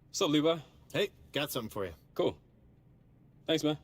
What's up, Levi? Hey, got something for you. Cool. Thanks, man.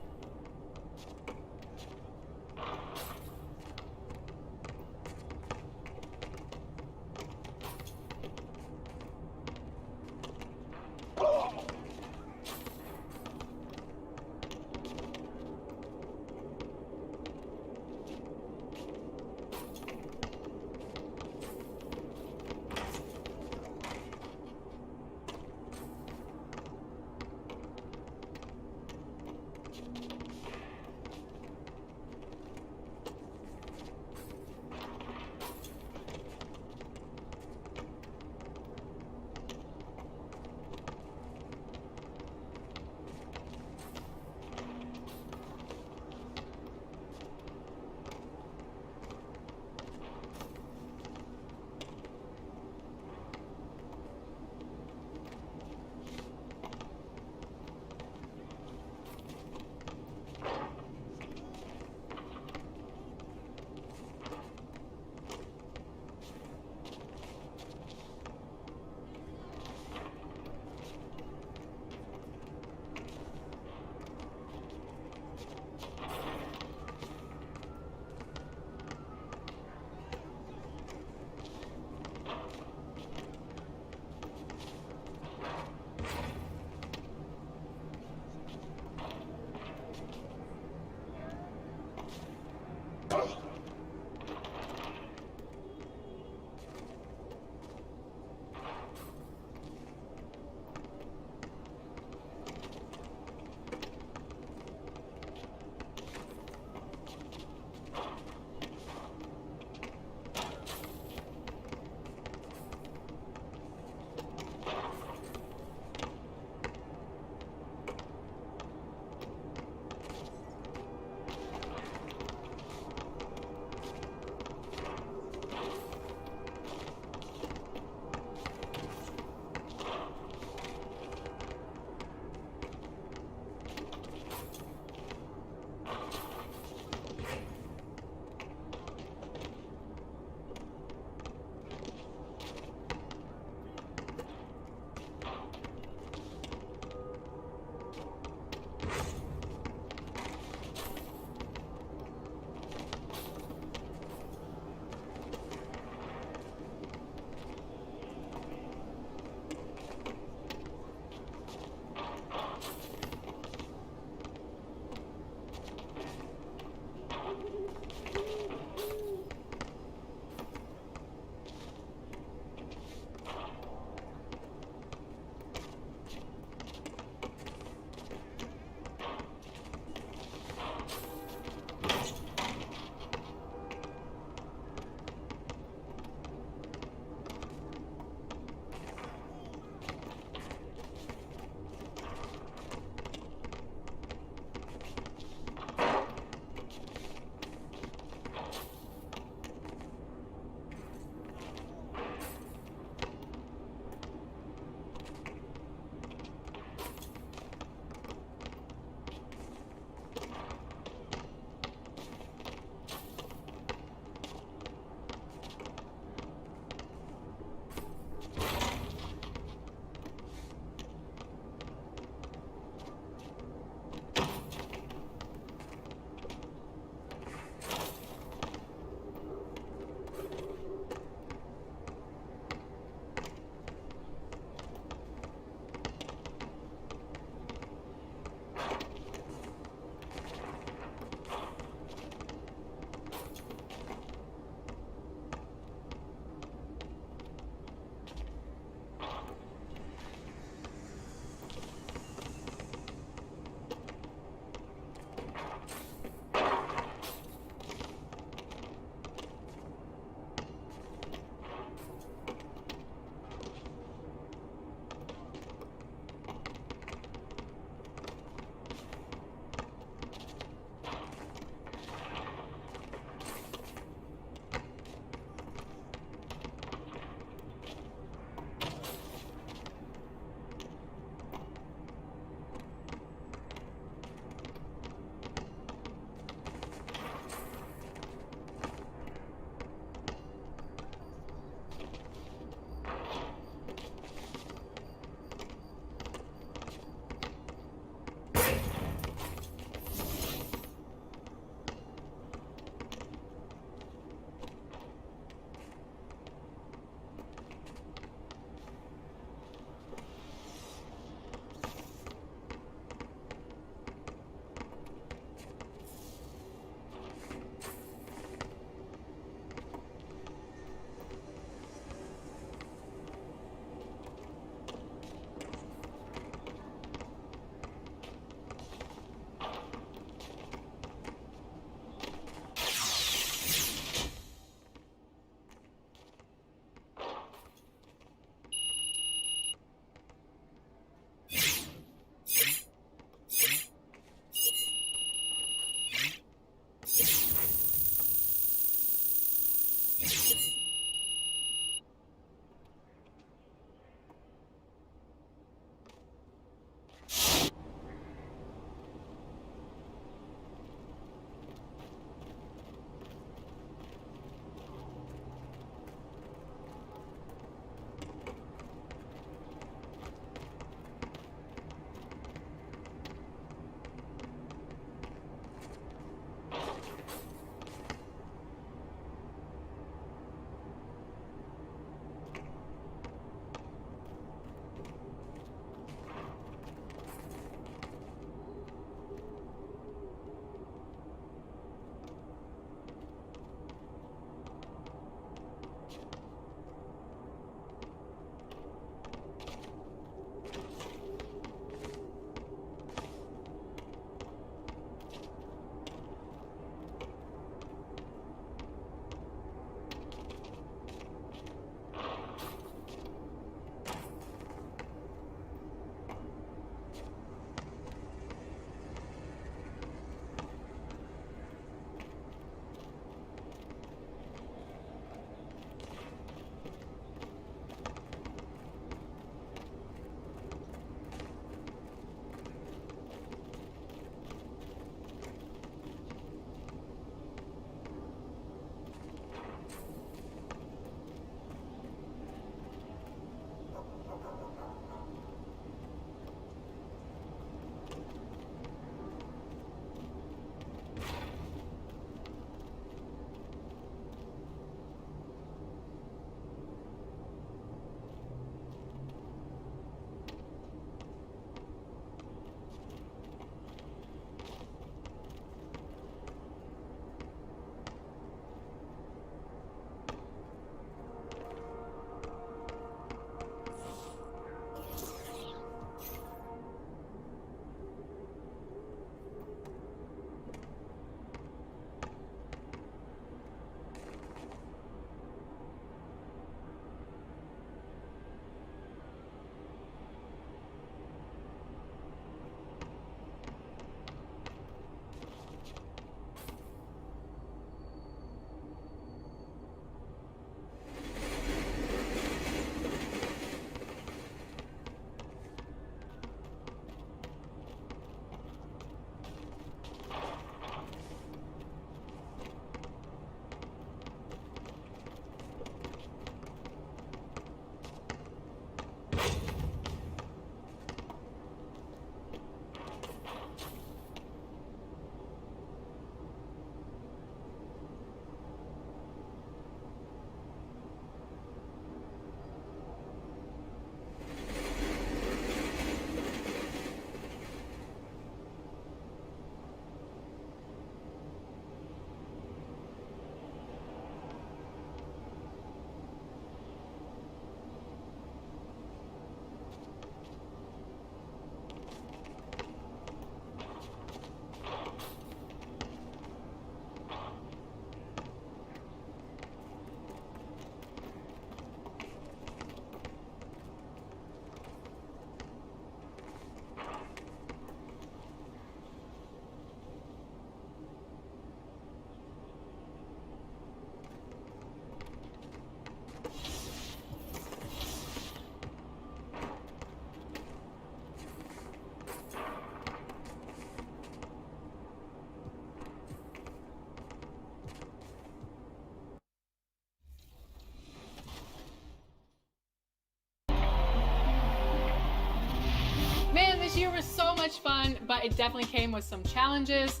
but it definitely came with some challenges.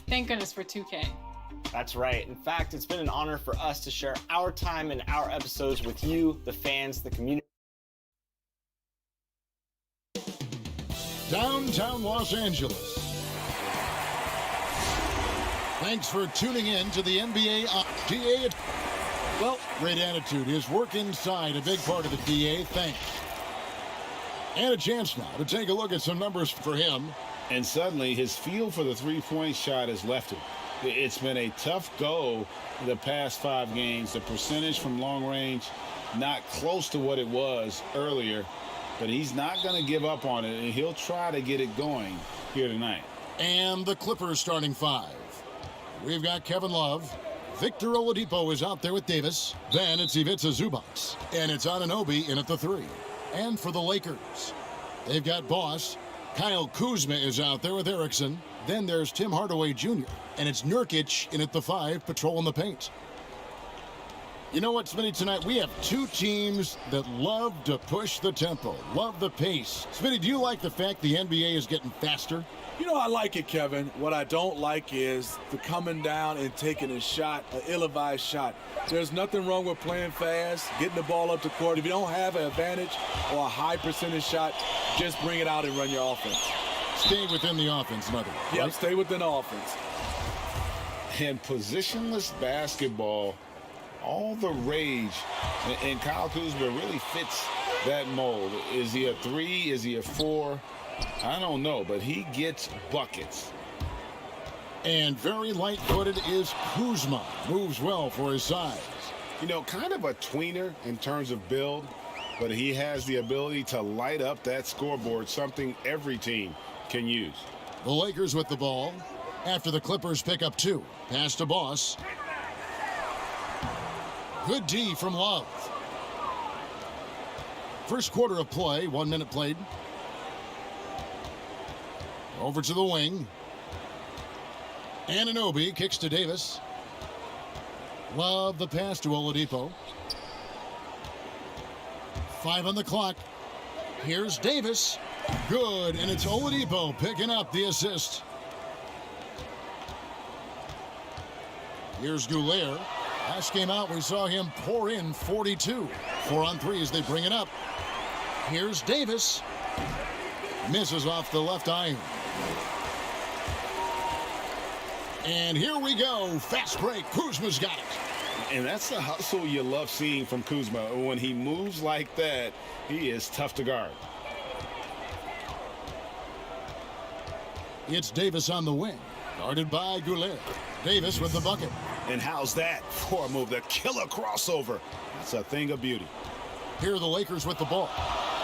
Thank goodness for 2K. That's right. In fact, it's been an honor for us to share our time and our episodes with you, the fans, the community. Downtown Los Angeles. Thanks for tuning in to the NBA DA. Well, great attitude. His work inside, a big part of the DA. Thanks. And a chance now to take a look at some numbers for him. And suddenly, his feel for the three-point shot has left him. It's been a tough go the past 5 games. The percentage from long range, not close to what it was earlier. But he's not going to give up on it, and he'll try to get it going here tonight. And the Clippers starting 5. We've got Kevin Love. Victor Oladipo is out there with Davis. Then it's Ivica Zubac. And it's Anunoby in at the 3. And for the Lakers, they've got Boss. Kyle Kuzma is out there with Erickson. Then there's Tim Hardaway Jr. And it's Nurkic in at the 5, patrolling the paint. You know what, Smitty, tonight we have 2 teams that love to push the tempo, love the pace. Smitty, do you like the fact the NBA is getting faster? You know, I like it, Kevin. What I don't like is the coming down and taking a shot, an ill-advised shot. There's nothing wrong with playing fast, getting the ball up the court. If you don't have an advantage or a high percentage shot, just bring it out and run your offense. Stay within the offense, in other words. Yep, right? stay within the offense. And positionless basketball, all the rage, and Kyle Kuzma really fits that mold. Is he a 3? Is he a 4? I don't know, but he gets buckets. And very light-footed is Kuzma. Moves well for his size. You know, kind of a tweener in terms of build, but he has the ability to light up that scoreboard, something every team can use. The Lakers with the ball after the Clippers pick up 2. Pass to Boss. Good D from Love. First quarter of play, 1 minute played. Over to the wing. Anunoby kicks to Davis. Love the pass to Oladipo. 5 on the clock. Here's Davis. Good, and it's Oladipo picking up the assist. Here's Goulet. Last game out, we saw him pour in 42. 4 on 3 as they bring it up. Here's Davis. Misses off the left iron. And here we go. Fast break. Kuzma's got it. And that's the hustle you love seeing from Kuzma. When he moves like that, he is tough to guard. It's Davis on the wing. Guarded by Goulet. Davis with the bucket. And how's that for a move? The killer crossover. That's a thing of beauty. Here are the Lakers with the ball.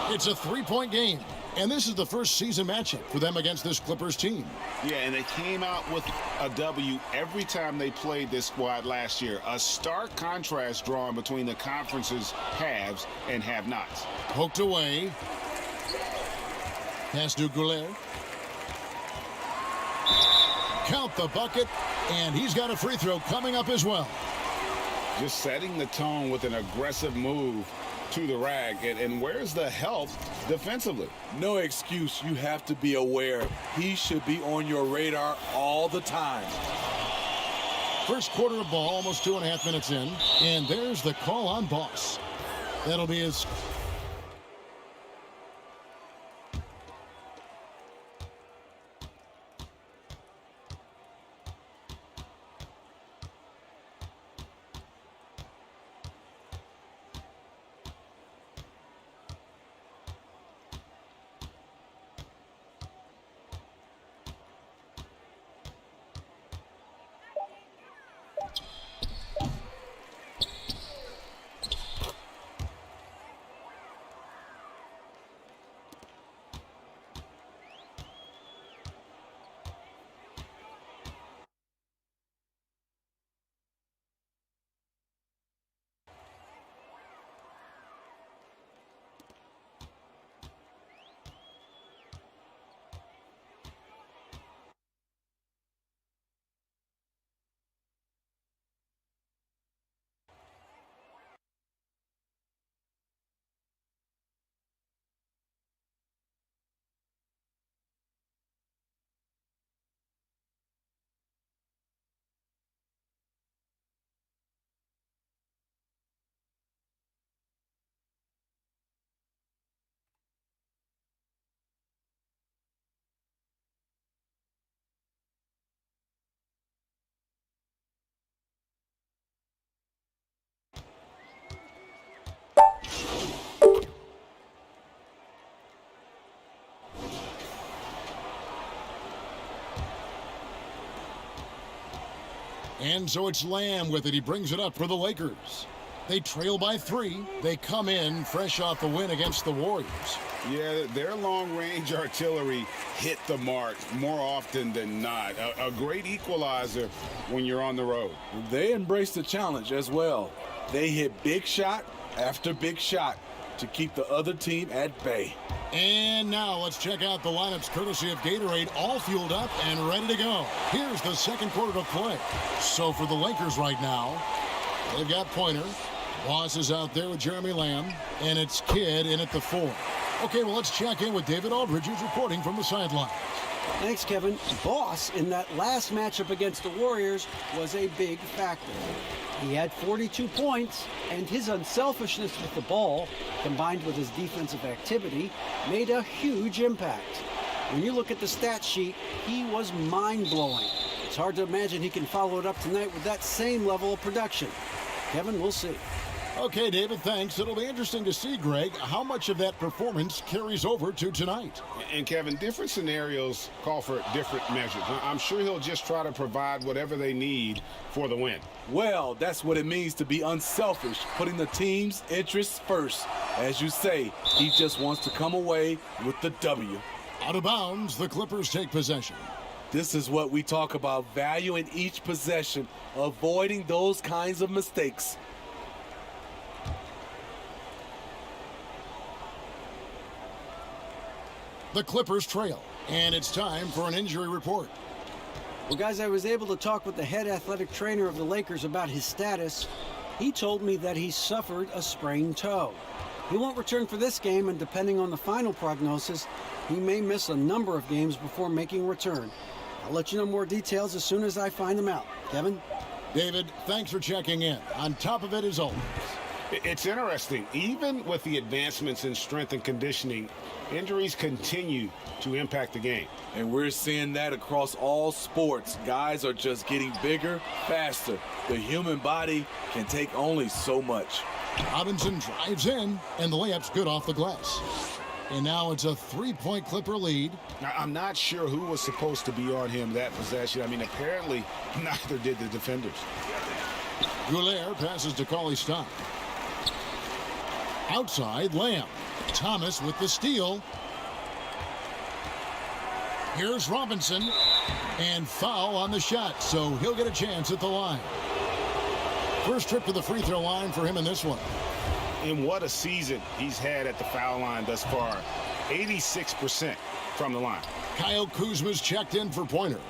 It's a 3-point game. And this is the first season matchup for them against this Clippers team. Yeah, and they came out with a W every time they played this squad last year. A stark contrast drawn between the conference's haves and have-nots. Poked away. Pass to Goulet. Count the bucket, and he's got a free throw coming up as well. Just setting the tone with an aggressive move to the rack. And where's the help defensively? No excuse. You have to be aware. He should be on your radar all the time. First quarter of ball, almost 2.5 minutes in. And there's the call on Boss. That'll be his... And so it's Lamb with it. He brings it up for the Lakers. They trail by 3. They come in fresh off a win against the Warriors. Yeah, their long-range artillery hit the mark more often than not. A great equalizer when you're on the road. They embrace the challenge as well. They hit big shot after big shot to keep the other team at bay. And now let's check out the lineups courtesy of Gatorade, all fueled up and ready to go. Here's the second quarter of play. So for the Lakers right now, they've got Pointer. Boss is out there with Jeremy Lamb, and it's Kidd in at the 4. Okay, well, let's check in with David Aldridge, who's reporting from the sidelines. Thanks, Kevin. Boss in that last matchup against the Warriors was a big factor. He had 42 points, and his unselfishness with the ball, combined with his defensive activity, made a huge impact. When you look at the stat sheet, he was mind-blowing. It's hard to imagine he can follow it up tonight with that same level of production. Kevin, we'll see. Okay, David, thanks. It'll be interesting to see, Greg, how much of that performance carries over to tonight. And, Kevin, different scenarios call for different measures. I'm sure he'll just try to provide whatever they need for the win. Well, that's what it means to be unselfish, putting the team's interests first. As you say, he just wants to come away with the W. Out of bounds, the Clippers take possession. This is what we talk about, value in each possession, avoiding those kinds of mistakes. The Clippers trail, and it's time for an injury report. Well, guys, I was able to talk with the head athletic trainer of the Lakers about his status. He told me that he suffered a sprained toe. He won't return for this game, and depending on the final prognosis, he may miss a number of games before making a return. I'll let you know more details as soon as I find them out. Kevin? David, thanks for checking in. On top of it, as always. It's interesting. Even with the advancements in strength and conditioning, injuries continue to impact the game. And we're seeing that across all sports. Guys are just getting bigger, faster. The human body can take only so much. Robinson drives in, and the layup's good off the glass. And now it's a 3-point Clipper lead. Now, I'm not sure who was supposed to be on him that possession. I mean, apparently neither did the defenders. Goulier passes to Cauley-Stein. Outside, Lamb. Thomas with the steal. Here's Robinson. And foul on the shot, so he'll get a chance at the line. First trip to the free throw line for him in this one. And what a season he's had at the foul line thus far. 86% from the line. Kyle Kuzma's checked in for Pointer.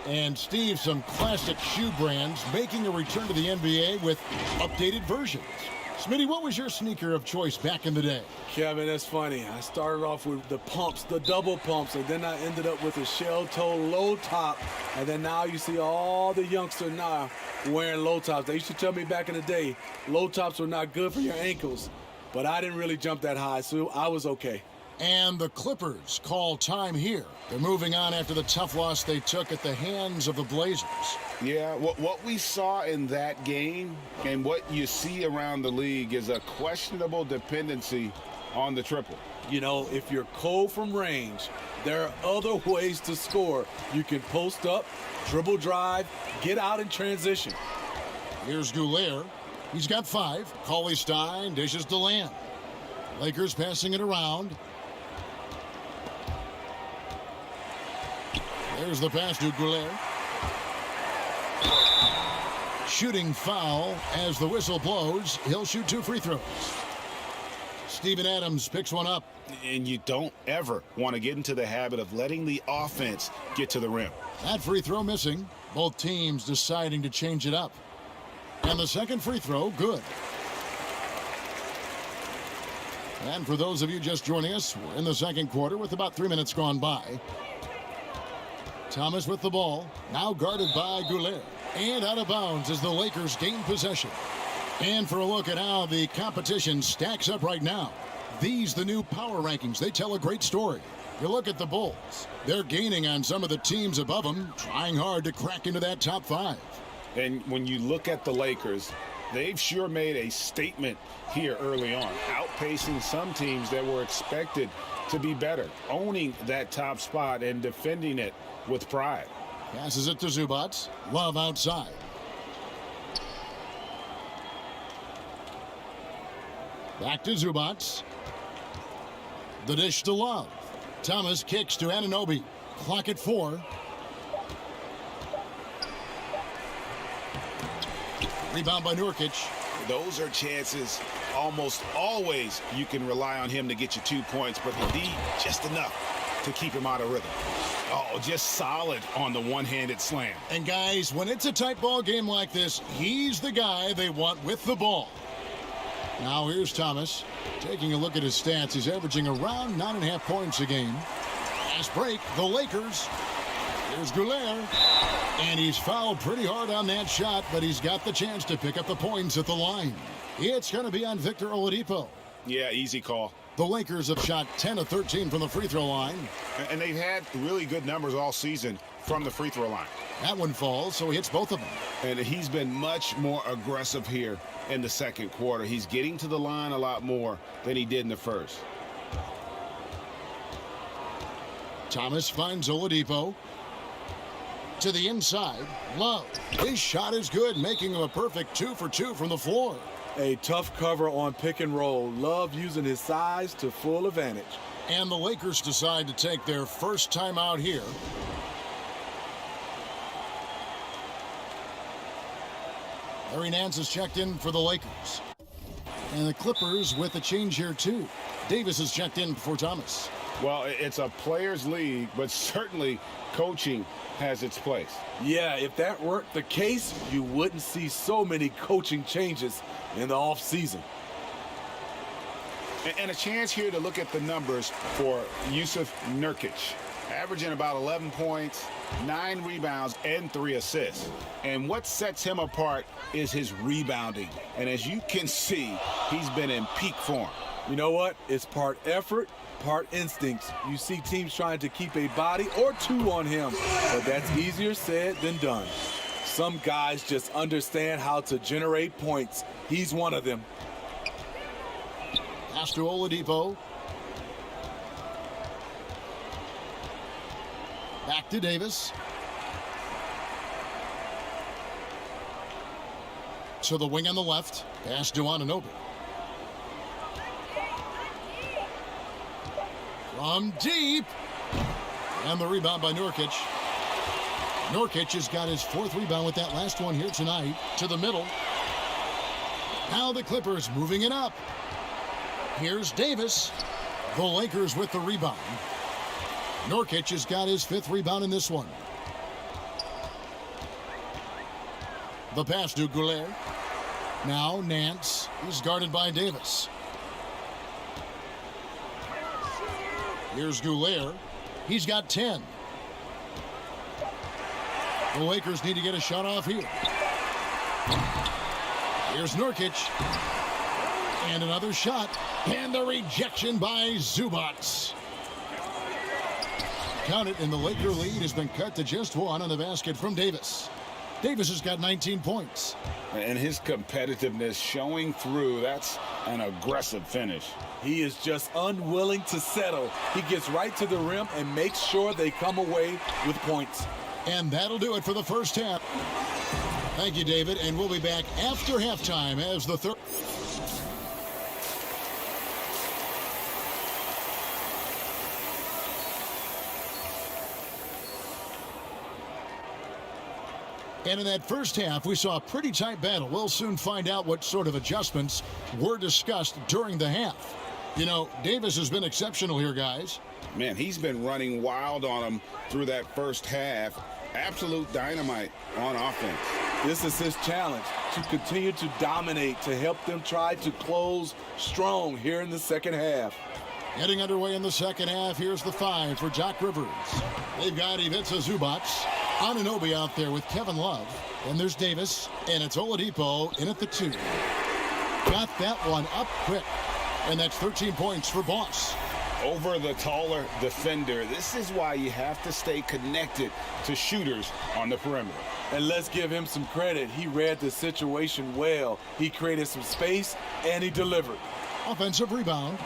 And Steve, some classic shoe brands making a return to the NBA with updated versions. Smitty, what was your sneaker of choice back in the day? Kevin, that's funny. I started off with the pumps, the double pumps, and then I ended up with a shell toe low top. And then now you see all the youngsters now wearing low tops. They used to tell me back in the day, low tops were not good for your ankles. But I didn't really jump that high, so I was okay. And the Clippers call time here. They're moving on after the tough loss they took at the hands of the Blazers. Yeah, what we saw in that game and what you see around the league is a questionable dependency on the triple. You know, if you're cold from range, there are other ways to score. You can post up, dribble drive, get out in transition. Here's Goulier. He's got 5. Cauley-Stein dishes to Lamb. Lakers passing it around. There's the pass to Goulier. Shooting foul as the whistle blows. He'll shoot 2 free throws. Steven Adams picks one up. And you don't ever want to get into the habit of letting the offense get to the rim. That free throw missing. Both teams deciding to change it up. And the second free throw, good. And for those of you just joining us, we're in the second quarter with about 3 minutes gone by. Thomas with the ball, now guarded by Goulier. And out of bounds as the Lakers gain possession. And for a look at how the competition stacks up right now. These, the new power rankings, they tell a great story. You look at the Bulls. They're gaining on some of the teams above them, trying hard to crack into that top 5. And when you look at the Lakers, they've sure made a statement here early on, outpacing some teams that were expected to be better, owning that top spot and defending it with pride. Passes it to Zubac. Love outside. Back to Zubac. The dish to Love. Thomas kicks to Anunoby. Clock at 4. Rebound by Nurkic. Those are chances almost always you can rely on him to get you 2 points, but indeed just enough to keep him out of rhythm. Oh, just solid on the one-handed slam. And guys, when it's a tight ball game like this, he's the guy they want with the ball. Now here's Thomas. Taking a look at his stats, he's averaging around 9.5 points a game. Fast break, the Lakers. Here's Goulet. And he's fouled pretty hard on that shot, but he's got the chance to pick up the points at the line. It's going to be on Victor Oladipo. Yeah, easy call. The Lakers have shot 10 of 13 from the free throw line. And they've had really good numbers all season from the free throw line. That one falls, so he hits both of them. And he's been much more aggressive here in the second quarter. He's getting to the line a lot more than he did in the first. Thomas finds Oladipo. To the inside, Love. His shot is good, making him a perfect 2 for 2 from the floor. A tough cover on pick and roll. Love using his size to full advantage. And the Lakers decide to take their first time out here. Larry Nance has checked in for the Lakers. And the Clippers with a change here too. Davis has checked in for Thomas. Well, it's a players' league, but certainly coaching has its place. Yeah, if that weren't the case, you wouldn't see so many coaching changes in the offseason. And a chance here to look at the numbers for Yusuf Nurkic. Averaging about 11 points, 9 rebounds, and 3 assists. And what sets him apart is his rebounding. And as you can see, he's been in peak form. You know what? It's part effort, part instincts. You see teams trying to keep a body or two on him, but that's easier said than done. Some guys just understand how to generate points. He's one of them. Pass to Oladipo. Back to Davis. To the wing on the left. Pass to Anunoby. From deep. And the rebound by Nurkic. Nurkic has got his 4th rebound with that last one here tonight. To the middle. Now the Clippers moving it up. Here's Davis. The Lakers with the rebound. Nurkic has got his 5th rebound in this one. The pass to Goulet. Now Nance is guarded by Davis. Here's Goulet. He's got 10. The Lakers need to get a shot off here. Here's Nurkic. And another shot. And the rejection by Zubac. Count it, and the Laker lead has been cut to just 1 on the basket from Davis. Davis has got 19 points. And his competitiveness showing through. That's an aggressive finish. He is just unwilling to settle. He gets right to the rim and makes sure they come away with points. And that'll do it for the first half. Thank you, David, and we'll be back after halftime as the third. And in that first half, we saw a pretty tight battle. We'll soon find out what sort of adjustments were discussed during the half. You know, Davis has been exceptional here, guys. Man, he's been running wild on him through that first half. Absolute dynamite on offense. This is his challenge, to continue to dominate, to help them try to close strong here in the second half. Getting underway in the second half, here's the 5 for Doc Rivers. They've got Ivica Zubac, Anunoby out there with Kevin Love. And there's Davis, and it's Oladipo in at the 2. Got that one up quick, and that's 13 points for Boss. Over the taller defender. This is why you have to stay connected to shooters on the perimeter. And let's give him some credit. He read the situation well. He created some space, and he delivered. Offensive rebound.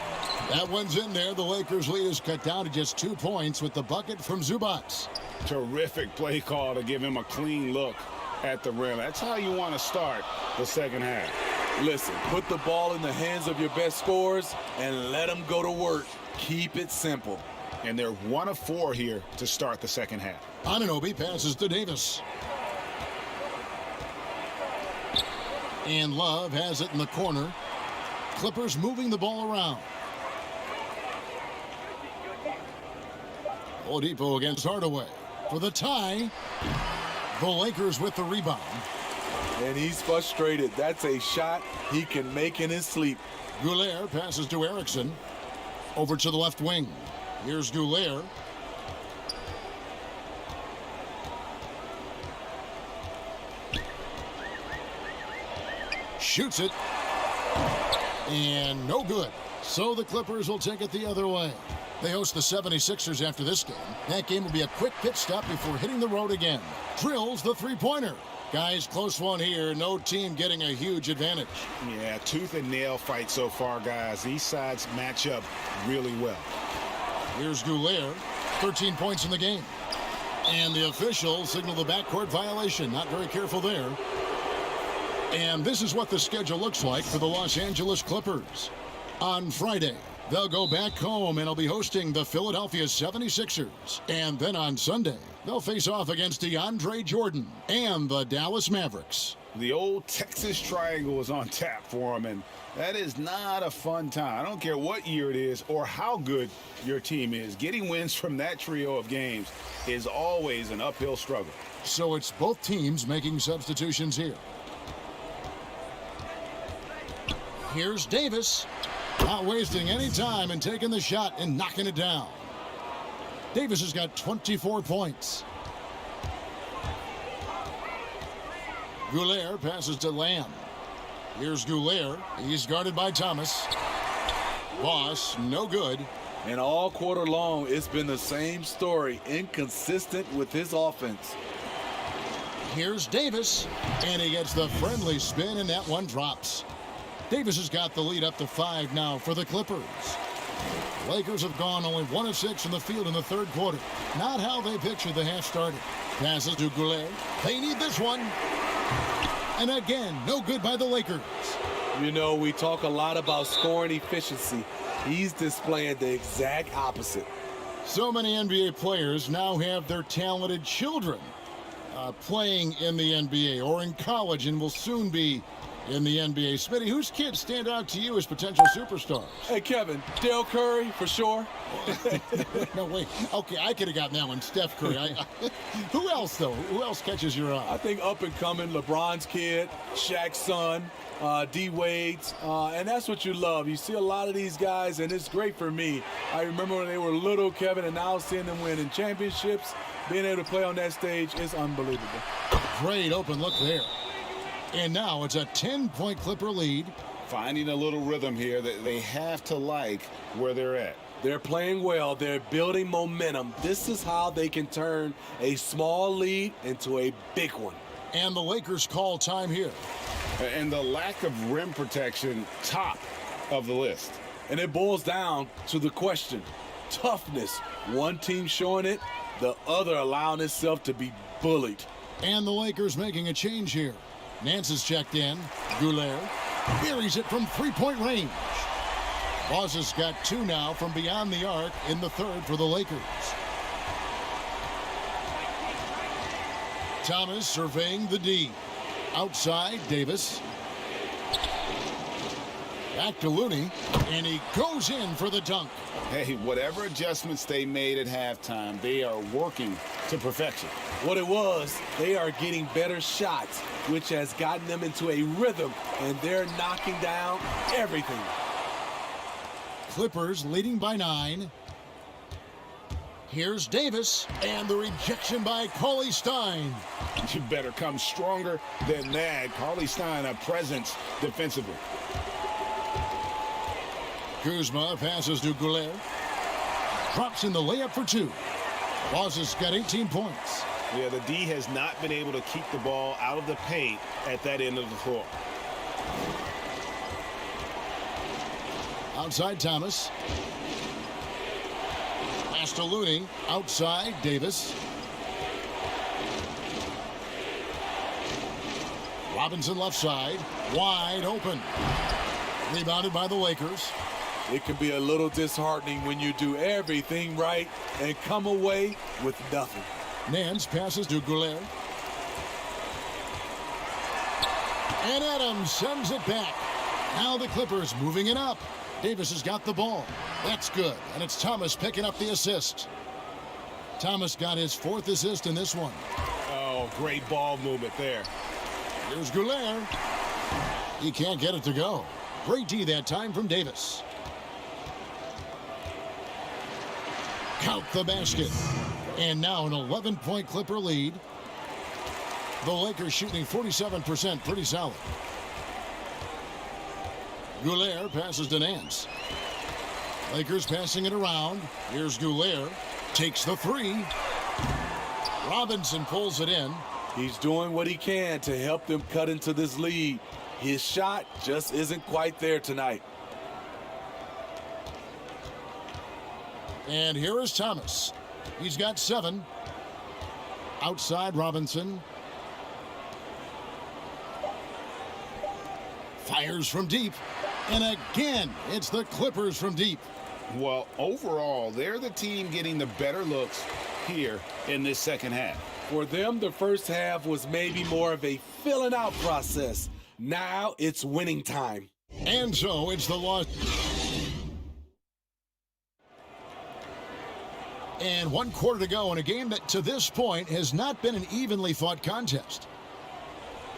That one's in there. The Lakers' lead is cut down to just 2 points with the bucket from Zubac. Terrific play call to give him a clean look at the rim. That's how you want to start the second half. Listen, put the ball in the hands of your best scorers and let them go to work. Keep it simple. And they're 1 of 4 here to start the second half. Anunoby passes to Davis. And Love has it in the corner. Clippers moving the ball around. Oladipo against Hardaway for the tie. The Lakers with the rebound. And he's frustrated. That's a shot he can make in his sleep. Goulet passes to Erickson. Over to the left wing. Here's Goulet. Shoots it. And no good. So the Clippers will take it the other way. They host the 76ers after this game. That game will be a quick pit stop before hitting the road again. Drills the three-pointer. Guys, close one here. No team getting a huge advantage. Yeah, tooth and nail fight so far, guys. These sides match up really well. Here's Goulet. 13 points in the game. And the officials signal the backcourt violation. Not very careful there. And this is what the schedule looks like for the Los Angeles Clippers. On Friday, they'll go back home and will be hosting the Philadelphia 76ers. And then on Sunday, they'll face off against DeAndre Jordan and the Dallas Mavericks. The old Texas Triangle is on tap for them, and that is not a fun time. I don't care what year it is or how good your team is. Getting wins from that trio of games is always an uphill struggle. So it's both teams making substitutions here. Here's Davis. Not wasting any time and taking the shot and knocking it down. Davis has got 24 points. Goulet passes to Lamb. Here's Goulet. He's guarded by Thomas. Boss, no good. And all quarter long, it's been the same story. Inconsistent with his offense. Here's Davis. And he gets the friendly spin, and that one drops. Davis has got the lead up to 5 now for the Clippers. Lakers have gone only 1 of 6 in the field in the third quarter. Not how they pictured the half started. Passes to Goulet. They need this one. And again, no good by the Lakers. You know, we talk a lot about scoring efficiency. He's displaying the exact opposite. So many NBA players now have their talented children playing in the NBA or in college and will soon be in the NBA. Smitty, whose kids stand out to you as potential superstars? Hey, Kevin, Dale Curry, for sure. No, wait. Okay, I could have gotten that one. Steph Curry. Who else, though? Who else catches your eye? I think up and coming, LeBron's kid, Shaq's son, D-Wade's, and that's what you love. You see a lot of these guys, and it's great for me. I remember when they were little, Kevin, and now seeing them winning championships, being able to play on that stage is unbelievable. Great open look there. And now it's a 10-point Clipper lead. Finding a little rhythm here that they have to like where they're at. They're playing well. They're building momentum. This is how they can turn a small lead into a big one. And the Lakers call time here. And the lack of rim protection, top of the list. And it boils down to the question, toughness. One team showing it, the other allowing itself to be bullied. And the Lakers making a change here. Nance is checked in. Goulet buries it from three-point range. Boss has got 2 now from beyond the arc in the third for the Lakers. Thomas surveying the D. Outside, Davis. Back to Looney, and he goes in for the dunk. Hey, whatever adjustments they made at halftime, they are working to perfection. What it was, they are getting better shots, which has gotten them into a rhythm, and they're knocking down everything. Clippers leading by 9. Here's Davis, and the rejection by Cauley Stein. You better come stronger than that. Cauley Stein, a presence defensively. Kuzma passes to Goulet. Drops in the layup for 2. Boss has got 18 points. Yeah, the D has not been able to keep the ball out of the paint at that end of the floor. Outside Thomas. Pass to Looney. Outside Davis. Robinson left side, wide open. Rebounded by the Lakers. It can be a little disheartening when you do everything right and come away with nothing. Nance passes to Goulet. And Adams sends it back. Now the Clippers moving it up. Davis has got the ball. That's good. And it's Thomas picking up the assist. Thomas got his 4th assist in this one. Oh, great ball movement there. Here's Goulet. He can't get it to go. Great D that time from Davis. Count the basket. And now an 11-point Clipper lead. The Lakers shooting 47%, pretty solid. Goulet passes to Nance. Lakers passing it around. Here's Goulet. Takes the 3. Robinson pulls it in. He's doing what he can to help them cut into this lead. His shot just isn't quite there tonight. And here is Thomas. He's got 7. Outside Robinson. Fires from deep. And again, it's the Clippers from deep. Well, overall, they're the team getting the better looks here in this second half. For them, the first half was maybe more of a filling out process. Now it's winning time. And so it's the loss. And 1 quarter to go in a game that to this point has not been an evenly fought contest.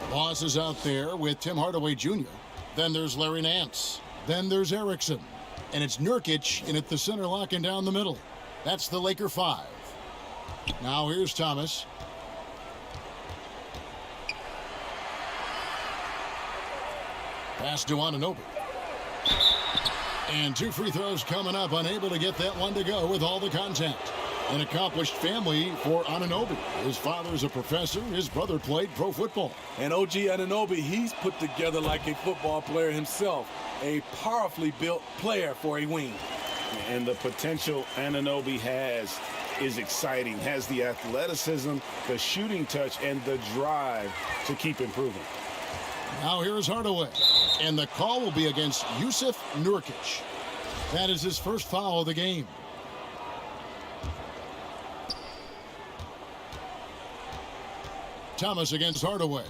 The boss is out there with Tim Hardaway Jr. Then there's Larry Nance. Then there's Erickson. And it's Nurkic in at the center, locking down the middle. That's the Laker 5. Now here's Thomas. Pass to Anunoby. And 2 free throws coming up, unable to get that one to go with all the contact. An accomplished family for Anunoby. His father's a professor. His brother played pro football. And OG Anunoby, he's put together like a football player himself. A powerfully built player for a wing. And the potential Anunoby has is exciting. Has the athleticism, the shooting touch, and the drive to keep improving. Now here's Hardaway. And the call will be against Yusuf Nurkic. That is his first foul of the game. Thomas against Hardaway.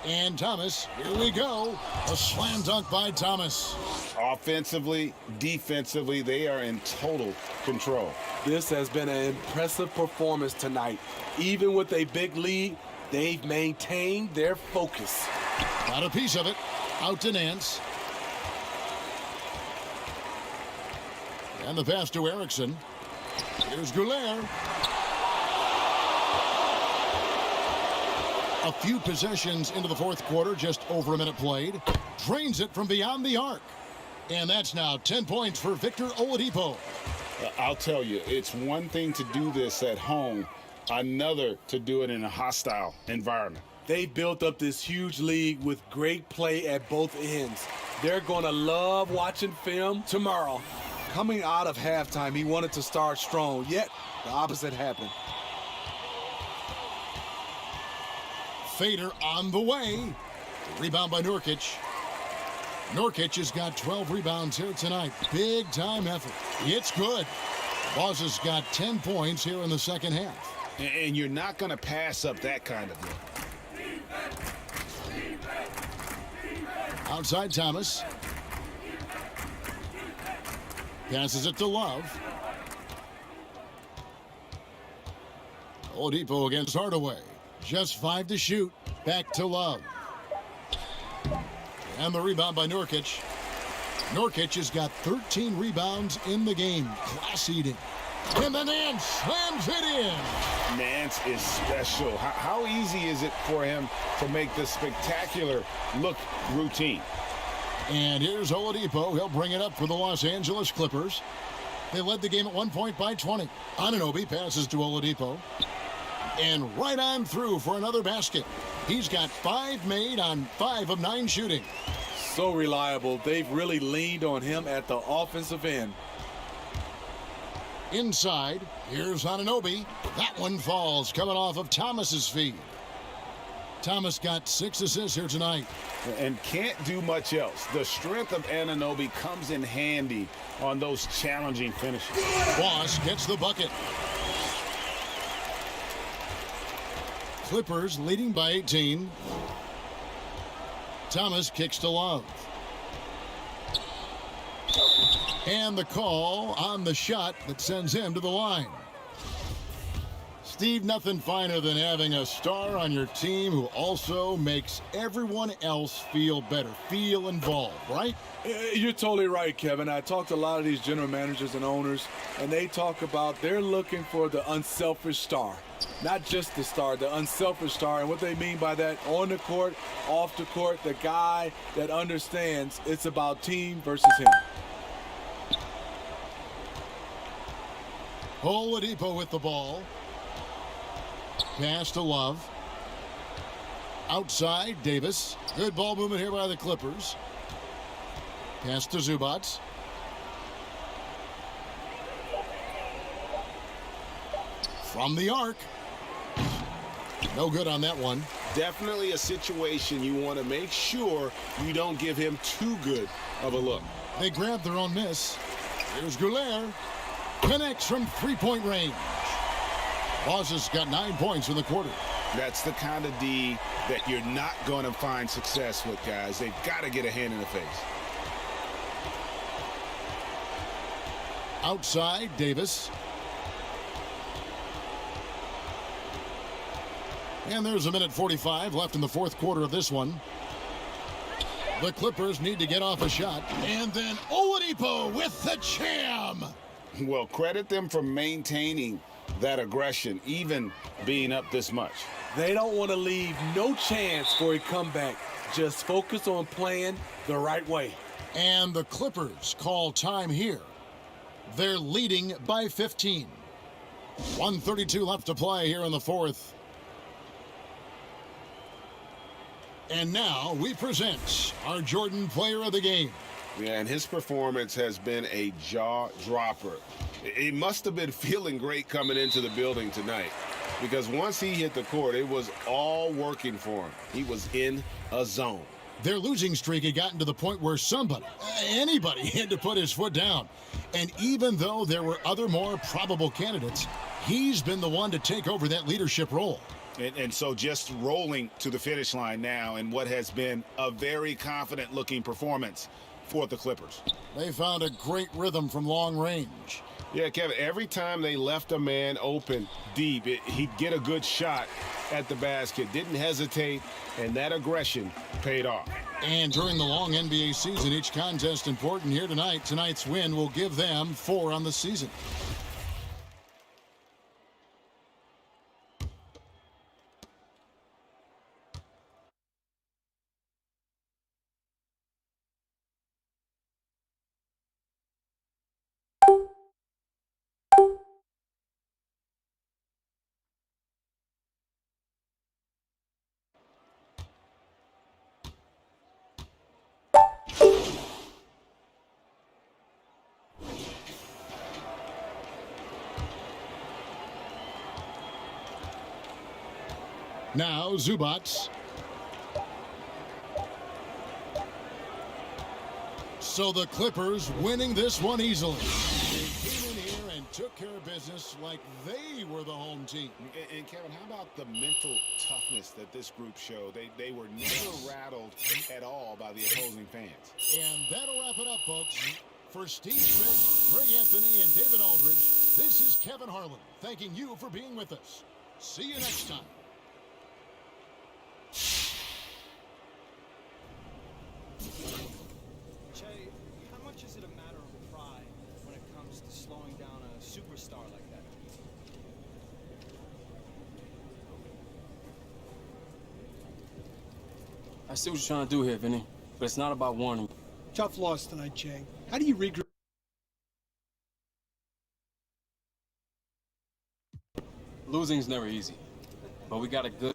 And Thomas, here we go. A slam dunk by Thomas. Offensively, defensively, they are in total control. This has been an impressive performance tonight. Even with a big lead, they've maintained their focus. Got a piece of it. Out to Nance. And the pass to Erickson. Here's Goulet. A few possessions into the 4th quarter, just over a minute played. Drains it from beyond the arc. And that's now 10 points for Victor Oladipo. I'll tell you, it's one thing to do this at home, another to do it in a hostile environment. They built up this huge lead with great play at both ends. They're going to love watching film tomorrow. Coming out of halftime, he wanted to start strong, yet the opposite happened. Fader on the way. Rebound by Nurkic. Nurkic has got 12 rebounds here tonight. Big time effort. It's good. Boss has got 10 points here in the second half. And you're not going to pass up that kind of look. Outside Thomas. Passes it to Love. Oladipo against Hardaway. Just 5 to shoot. Back to Love. And the rebound by Nurkic. Nurkic has got 13 rebounds in the game. Class eating. And the Nance slams it in. Nance is special. How easy is it for him to make this spectacular look routine? And here's Oladipo. He'll bring it up for the Los Angeles Clippers. They led the game at 1 point by 20. Anunoby passes to Oladipo. And right on through for another basket. He's got 5 made on 5 of 9 shooting. So reliable. They've really leaned on him at the offensive end. Inside, here's Anunoby. That one falls, coming off of Thomas's feed. Thomas got 6 assists here tonight. And can't do much else. The strength of Anunoby comes in handy on those challenging finishes. Boss gets the bucket. Clippers leading by 18. Thomas kicks to Love. And the call on the shot that sends him to the line. Steve, nothing finer than having a star on your team who also makes everyone else feel better, feel involved, right? You're totally right, Kevin. I talked to a lot of these general managers and owners, and they talk about they're looking for the unselfish star. Not just the star, the unselfish star. And what they mean by that, on the court, off the court, the guy that understands it's about team versus him. Oladipo with the ball. Pass to Love. Outside, Davis. Good ball movement here by the Clippers. Pass to Zubac. From the arc. No good on that one. Definitely a situation you want to make sure you don't give him too good of a look. They grab their own miss. Here's Goulet. Connects from three-point range. Boss has got 9 points in the quarter. That's the kind of D that you're not going to find success with, guys. They've got to get a hand in the face. Outside, Davis. And there's a minute 45 left in the fourth quarter of this one. The Clippers need to get off a shot. And then Oladipo with the jam. Well, credit them for maintaining that aggression, even being up this much. They don't want to leave no chance for a comeback. Just focus on playing the right way. And the Clippers call time here. They're leading by 15. 1:32 left to play here in the fourth. And now we present our Jordan Player of the Game. Yeah, and his performance has been a jaw-dropper. He must have been feeling great coming into the building tonight, because once he hit the court, it was all working for him. He was in a zone. Their losing streak had gotten to the point where somebody, anybody, had to put his foot down. And even though there were other more probable candidates, he's been the one to take over that leadership role. And so just rolling to the finish line now in what has been a very confident-looking performance for the Clippers. They found a great rhythm from long range. Yeah, Kevin, every time they left a man open deep, he'd get a good shot at the basket. Didn't hesitate, and that aggression paid off. And during the long NBA season, each contest important here tonight. Tonight's win will give them 4 on the season. Now Zubac. So the Clippers winning this one easily. They came in here and took care of business like they were the home team. And Kevin, how about the mental toughness that this group showed? They were never rattled at all by the opposing fans. And that'll wrap it up, folks. For Steve Smith, Greg Anthony, and David Aldridge, this is Kevin Harlan thanking you for being with us. See you next time. Che, how much is it a matter of pride when it comes to slowing down a superstar like that? I see what you're trying to do here, Vinny, but it's not about warning. Tough loss tonight, Che. How do you regroup? Losing's never easy, but we got a good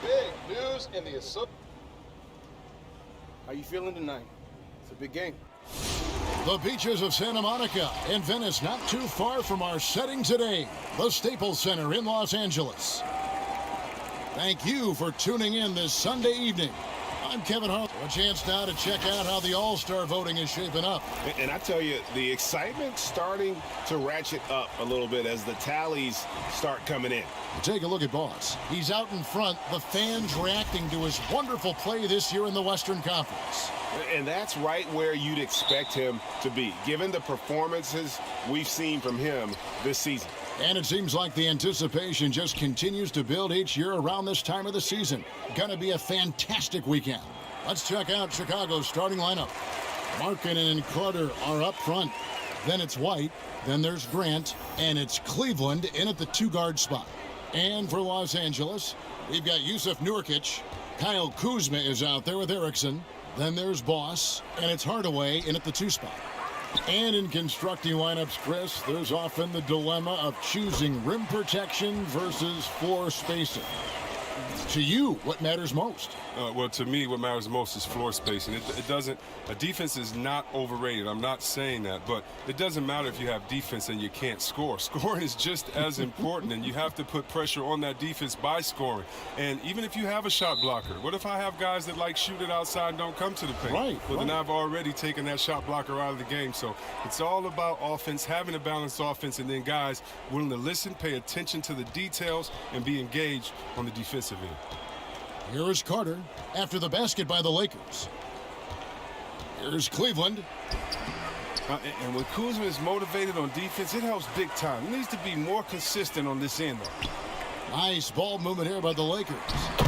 Big news in the How you feeling tonight? It's a big game. The beaches of Santa Monica and Venice, not too far from our setting today, the Staples Center in Los Angeles. Thank you for tuning in this Sunday evening. I'm Kevin Hart. A chance now to check out how the All-Star voting is shaping up. And I tell you, the excitement's starting to ratchet up a little bit as the tallies start coming in. Take a look at Boss. He's out in front, the fans reacting to his wonderful play this year in the Western Conference. And that's right where you'd expect him to be, given the performances we've seen from him this season. And it seems like the anticipation just continues to build each year around this time of the season. Gonna be a fantastic weekend. Let's check out Chicago's starting lineup. Markkanen and Carter are up front. Then it's White. Then there's Grant. And it's Cleveland in at the 2-guard spot. And for Los Angeles, we've got Yusuf Nurkic. Kyle Kuzma is out there with Erickson. Then there's Boss. And it's Hardaway in at the 2 spot. And in constructing lineups, Chris, there's often the dilemma of choosing rim protection versus floor spacing. To you, what matters most? Well, to me, what matters most is floor spacing. It doesn't. A defense is not overrated. I'm not saying that, but it doesn't matter if you have defense and you can't score. Scoring is just as important, and you have to put pressure on that defense by scoring. And even if you have a shot blocker, what if I have guys that like shoot it outside and don't come to the paint? Right. Well, then I've already taken that shot blocker out of the game. So it's all about offense, having a balanced offense, and then guys willing to listen, pay attention to the details, and be engaged on the defensive end. Here is Carter after the basket by the Lakers. Here's Cleveland. And when Kuzma is motivated on defense, it helps big time. He needs to be more consistent on this end, though. Nice ball movement here by the Lakers.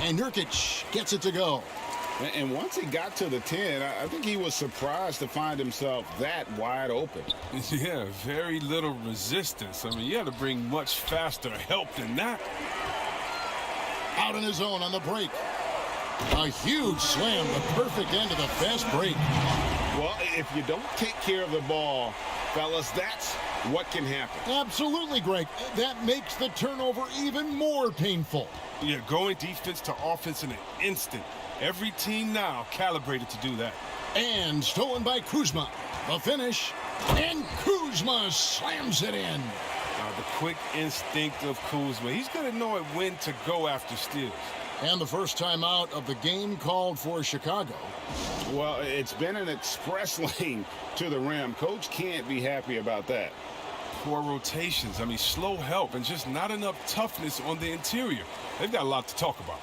And Nurkic gets it to go. And once he got to the 10, I think he was surprised to find himself that wide open. Yeah, very little resistance. I mean, you had to bring much faster help than that. Out in his own on the break. A huge slam, the perfect end of the fast break. Well, if you don't take care of the ball, fellas, that's what can happen. Absolutely, Greg. That makes the turnover even more painful. Yeah, going defense to offense in an instant. Every team now calibrated to do that. And stolen by Kuzma. The finish. And Kuzma slams it in. The quick instinct of Kuzma. He's going to know when to go after steals. And the first time out of the game called for Chicago. Well, it's been an express lane to the rim. Coach can't be happy about that. Poor rotations. I mean, slow help and just not enough toughness on the interior. They've got a lot to talk about.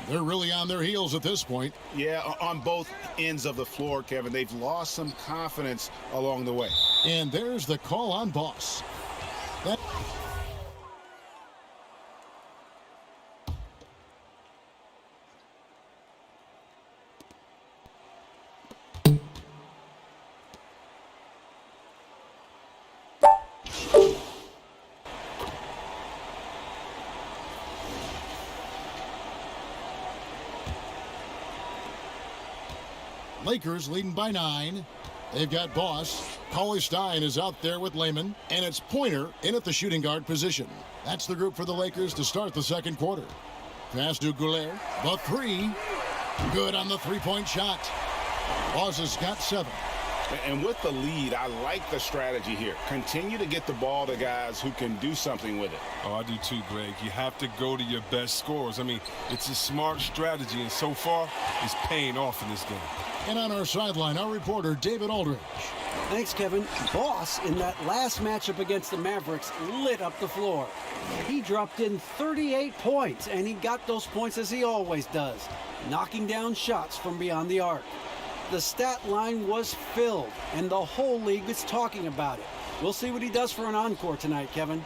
They're really on their heels at this point. Yeah, on both ends of the floor, Kevin. They've lost some confidence along the way. And there's the call on Boss. That Lakers leading by 9. They've got Boss. Cauley-Stein is out there with Lehman. And it's Pointer in at the shooting guard position. That's the group for the Lakers to start the second quarter. Pass to Goulet. The 3. Good on the 3-point shot. Boss has got 7. And with the lead, I like the strategy here. Continue to get the ball to guys who can do something with it. Oh, I do too, Greg. You have to go to your best scorers. I mean, it's a smart strategy, and so far, it's paying off in this game. And on our sideline, our reporter, David Aldridge. Thanks, Kevin. Boss, in that last matchup against the Mavericks, lit up the floor. He dropped in 38 points, and he got those points as he always does, knocking down shots from beyond the arc. The stat line was filled, and the whole league is talking about it. We'll see what he does for an encore tonight, Kevin.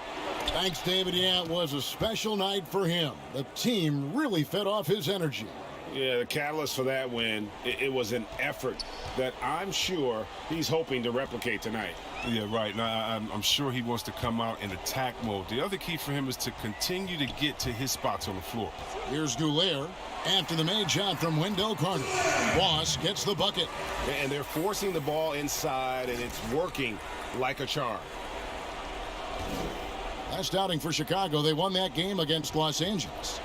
Thanks, David. Yeah, it was a special night for him. The team really fed off his energy. Yeah, the catalyst for that win, it was an effort that I'm sure he's hoping to replicate tonight. Yeah, right. Now, I'm sure he wants to come out in attack mode. The other key for him is to continue to get to his spots on the floor. Here's Goulet after the made shot from Wendell Carter. Boss gets the bucket. And they're forcing the ball inside, and it's working like a charm. Last outing for Chicago, they won that game against Los Angeles.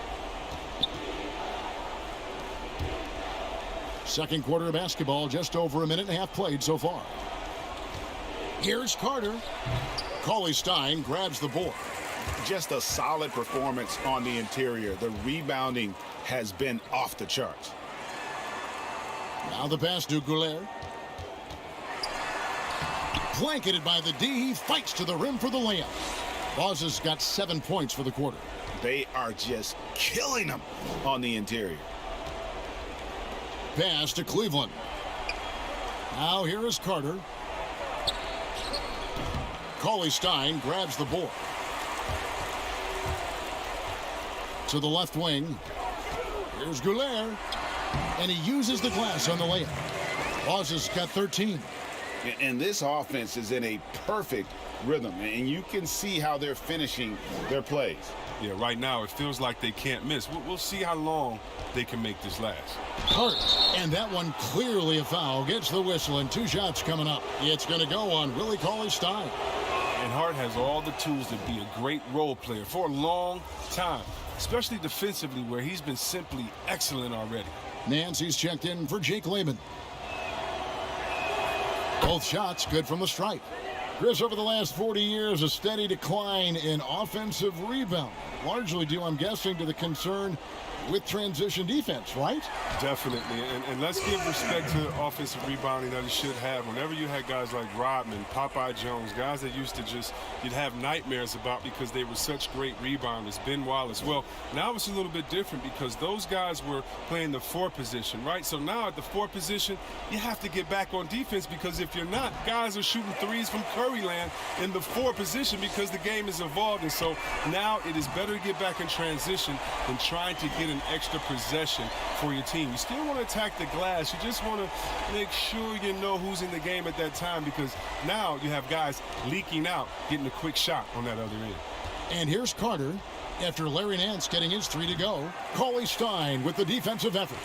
Second quarter of basketball, just over a minute and a half played so far. Here's Carter. Cauley Stein grabs the board. Just a solid performance on the interior. The rebounding has been off the charts. Now the pass to Goulet. Blanketed by the D. He fights to the rim for the layup. Boz has got 7 points for the quarter. They are just killing them on the interior. Pass to Cleveland. Now here is Carter. Cauley Stein grabs the board. To the left wing. Here's Goulet. And he uses the glass on the layup. Boz has got 13. And this offense is in a perfect rhythm. And you can see how they're finishing their plays. Yeah, right now it feels like they can't miss. We'll see how long they can make this last. Hart, and that one clearly a foul. Gets the whistle and 2 shots coming up. It's going to go on Willie Cauley-Stein. And Hart has all the tools to be a great role player for a long time, especially defensively where he's been simply excellent already. Nancy's checked in for Jake Lehman. Both shots good from the stripe. Chris, over the last 40 years, a steady decline in offensive rebound. Largely due, I'm guessing, to the concern with transition defense, right? Definitely. And let's give respect to the offensive rebounding that he should have. Whenever you had guys like Rodman, Popeye Jones, guys that used to just, you'd have nightmares about because they were such great rebounders. Ben Wallace. Well, now it's a little bit different because those guys were playing the 4 position, right? So now at the 4 position, you have to get back on defense because if you're not, guys are shooting threes from Curry land in the 4 position because the game is evolving. So now it is better to get back in transition than trying to get an extra possession for your team. You still want to attack the glass. You just want to make sure you know who's in the game at that time because now you have guys leaking out, getting a quick shot on that other end. And here's Carter. After Larry Nance getting his 3 to go, Cauley-Stein with the defensive effort.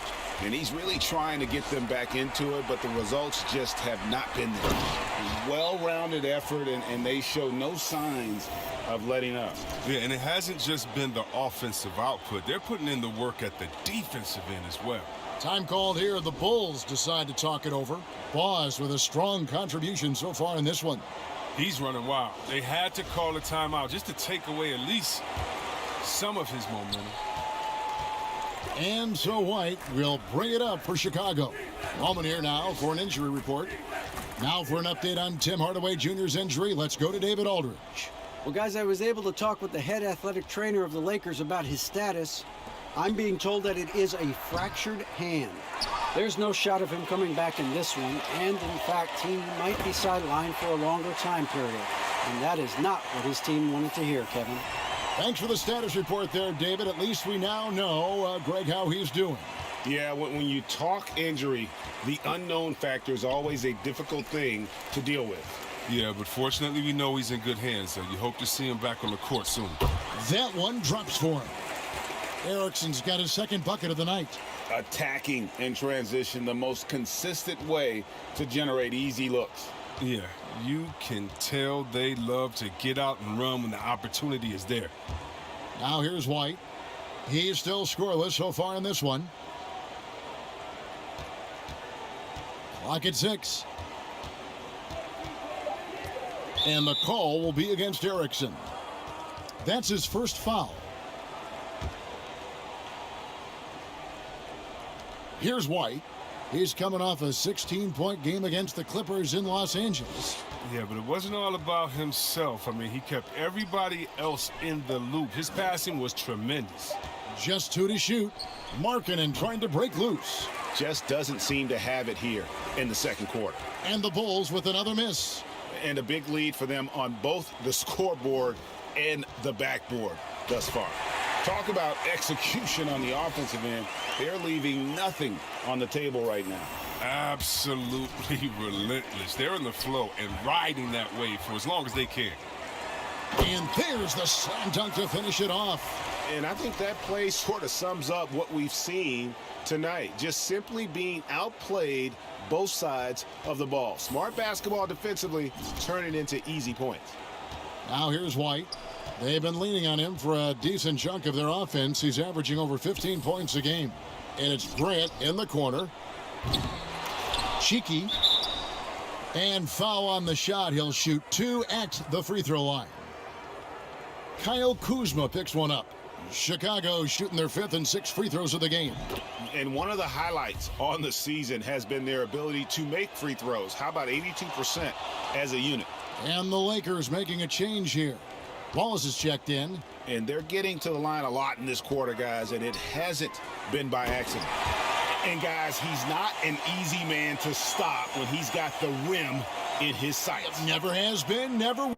And he's really trying to get them back into it, but the results just have not been there. Well-rounded effort, and they show no signs of letting up. Yeah, and it hasn't just been the offensive output. They're putting in the work at the defensive end as well. Time called here. The Bulls decide to talk it over. Boz with a strong contribution so far in this one. He's running wild. They had to call a timeout just to take away at least some of his momentum. And so White will bring it up for Chicago. Moment here now for an injury report. Now for an update on Tim Hardaway Jr.'s injury. Let's go to David Aldridge. Well, guys, I was able to talk with the head athletic trainer of the Lakers about his status. I'm being told that it is a fractured hand. There's no shot of him coming back in this one, and in fact, he might be sidelined for a longer time period. And that is not what his team wanted to hear, Kevin. Thanks for the status report there, David. At least we now know, Greg, how he's doing. Yeah, when you talk injury, the unknown factor is always a difficult thing to deal with. Yeah, but fortunately we know he's in good hands, so you hope to see him back on the court soon. That one drops for him. Erickson's got his 2nd bucket of the night. Attacking in transition, the most consistent way to generate easy looks. Yeah, you can tell they love to get out and run when the opportunity is there. Now here's White. He's still scoreless so far in this one. Clock at 6. And the call will be against Erickson. That's his first foul. Here's White. He's coming off a 16-point game against the Clippers in Los Angeles. Yeah, but it wasn't all about himself. I mean, he kept everybody else in the loop. His passing was tremendous. Just 2 to shoot. Marking and trying to break loose. Just doesn't seem to have it here in the 2nd quarter. And the Bulls with another miss. And a big lead for them on both the scoreboard and the backboard thus far. Talk about execution on the offensive end. They're leaving nothing on the table right now. Absolutely relentless. They're in the flow and riding that wave for as long as they can. And there's the slam dunk to finish it off. And I think that play sort of sums up what we've seen tonight. Just simply being outplayed both sides of the ball. Smart basketball defensively, turning into easy points. Now here's White. They've been leaning on him for a decent chunk of their offense. He's averaging over 15 points a game. And it's Grant in the corner. Cheeky. And foul on the shot. He'll shoot 2 at the free throw line. Kyle Kuzma picks one up. Chicago shooting their 5th and 6th free throws of the game. And one of the highlights on the season has been their ability to make free throws. How about 82% as a unit? And the Lakers making a change here. Wallace is checked in. And they're getting to the line a lot in this quarter, guys, and it hasn't been by accident. And, guys, he's not an easy man to stop when he's got the rim in his sights. Never has been, never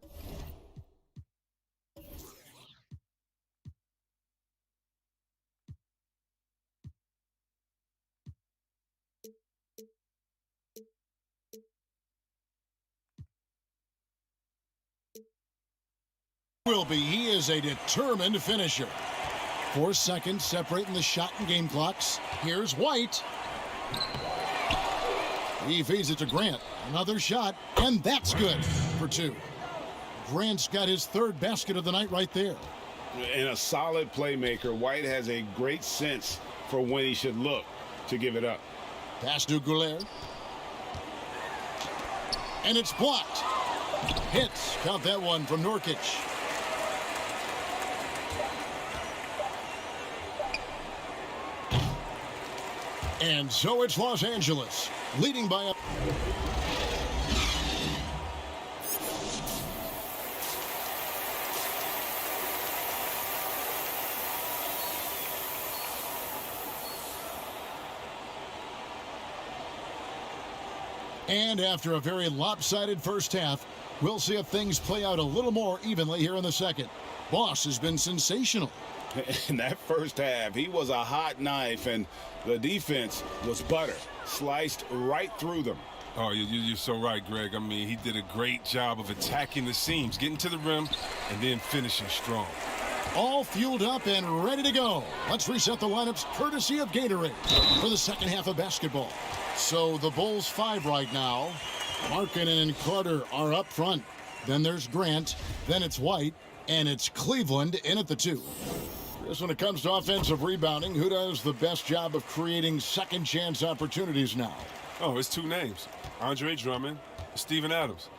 will be. He is a determined finisher. 4 seconds separating the shot and game clocks. Here's White. He feeds it to Grant. Another shot, and that's good for 2. Grant's got his 3rd basket of the night right there. And a solid playmaker, White has a great sense for when he should look to give it up. Pass to Goulet. And it's blocked. Hits. Count that one from Nurkic. And so it's Los Angeles, leading by a... And after a very lopsided first half, we'll see if things play out a little more evenly here in the second. Boss has been sensational. In that first half, he was a hot knife, and the defense was butter, sliced right through them. Oh, you're so right, Greg. I mean, he did a great job of attacking the seams, getting to the rim, and then finishing strong. All fueled up and ready to go. Let's reset the lineups courtesy of Gatorade for the second half of basketball. So the Bulls 5 right now. Markkanen and Carter are up front. Then there's Grant. Then it's White. And it's Cleveland in at the 2. Just when it comes to offensive rebounding, who does the best job of creating second chance opportunities now? Oh, it's 2 names. Andre Drummond, Steven Adams.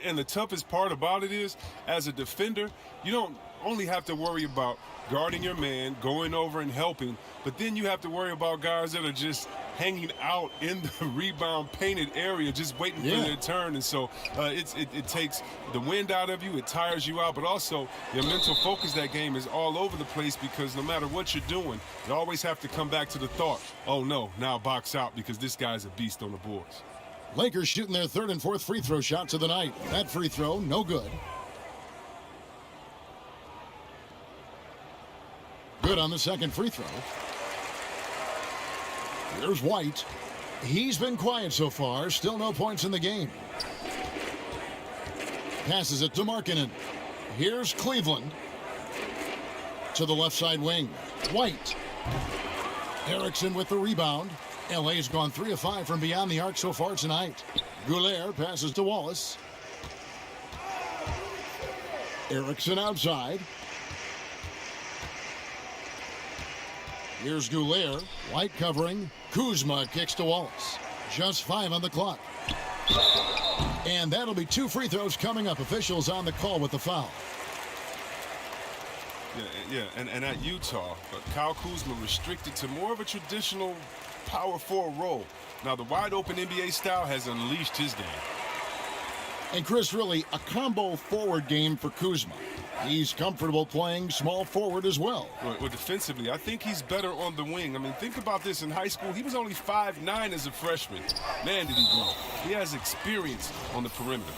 And the toughest part about it is, as a defender, you don't only have to worry about guarding your man, going over and helping, but then you have to worry about guys that are just hanging out in the rebound painted area, just waiting for their turn. And so it takes the wind out of you, it tires you out, but also your mental focus that game is all over the place, because no matter what you're doing, you always have to come back to the thought, oh no, now box out, because this guy's a beast on the boards. Lakers shooting their 3rd and 4th free throw shots of the night. That free throw, no good. Good on the 2nd free throw. Here's White. He's been quiet so far. Still no points in the game. Passes it to Markkanen. Here's Cleveland. To the left side wing. White. Erickson with the rebound. LA's gone 3 of 5 from beyond the arc so far tonight. Goulet passes to Wallace. Erickson outside. Here's Goulet. White covering. Kuzma kicks to Wallace. Just 5 on the clock. And that'll be 2 free throws coming up. Officials on the call with the foul. Yeah, and at Utah, Kyle Kuzma restricted to more of a traditional power forward role. Now, the wide-open NBA style has unleashed his game. And Chris, really, a combo forward game for Kuzma. He's comfortable playing small forward as well. Well, defensively, I think he's better on the wing. I mean, think about this. In high school, he was only 5'9" as a freshman. Man, did he grow. He has experience on the perimeter.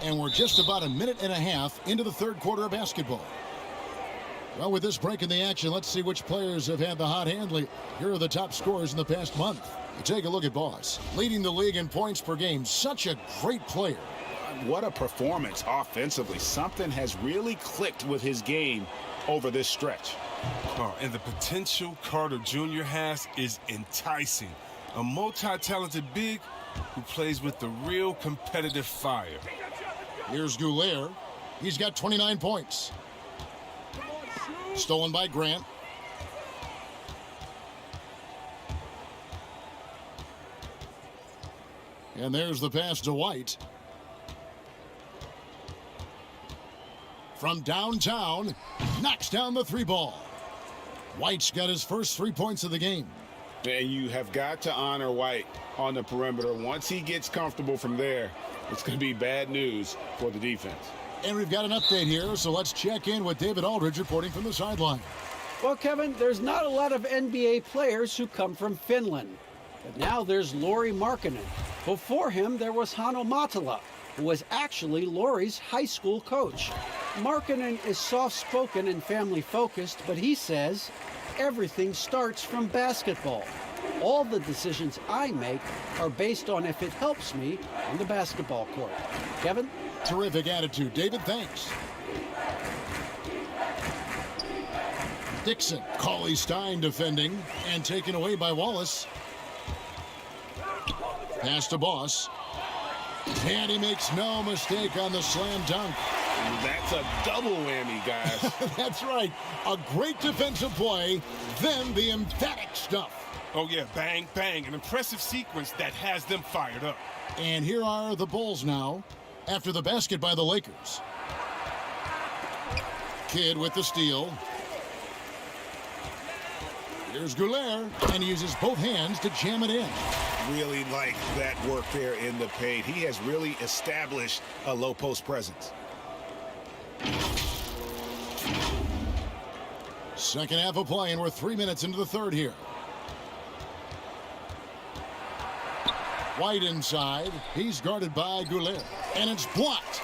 And we're just about a minute and a half into the 3rd quarter of basketball. Well, with this break in the action, let's see which players have had the hot hand lately. Here are the top scorers in the past month. You take a look at Boss, leading the league in points per game. Such a great player. What a performance offensively. Something has really clicked with his game over this stretch. Oh, and the potential Carter Jr. has is enticing. A multi-talented big who plays with the real competitive fire. Here's Goulier. He's got 29 points. Stolen by Grant. And there's the pass to White. From downtown, knocks down the three ball. White's got his first 3 points of the game. And you have got to honor White on the perimeter. Once he gets comfortable from there, it's going to be bad news for the defense. And we've got an update here, so let's check in with David Aldridge reporting from the sideline. Well, Kevin, there's not a lot of NBA players who come from Finland. But now there's Lauri Markkanen. Before him, there was Hanno Matala, who was actually Lauri's high school coach. Markkanen is soft-spoken and family-focused, but he says everything starts from basketball. All the decisions I make are based on if it helps me on the basketball court. Kevin? Terrific attitude. David, thanks. Dixon, Cauley Stein defending and taken away by Wallace. Pass to Boss. And he makes no mistake on the slam dunk. That's a double whammy, guys. That's right. A great defensive play, then the emphatic stuff. Oh, yeah, bang, bang. An impressive sequence that has them fired up. And here are the Bulls now after the basket by the Lakers. Kidd with the steal. Here's Goulier, and he uses both hands to jam it in. Really like that work there in the paint. He has really established a low post presence. Second half of play, and we're 3 minutes into the third here. White inside. He's guarded by Goulier, and it's blocked.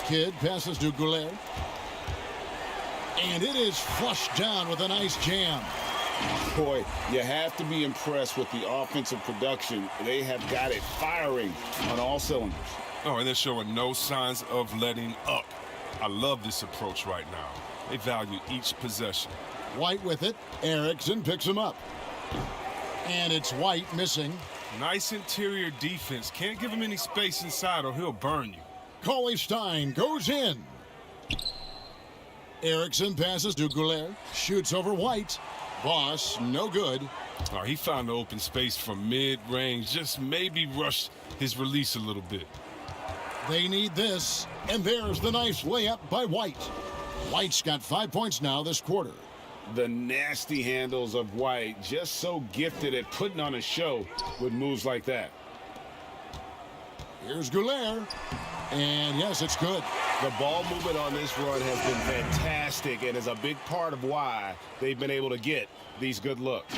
Kidd passes to Goulier. And it is flushed down with a nice jam. Boy, you have to be impressed with the offensive production. They have got it firing on all cylinders. Oh, and they're showing no signs of letting up. I love this approach right now. They value each possession. White with it. Erickson picks him up. And it's White missing. Nice interior defense. Can't give him any space inside or he'll burn you. Cauley Stein goes in. Erickson passes to Goulier. Shoots over White. Boss, no good. Oh, he found the open space from mid-range. Just maybe rushed his release a little bit. They need this. And there's the nice layup by White. White's got 5 points now this quarter. The nasty handles of White, just so gifted at putting on a show with moves like that. Here's Goulier. And yes, it's good. The ball movement on this run has been fantastic and is a big part of why they've been able to get these good looks.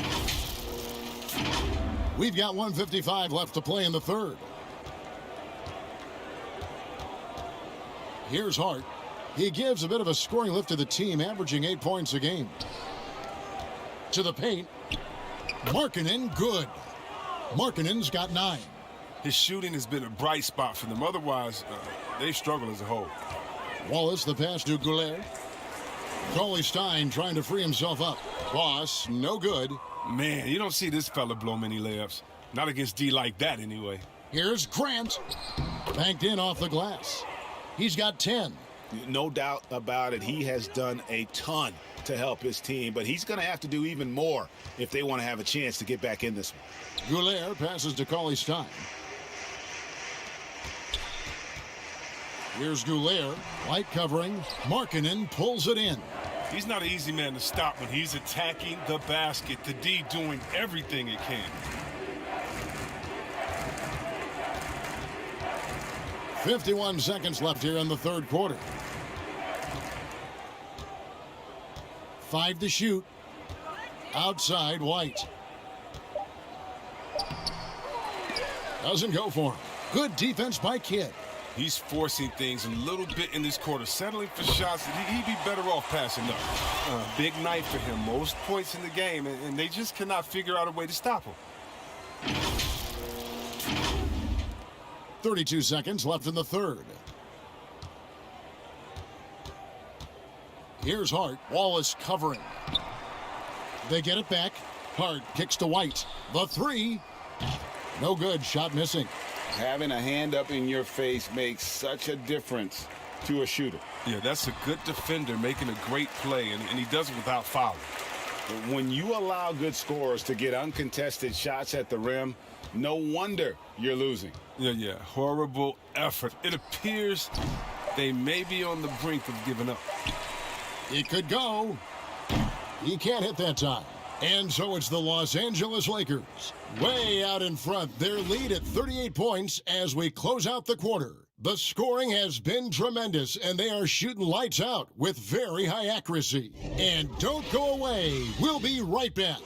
We've got 1:55 left to play in the third. Here's Hart. He gives a bit of a scoring lift to the team, averaging 8 points a game. To the paint. Markkanen, good. Markkanen's got 9. His shooting has been a bright spot for them. Otherwise, they've struggled as a whole. Wallace, the pass to Goulier. Cauley Stein trying to free himself up. Boss, no good. Man, you don't see this fella blow many layups. Not against D like that, anyway. Here's Grant. Banked in off the glass. He's got 10. No doubt about it. He has done a ton to help his team, but he's going to have to do even more if they want to have a chance to get back in this one. Goulier passes to Cauley Stein. Here's Goulier. White covering. Markkanen pulls it in. He's not an easy man to stop when he's attacking the basket. The D doing everything it can. .51 seconds left here in the third quarter. 5 to shoot. Outside, White. Doesn't go for him. Good defense by Kidd. He's forcing things a little bit in this quarter, settling for shots that he'd be better off passing up. Big night for him, most points in the game, and they just cannot figure out a way to stop him. 32 seconds left in the third. Here's Hart. Wallace covering. They get it back. Hart kicks to White. The three. No good. Shot missing. Having a hand up in your face makes such a difference to a shooter. Yeah, that's a good defender making a great play, and he does it without fouling. When you allow good scorers to get uncontested shots at the rim, no wonder you're losing. Yeah. Horrible effort. It appears they may be on the brink of giving up. It could go. He can't hit that time. And so it's the Los Angeles Lakers way out in front. Their lead at 38 points as we close out the quarter. The scoring has been tremendous, and they are shooting lights out with very high accuracy. And don't go away. We'll be right back.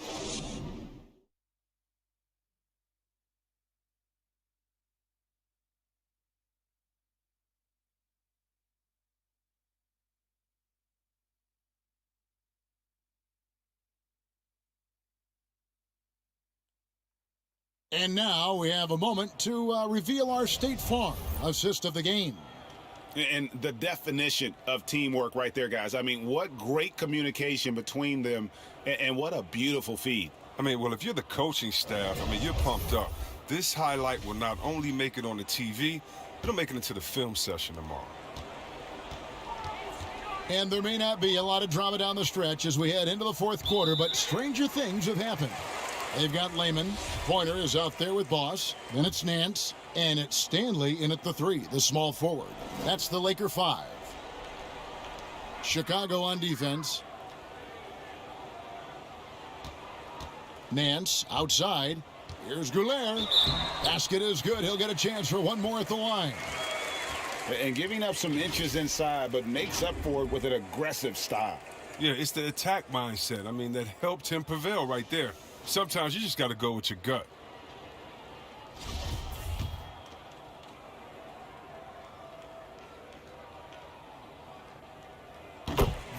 And now we have a moment to reveal our State Farm assist of the game. And the definition of teamwork right there, guys. I mean, what great communication between them, and what a beautiful feed. I mean, well, if you're the coaching staff, I mean, you're pumped up. This highlight will not only make it on the TV, it'll make it into the film session tomorrow. And there may not be a lot of drama down the stretch as we head into the fourth quarter, but stranger things have happened. They've got Lehman. Pointer is out there with Boss. Then it's Nance. And it's Stanley in at the three, the small forward. That's the Laker 5. Chicago on defense. Nance outside. Here's Goulet. Basket is good. He'll get a chance for one more at the line. And giving up some inches inside, but makes up for it with an aggressive style. Yeah, it's the attack mindset. I mean, that helped him prevail right there. Sometimes you just got to go with your gut.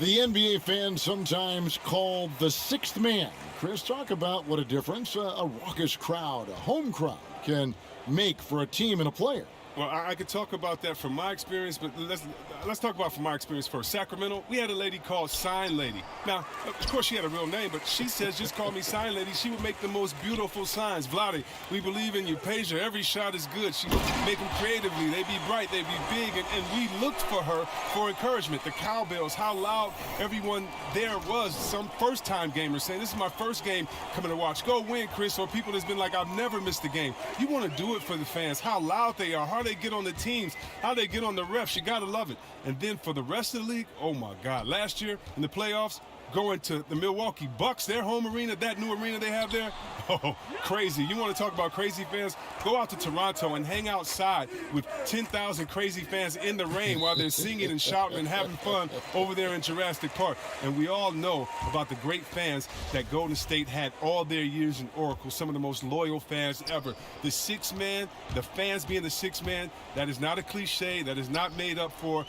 The NBA fans sometimes called the sixth man. Chris, talk about what a difference a raucous crowd, a home crowd, can make for a team and a player. Well, I could talk about that from my experience, but let's talk about from my experience first. Sacramento, we had a lady called Sign Lady. Now, of course, she had a real name, but she says, just call me Sign Lady. She would make the most beautiful signs. Vlade, we believe in you. Peja, every shot is good. She would make them creatively. They'd be bright. They'd be big. And we looked for her for encouragement. The cowbells, how loud everyone there was. Some first-time gamers saying, this is my first game coming to watch. Go win, Chris. Or people that's been like, I've never missed a game. You want to do it for the fans. How loud they are. How they get on the teams. How they get on the refs. You got to love it. And then for the rest of the league, oh, my God. Last year in the playoffs, going to the Milwaukee Bucks, their home arena, that new arena they have there, oh, crazy. You want to talk about crazy fans? Go out to Toronto and hang outside with 10,000 crazy fans in the rain while they're singing and shouting and having fun over there in Jurassic Park. And we all know about the great fans that Golden State had all their years in Oracle, some of the most loyal fans ever. The sixth man, the fans being the sixth man, that is not a cliche. That is not made up for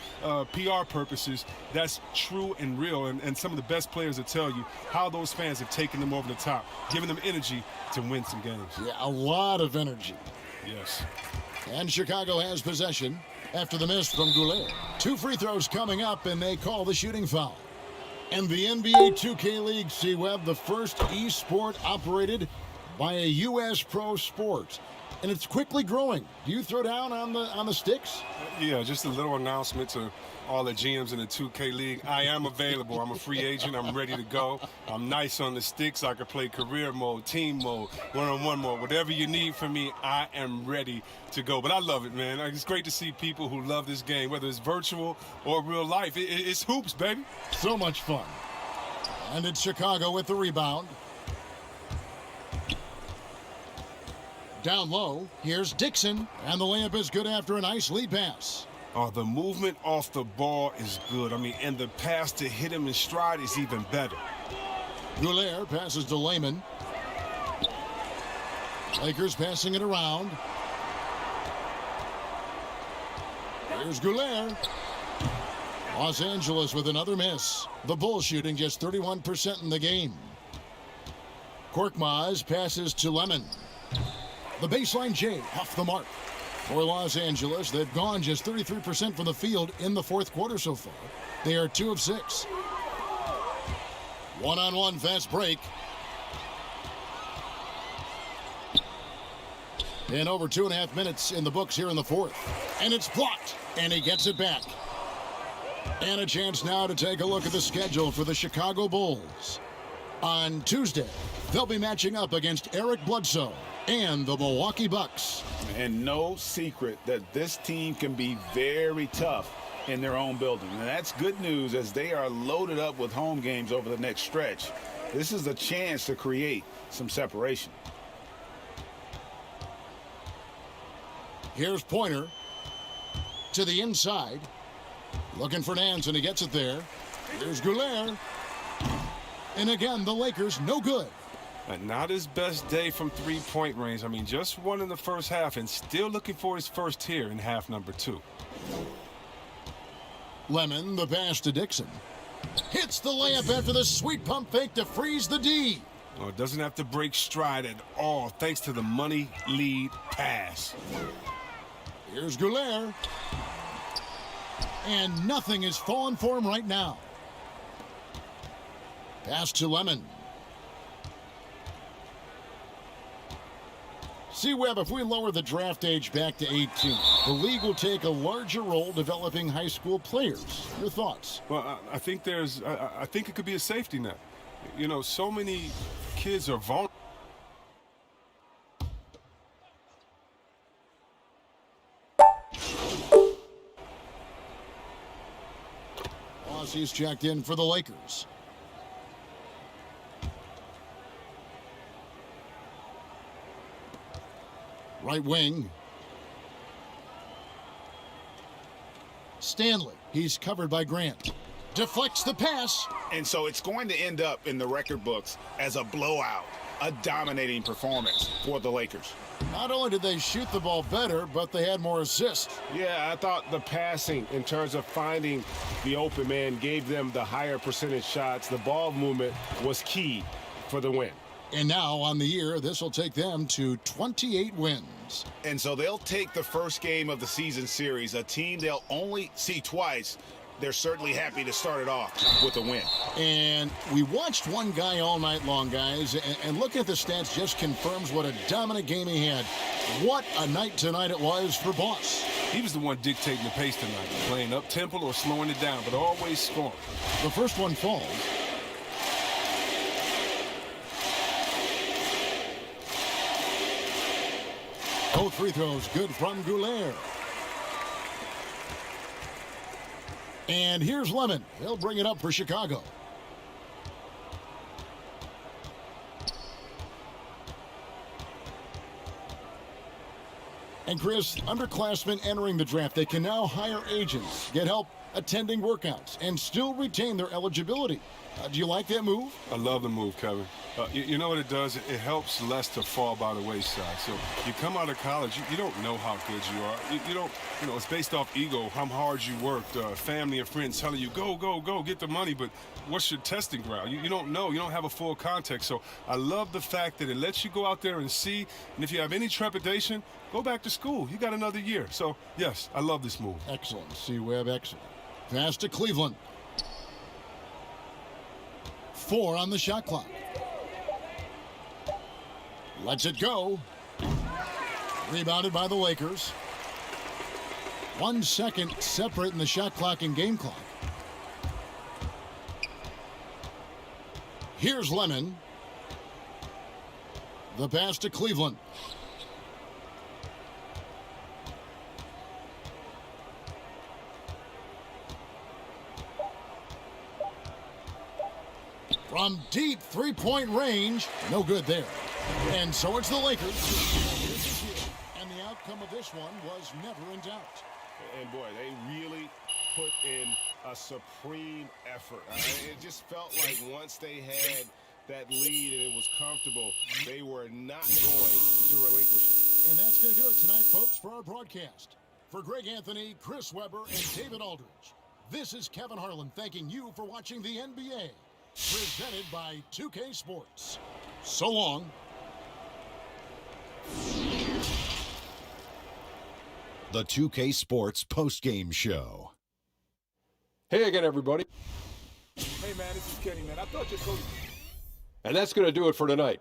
PR purposes. That's true and real. And some of the best players will tell you how those fans have taken them over the top, giving them energy to win some games. Yeah, a lot of energy. Yes. And Chicago has possession after the miss from Goulet. 2 free throws coming up, and they call the shooting foul. And the NBA 2K League, C-Web, the first e-sport operated by a U.S. pro sport. And it's quickly growing. Do you throw down on the sticks? Yeah, just a little announcement to all the GMs in the 2K League. I am available. I'm a free agent. I'm ready to go. I'm nice on the sticks. I can play career mode, team mode, one-on-one mode. Whatever you need from me, I am ready to go. But I love it, man. It's great to see people who love this game, whether it's virtual or real life. It's hoops, baby. So much fun. And it's Chicago with the rebound. Down low, here's Dixon, and the layup is good after a nice lead pass. Oh, the movement off the ball is good. I mean, and the pass to hit him in stride is even better. Goulet passes to Lehman. Lakers passing it around. Here's Goulet. Los Angeles with another miss. The Bulls shooting just 31% in the game. Korkmaz passes to Lemon. The baseline J off the mark. For Los Angeles, they've gone just 33% from the field in the fourth quarter so far. They are 2 of 6. One-on-one fast break. And over 2.5 minutes in the books here in the fourth. And it's blocked, and he gets it back. And a chance now to take a look at the schedule for the Chicago Bulls. On Tuesday, they'll be matching up against Eric Bledsoe and the Milwaukee Bucks. And no secret that this team can be very tough in their own building. And that's good news as they are loaded up with home games over the next stretch. This is a chance to create some separation. Here's Pointer to the inside. Looking for Nance, and he gets it there. Here's Goulet. And again, the Lakers no good. Not his best day from three-point range. I mean, just one in the first half and still looking for his first here in half number 2. Lemon, the pass to Dixon. Hits the layup after the sweet pump fake to freeze the D. Oh, it doesn't have to break stride at all thanks to the money lead pass. Here's Goulet. And nothing is falling for him right now. Pass to Lemon. See, Webb, if we lower the draft age back to 18, the league will take a larger role developing high school players. Your thoughts? Well, I think I think it could be a safety net. You know, so many kids are vulnerable. He's checked in for the Lakers. Right wing. Stanley. He's covered by Grant. Deflects the pass. And so it's going to end up in the record books as a blowout, a dominating performance for the Lakers. Not only did they shoot the ball better, but they had more assists. Yeah, I thought the passing in terms of finding the open man gave them the higher percentage shots. The ball movement was key for the win. And now on the year, this will take them to 28 wins. And so they'll take the first game of the season series, a team they'll only see twice. They're certainly happy to start it off with a win. And we watched one guy all night long, guys, and looking at the stats just confirms what a dominant game he had. What a night tonight it was for Boss. He was the one dictating the pace tonight, playing up-tempo or slowing it down, but always scoring. The first one falls. Both free throws good from Goulet. And here's Lemon. He'll bring it up for Chicago. And Chris, underclassmen entering the draft, they can now hire agents, get help attending workouts, and still retain their eligibility. Do you like that move? I love the move, Kevin. You know what it does? It helps less to fall by the wayside. So you come out of college, you don't know how good you are. You don't, it's based off ego, how hard you worked, family and friends telling you, go, go, go, get the money, but what's your testing ground? You don't know. You don't have a full context. So I love the fact that it lets you go out there and see, and if you have any trepidation, go back to school. You got another year. So, yes, I love this move. Excellent. C-Web, excellent. Pass to Cleveland. 4 on the shot clock. Lets it go. Rebounded by the Lakers. 1 second separating the shot clock and game clock. Here's Lemon. The pass to Cleveland. From deep three-point range, no good there. And so it's the Lakers. And the outcome of this one was never in doubt. And boy, they really put in a supreme effort. It just felt like once they had that lead and it was comfortable, they were not going to relinquish it. And that's going to do it tonight, folks, for our broadcast. For Greg Anthony, Chris Webber, and David Aldridge, this is Kevin Harlan thanking you for watching the NBA. Presented by 2K Sports. So long. The 2K Sports postgame show. Hey again, everybody. Hey, man, this is Kenny, man. I thought you told. And that's going to do it for tonight.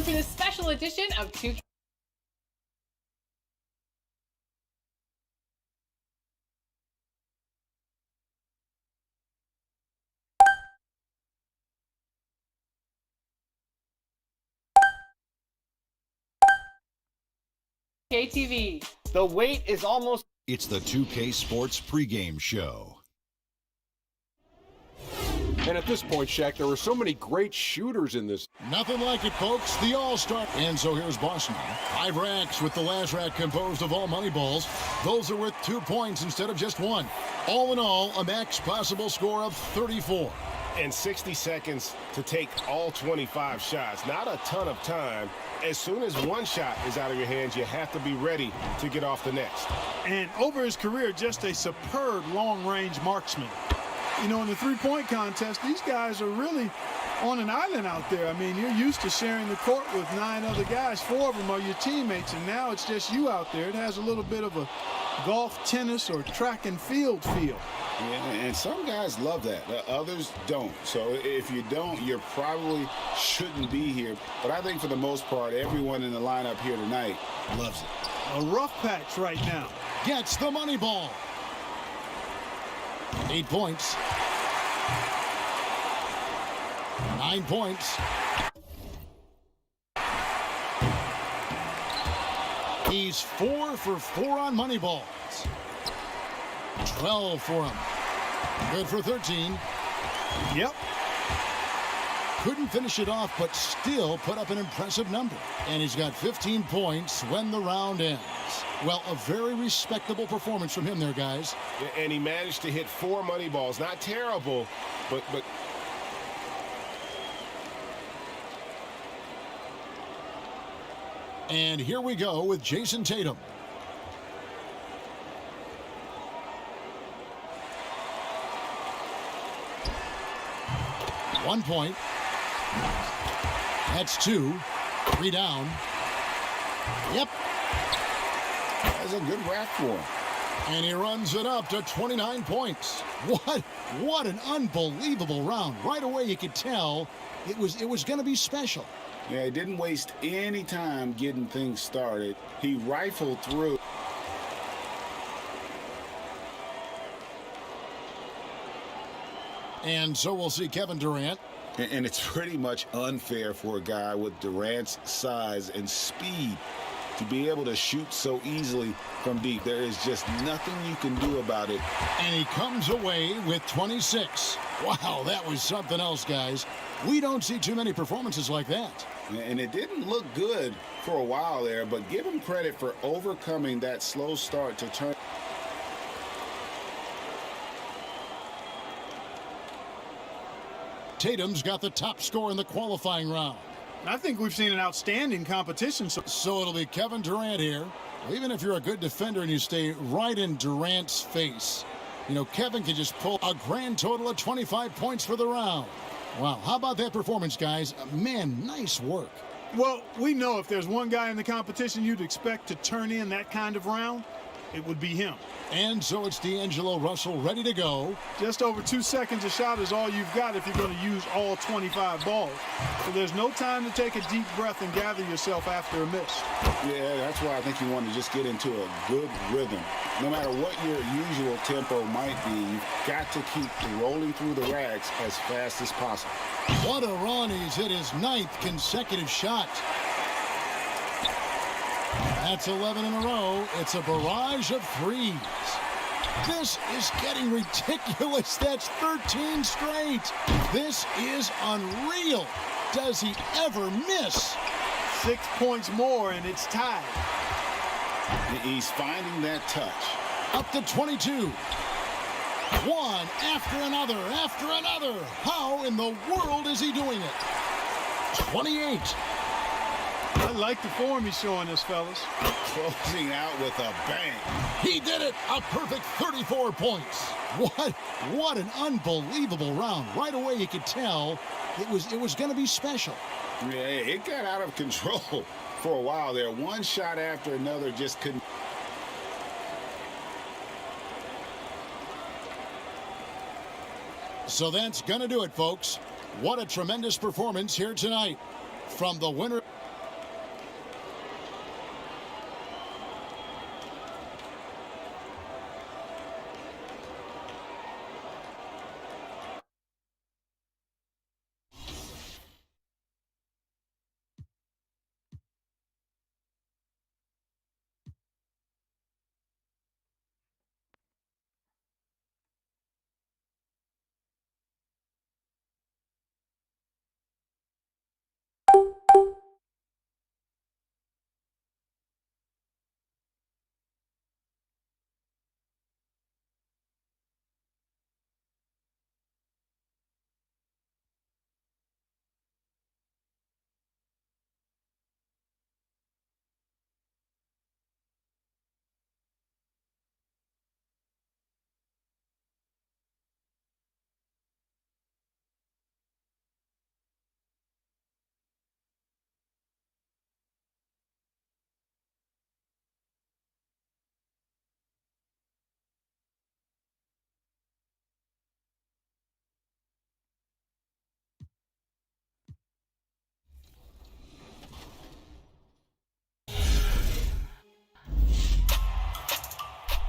for this special edition of 2K TV. The wait is almost... It's the 2K Sports pregame show. And at this point, Shaq, there were so many great shooters in this. Nothing like it, folks. The All-Star. And so here's Boston. 5 racks with the last rack composed of all money balls. Those are worth 2 points instead of just 1. All in all, a max possible score of 34. And 60 seconds to take all 25 shots. Not a ton of time. As soon as one shot is out of your hands, you have to be ready to get off the next. And over his career, just a superb long-range marksman. You know, in the three-point contest, these guys are really on an island out there. I mean, you're used to sharing the court with 9 other guys. 4 of them are your teammates, and now it's just you out there. It has a little bit of a golf, tennis, or track and field feel. Yeah, and some guys love that. Others don't. So if you don't, you probably shouldn't be here. But I think for the most part, everyone in the lineup here tonight loves it. A rough patch right now. Gets the money ball. 8 points. 9 points. He's 4 for 4 on money balls. 12 for him. Good for 13. Yep. Couldn't finish it off, but still put up an impressive number. And he's got 15 points when the round ends. Well, a very respectable performance from him there, guys. And he managed to hit 4 money balls. Not terrible, but And here we go with Jason Tatum. One point. That's 2. 3 down. Yep. That's a good rack for him. And he runs it up to 29 points. What an unbelievable round. Right away you could tell it was going to be special. Yeah, he didn't waste any time getting things started. He rifled through. And so we'll see Kevin Durant. And it's pretty much unfair for a guy with Durant's size and speed to be able to shoot so easily from deep. There is just nothing you can do about it. And he comes away with 26. Wow, that was something else, guys. We don't see too many performances like that. And it didn't look good for a while there, but give him credit for overcoming that slow start to turn. Tatum's got the top score in the qualifying round. I think we've seen an outstanding competition. So it'll be Kevin Durant here. Even if you're a good defender and you stay right in Durant's face, you know, Kevin can just pull a grand total of 25 points for the round. Wow, how about that performance, guys? Man, nice work. Well, we know if there's one guy in the competition you'd expect to turn in that kind of round, it would be him. And so it's D'Angelo Russell ready to go. Just over 2 seconds a shot is all you've got if you're going to use all 25 balls. So there's no time to take a deep breath and gather yourself after a miss. Yeah, that's why I think you want to just get into a good rhythm. No matter what your usual tempo might be, you've got to keep rolling through the racks as fast as possible. What a run. He's hit his 9th consecutive shot. That's 11 in a row. It's a barrage of threes. This is getting ridiculous. That's 13 straight. This is unreal. Does he ever miss? 6 points more, and it's tied. He's finding that touch. Up to 22. One after another, after another. How in the world is he doing it? 28. I like the form he's showing us, fellas. Closing out with a bang. He did it. A perfect 34 points. What an unbelievable round. Right away you could tell it was going to be special. Yeah, it got out of control for a while there. One shot after another just couldn't. So that's going to do it, folks. What a tremendous performance here tonight from the winner.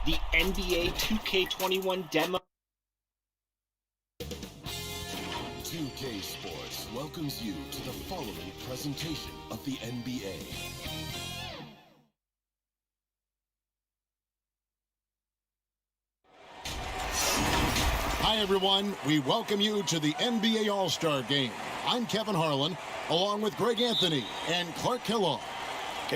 the NBA 2K21 demo. 2K Sports welcomes you to the following presentation of the NBA. Hi, everyone. We welcome you to the NBA All-Star Game. I'm Kevin Harlan, along with Greg Anthony and Clark Kellogg.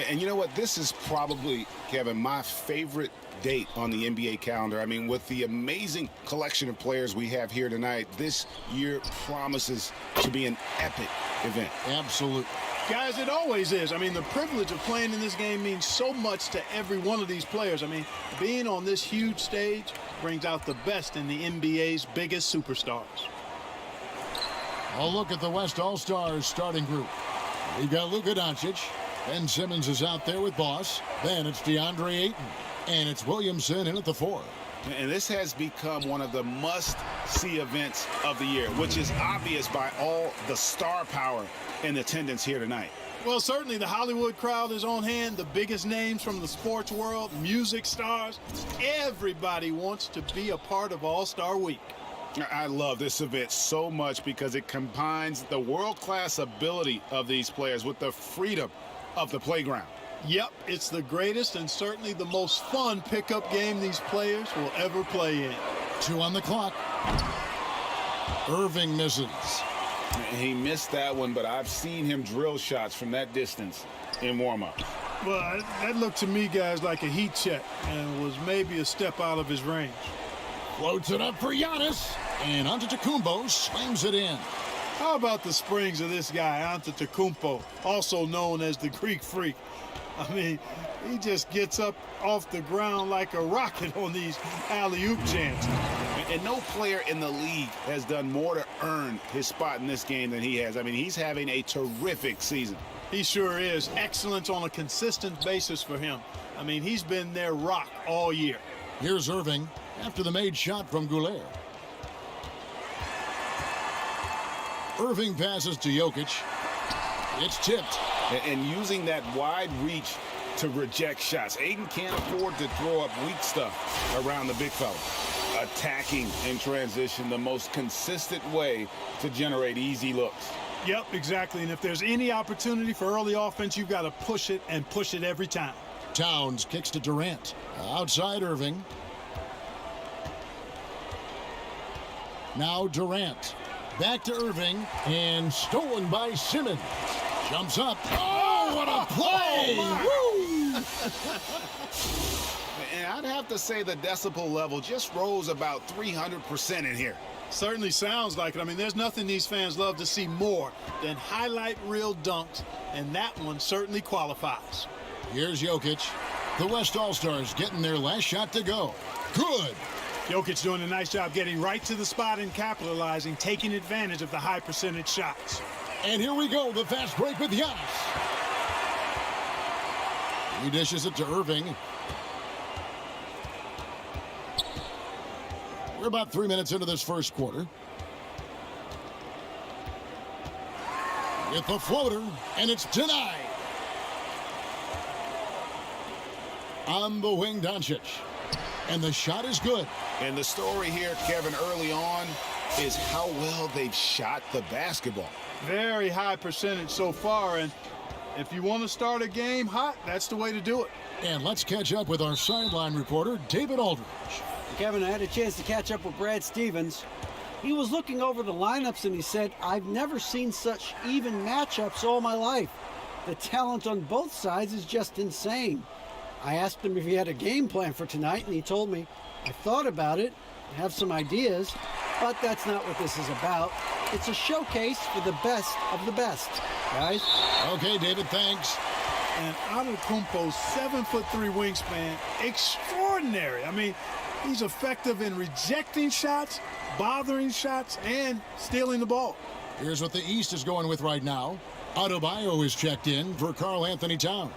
And you know what? This is probably, Kevin, my favorite date on the NBA calendar. I mean, with the amazing collection of players we have here tonight, this year promises to be an epic event. Absolutely. Guys, it always is. I mean, the privilege of playing in this game means so much to every one of these players. I mean, being on this huge stage brings out the best in the NBA's biggest superstars. A look at the West All-Stars starting group. We've got Luka Doncic. Ben Simmons is out there with Boss. Then it's DeAndre Ayton. And it's Williamson in at the 4. And this has become one of the must-see events of the year, which is obvious by all the star power in attendance here tonight. Well, certainly the Hollywood crowd is on hand, the biggest names from the sports world, music stars. Everybody wants to be a part of All-Star Week. I love this event so much because it combines the world-class ability of these players with the freedom of the playground. Yep, it's the greatest and certainly the most fun pickup game these players will ever play in. 2 on the clock. Irving misses. He missed that one, but I've seen him drill shots from that distance in warm-up. Well, that looked to me, guys, like a heat check and was maybe a step out of his range. Floats it up for Giannis. And Antetokounmpo slams it in. How about the springs of this guy, Antetokounmpo, also known as the Greek Freak? I mean, he just gets up off the ground like a rocket on these alley-oop chances. And no player in the league has done more to earn his spot in this game than he has. I mean, he's having a terrific season. He sure is. Excellence on a consistent basis for him. I mean, he's been their rock all year. Here's Irving after the made shot from Goulet. Irving passes to Jokic. It's tipped. And using that wide reach to reject shots. Ayton can't afford to throw up weak stuff around the big fella. Attacking in transition, the most consistent way to generate easy looks. Yep, exactly. And if there's any opportunity for early offense, you've got to push it and push it every time. Towns kicks to Durant. Outside Irving. Now Durant. Back to Irving. And stolen by Simmons. Jumps up. Oh, what a play! And I'd have to say the decibel level just rose about 300% in here. Certainly sounds like it. I mean, there's nothing these fans love to see more than highlight reel dunks, and that one certainly qualifies. Here's Jokic. The West All-Stars getting their last shot to go. Good. Jokic doing a nice job getting right to the spot and capitalizing, taking advantage of the high percentage shots. And here we go, the fast break with Giannis. He dishes it to Irving. We're about 3 minutes into this first quarter. With the floater, and it's denied. On the wing, Doncic. And the shot is good. And the story here, Kevin, early on is how well they've shot the basketball. Very high percentage so far, and if you want to start a game hot, that's the way to do it. And let's catch up with our sideline reporter, David Aldridge. Kevin, I had a chance to catch up with Brad Stevens. He was looking over the lineups and he said, I've never seen such even matchups all my life. The talent on both sides is just insane. I asked him if he had a game plan for tonight, and he told me, I thought about it, I have some ideas, but that's not what this is about. It's a showcase for the best of the best, guys. Okay, David, thanks. And Antetokounmpo's 7'3" wingspan, extraordinary. I mean, he's effective in rejecting shots, bothering shots, and stealing the ball. Here's what the East is going with right now. Adebayo is checked in for Karl Anthony Towns.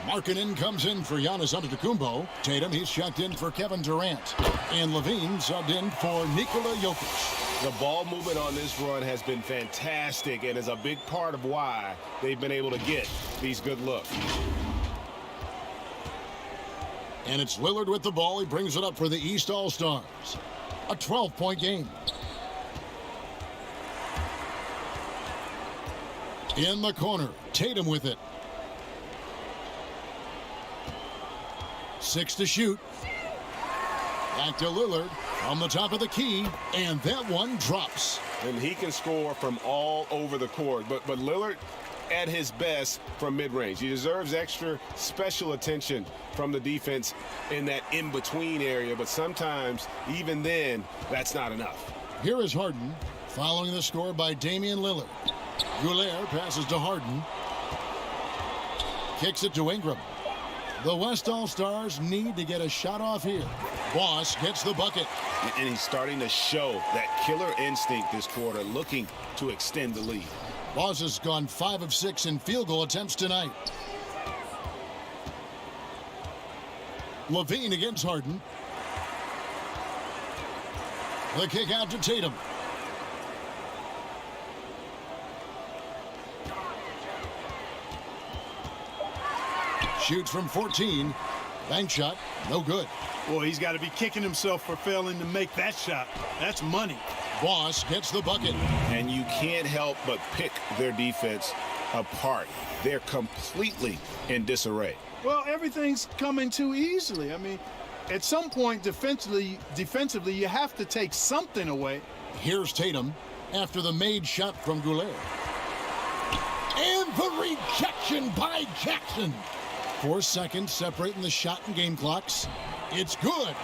Markkanen comes in for Giannis Antetokounmpo. Tatum, he's checked in for Kevin Durant. And Levine subbed in for Nikola Jokic. The ball movement on this run has been fantastic and is a big part of why they've been able to get these good looks. And it's Lillard with the ball. He brings it up for the East All-Stars. A 12-point game. In the corner, Tatum with it. 6 to shoot. Back to Lillard on the top of the key, and that one drops. And he can score from all over the court, but Lillard at his best from mid-range. He deserves extra special attention from the defense in that in-between area, but sometimes, even then, that's not enough. Here is Harden, following the score by Damian Lillard. Gobert passes to Harden. Kicks it to Ingram. The West All-Stars need to get a shot off here. Boss gets the bucket. And he's starting to show that killer instinct this quarter, looking to extend the lead. Boss has gone 5 of 6 in field goal attempts tonight. Levine against Harden. The kick out to Tatum. Shoots from 14. Bank shot, no good. Boy, he's got to be kicking himself for failing to make that shot. That's money. Boss gets the bucket. And you can't help but pick their defense apart. They're completely in disarray. Well, everything's coming too easily. I mean, at some point defensively, you have to take something away. Here's Tatum after the made shot from Gobert. And the rejection by Jackson. 4 seconds separating the shot and game clocks. It's good.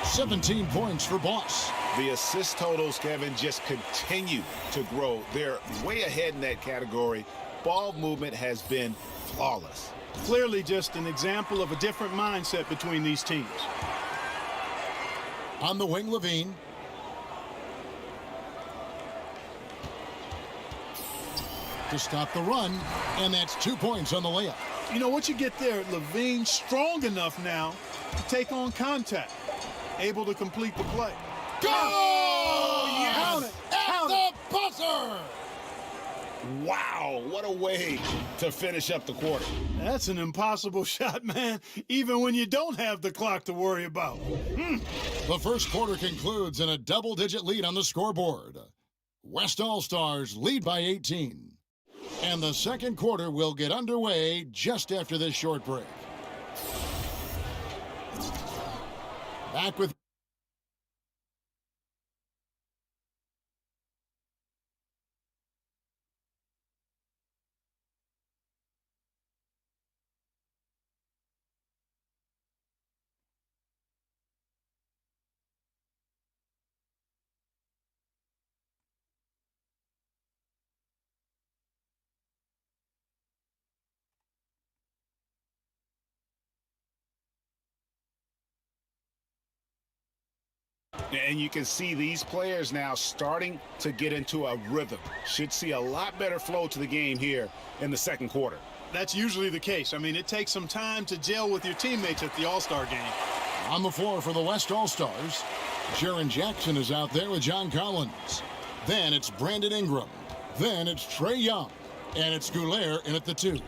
17 points for Boss. The assist totals, Kevin, just continue to grow. They're way ahead in that category. Ball movement has been flawless. Clearly just an example of a different mindset between these teams. On the wing, Levine. To stop the run, and that's 2 points on the layup. You know what you get there, Levine strong enough now to take on contact, able to complete the play. Go! Yes! Count it! At the buzzer! Wow, what a way to finish up the quarter. That's an impossible shot, man, even when you don't have the clock to worry about. The first quarter concludes in a double-digit lead on the scoreboard. West All-Stars lead by 18. And the second quarter will get underway just after this short break. Back with And you can see these players now starting to get into a rhythm. Should see a lot better flow to the game here in the second quarter. That's usually the case. I mean, it takes some time to gel with your teammates at the All-Star game. on the floor for the West All-Stars, Jaren Jackson is out there with John Collins. Then it's Brandon Ingram. Then it's Trae Young. And it's Gobert in at the 2.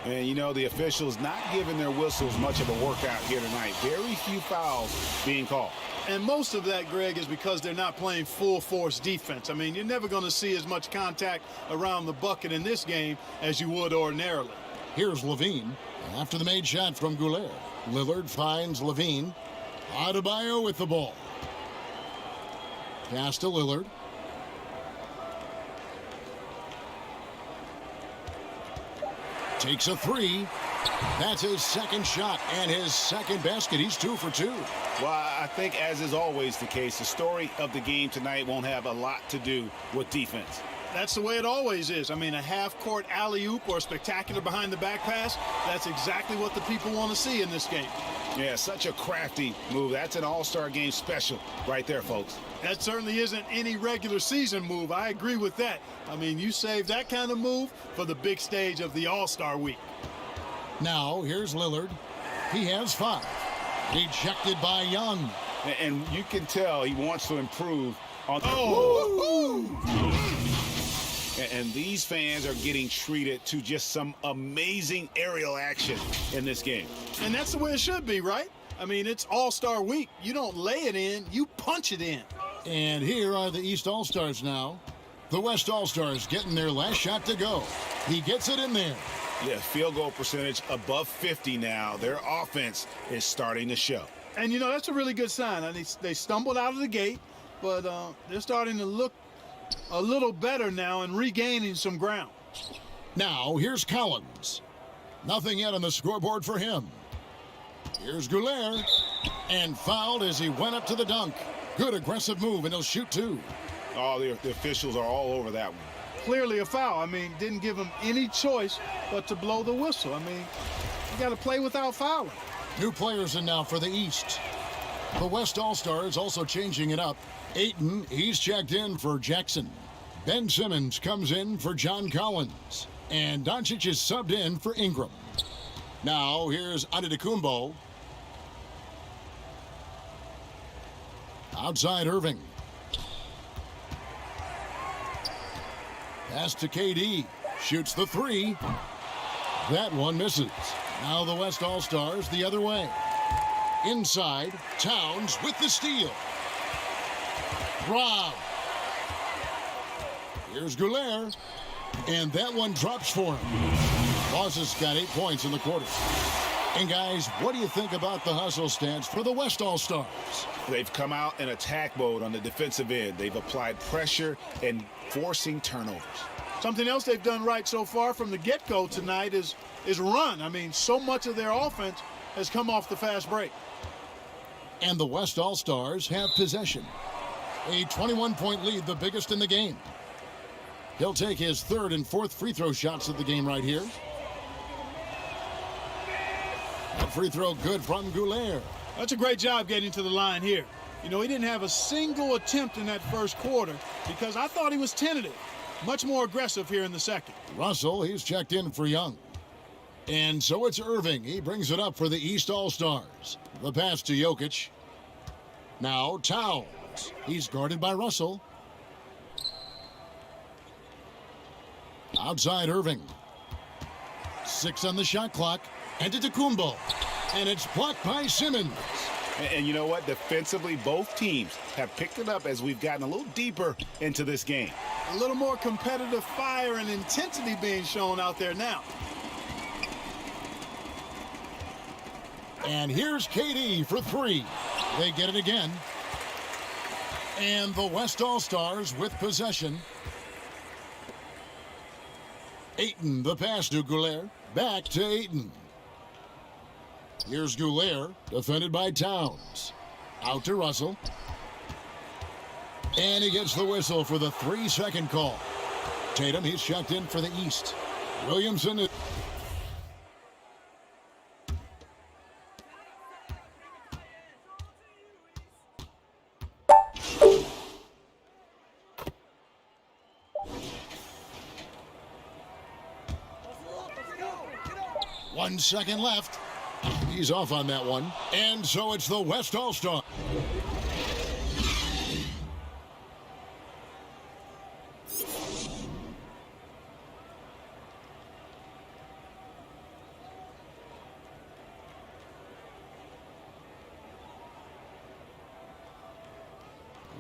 And, you know, the officials not giving their whistles much of a workout here tonight. Very few fouls being called. And most of that, Greg, is because they're not playing full-force defense. I mean, you're never going to see as much contact around the bucket in this game as you would ordinarily. Here's Levine after the made shot from Gobert. Lillard finds Levine. Adebayo with the ball. Pass to Lillard. Takes a 3. That's his second shot and his second basket. He's 2 for 2. Well, I think, as is always the case, the story of the game tonight won't have a lot to do with defense. That's the way it always is. I mean, a half-court alley-oop or a spectacular behind-the-back pass, that's exactly what the people want to see in this game. Yeah, such a crafty move. That's an all-star game special right there, folks. That certainly isn't any regular season move. I agree with that. I mean, you save that kind of move for the big stage of the All-Star week. Now, here's Lillard. He has 5. Rejected by Young. And you can tell he wants to improve on the... And these fans are getting treated to just some amazing aerial action in this game. And that's the way it should be, right? I mean, it's All-Star week. You don't lay it in, you punch it in. And here are the East All-Stars now. The West All-Stars getting their last shot to go. He gets it in there. Yeah, field goal percentage above 50 now. Their offense is starting to show. And, you know, that's a really good sign. I mean, they stumbled out of the gate, but they're starting to look a little better now and regaining some ground. Now, here's Collins. Nothing yet on the scoreboard for him. Here's Goulet. And fouled as he went up to the dunk. Good aggressive move, and he'll shoot two. Oh, the officials are all over that one. Clearly a foul. I mean, didn't give him any choice but to blow the whistle. I mean, you got to play without fouling. New players in now for the East. The West All-Stars also changing it up. Ayton, he's checked in for Jackson. Ben Simmons comes in for John Collins. And Doncic is subbed in for Ingram. Now, here's Antetokounmpo. Outside Irving. Pass to KD. Shoots the three. That one misses. Now the West All-Stars the other way. Inside, Towns with the steal. Rob. Here's Goulet. And that one drops for him. Boss has got 8 points in the quarter. And guys, what do you think about the hustle stats for the West All-Stars? They've come out in attack mode on the defensive end. They've applied pressure and forcing turnovers. Something else they've done right so far from the get-go tonight is run. I mean, so much of their offense has come off the fast break. And the West All-Stars have possession. A 21-point lead, the biggest in the game. He'll take his third and fourth free throw shots of the game right here. A free throw good from Goulet. That's a great job getting to the line here. You know, he didn't have a single attempt in that first quarter because I thought he was tentative. Much more aggressive here in the second. Russell, he's checked in for Young. And so it's Irving. He brings it up for the East All-Stars. The pass to Jokic. Now Towns. He's guarded by Russell. Outside Irving. 6 on the shot clock. Antetokounmpo. And it's blocked by Simmons. And you know what? Defensively, both teams have picked it up as we've gotten a little deeper into this game. A little more competitive fire and intensity being shown out there now. And here's KD for 3. They get it again. And the West All-Stars with possession. Ayton, the pass to Goulet. Back to Ayton. Here's Goulet, defended by Towns. Out to Russell. And he gets the whistle for the 3-second call. Tatum, he's checked in for the East. Williamson. 1 second left. He's off on that one. And so it's the West All-Star.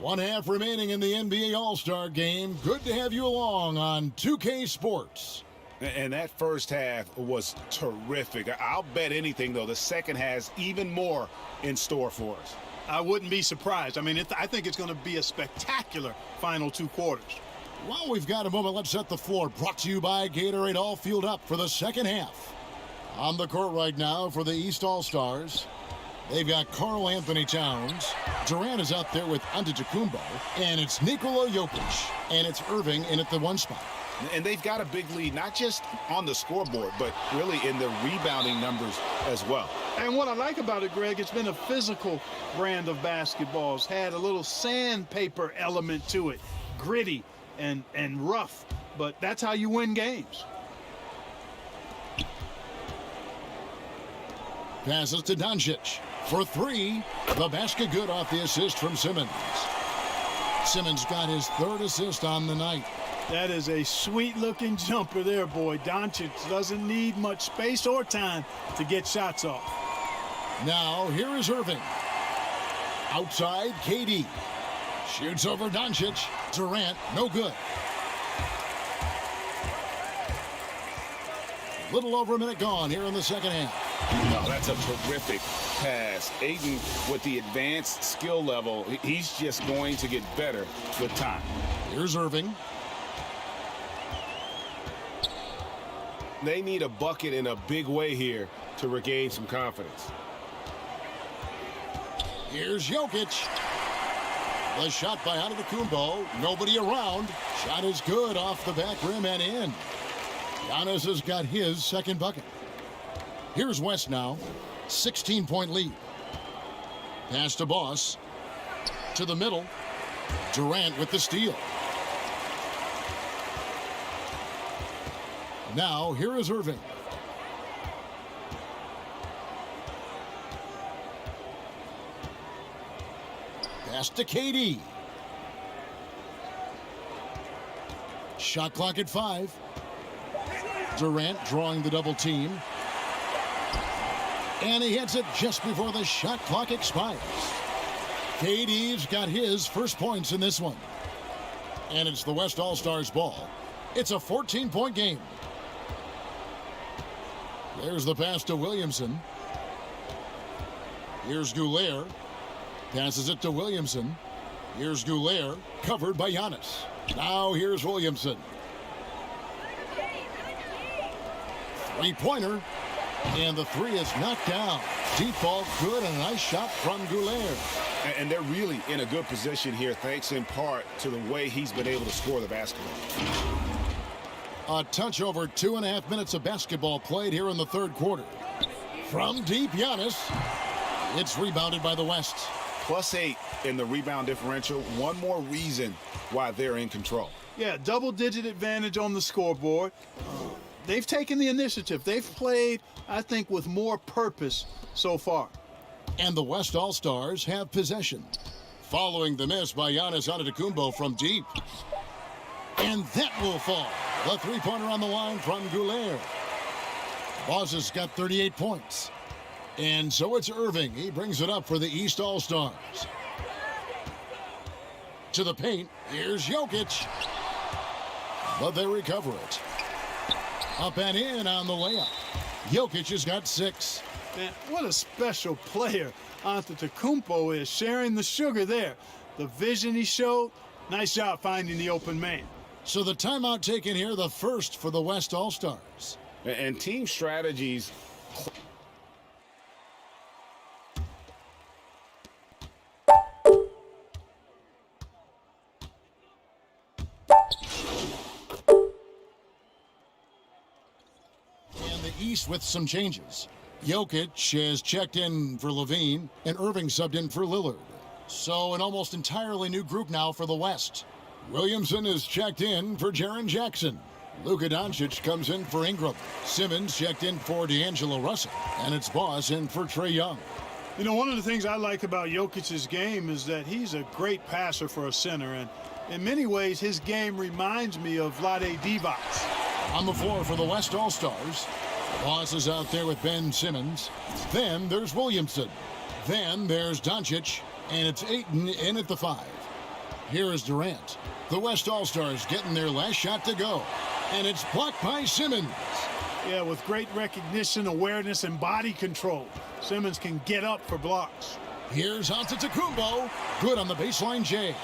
One half remaining in the NBA All-Star game. Good to have you along on 2K Sports. And that first half was terrific. I'll bet anything, though, the second has even more in store for us. I wouldn't be surprised. I mean, I think it's going to be a spectacular final 2 quarters. While we've got a moment, let's set the floor. Brought to you by Gatorade, all fueled up for the second half. On the court right now for the East All-Stars, they've got Karl Anthony Towns. Durant is out there with Antetokounmpo. And it's Nikola Jokic. And it's Irving in at the 1 spot. And they've got a big lead, not just on the scoreboard, but really in the rebounding numbers as well. And what I like about it, Greg, it's been a physical brand of basketball. It's had a little sandpaper element to it, gritty and rough, but that's how you win games. Passes to Doncic for 3. The basket good off the assist from Simmons. Simmons got his 3rd assist on the night. That is a sweet-looking jumper there, boy. Doncic doesn't need much space or time to get shots off. Now, here is Irving. Outside, KD. Shoots over Doncic. Durant, no good. Little over a minute gone here in the second half. No, that's a terrific pass. Ayton, with the advanced skill level, he's just going to get better with time. Here's Irving. They need a bucket in a big way here to regain some confidence. Here's Jokic. The shot by Antetokounmpo. Nobody around. Shot is good off the back rim and in. Giannis has got his second bucket. Here's West now. 16-point lead. Pass to Boss. To the middle. Durant with the steal. Now, here is Irving. Pass to KD. Shot clock at 5. Durant drawing the double team. And he hits it just before the shot clock expires. KD's got his first points in this one. And it's the West All-Stars ball. It's a 14-point game. There's the pass to Williamson. Here's Goulet. Passes it to Williamson. Here's Goulet, covered by Giannis. Now here's Williamson. Three-pointer. And the three is knocked down. Deep ball good and a nice shot from Goulet. And they're really in a good position here, thanks in part to the way he's been able to score the basketball. A touch over 2.5 minutes of basketball played here in the third quarter. From deep, Giannis. It's rebounded by the West. +8 in the rebound differential. One more reason why they're in control. Yeah, double-digit advantage on the scoreboard. They've taken the initiative. They've played, I think, with more purpose so far. And the West All-Stars have possession. Following the miss by Giannis Antetokounmpo from deep. And that will fall. The three-pointer on the line from Goulet. Boss has got 38 points. And so it's Irving. He brings it up for the East All-Stars. To the paint. Here's Jokic. But they recover it. Up and in on the layup. Jokic has got 6. Man, what a special player Antetokounmpo is, sharing the sugar there. The vision he showed, nice job finding the open man. So the timeout taken here, the first for the West All-Stars. And team strategies. And the East with some changes. Jokic has checked in for Levine, and Irving subbed in for Lillard. So an almost entirely new group now for the West. Williamson is checked in for Jaren Jackson. Luka Doncic comes in for Ingram. Simmons checked in for D'Angelo Russell. And it's Boss in for Trae Young. You know, one of the things I like about Jokic's game is that he's a great passer for a center. And in many ways, his game reminds me of Vlade Divac. On the floor for the West All-Stars. Boss is out there with Ben Simmons. Then there's Williamson. Then there's Doncic. And it's Ayton in at the 5. Here is Durant. The West All-Stars getting their last shot to go. And it's blocked by Simmons. Yeah, with great recognition, awareness, and body control. Simmons can get up for blocks. Here's Antetokounmpo. Good on the baseline, Jay.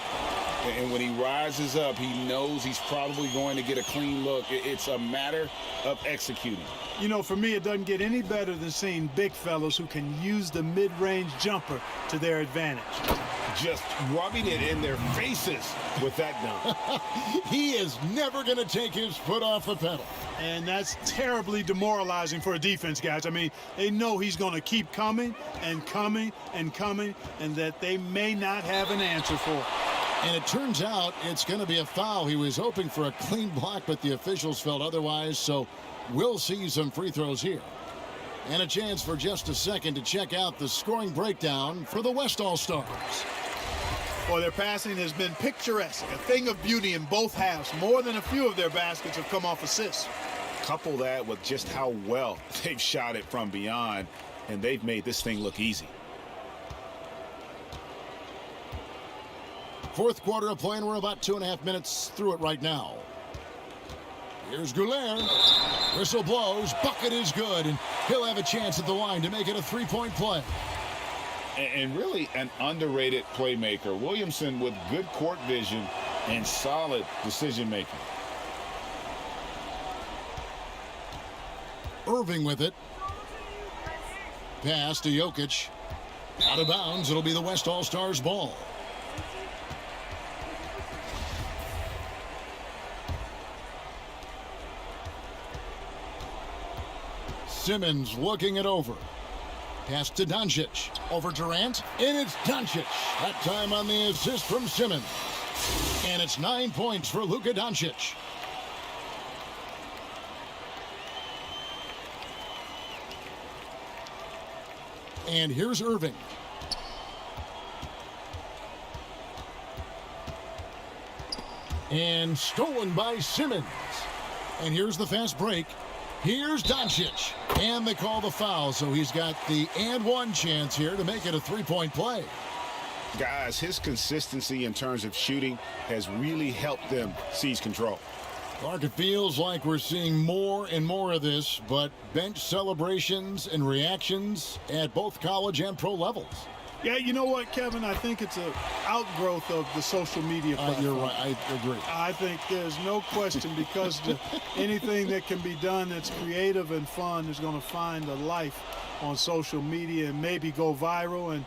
And when he rises up, he knows he's probably going to get a clean look. It's a matter of executing. You know, for me, it doesn't get any better than seeing big fellows who can use the mid-range jumper to their advantage. Just rubbing it in their faces with that dunk. He is never going to take his foot off the pedal. And that's terribly demoralizing for a defense, guys. I mean, they know he's going to keep coming and coming and coming, and that they may not have an answer for it. And it turns out it's going to be a foul. He was hoping for a clean block, but the officials felt otherwise, so we'll see some free throws here. And a chance for just a second to check out the scoring breakdown for the West All-Stars. Well, their passing has been picturesque, a thing of beauty in both halves. More than a few of their baskets have come off assists. Couple that with just how well they've shot it from beyond. and they've made this thing look easy. Fourth quarter of play, and we're about 2.5 minutes through it right now. Here's Goulet. Whistle blows. Bucket is good, and he'll have a chance at the line to make it a three-point play. And really an underrated playmaker. Williamson with good court vision and solid decision-making. Irving with it. Pass to Jokic. Out of bounds. It'll be the West All-Stars ball. Simmons looking it over. Pass to Doncic. Over Durant. And it's Doncic. That time on the assist from Simmons. And it's 9 points for Luka Doncic. And here's Irving. And stolen by Simmons. And here's the fast break. Here's Doncic. And they call the foul, so he's got the and one chance here to make it a three-point play. Guys, his consistency in terms of shooting has really helped them seize control. Clark, it feels like we're seeing more and more of this, but bench celebrations and reactions at both college and pro levels. Yeah, you know what, Kevin? I think it's an outgrowth of the social media platform. You're right. I agree. I think there's no question because anything that can be done that's creative and fun is going to find a life on social media and maybe go viral. And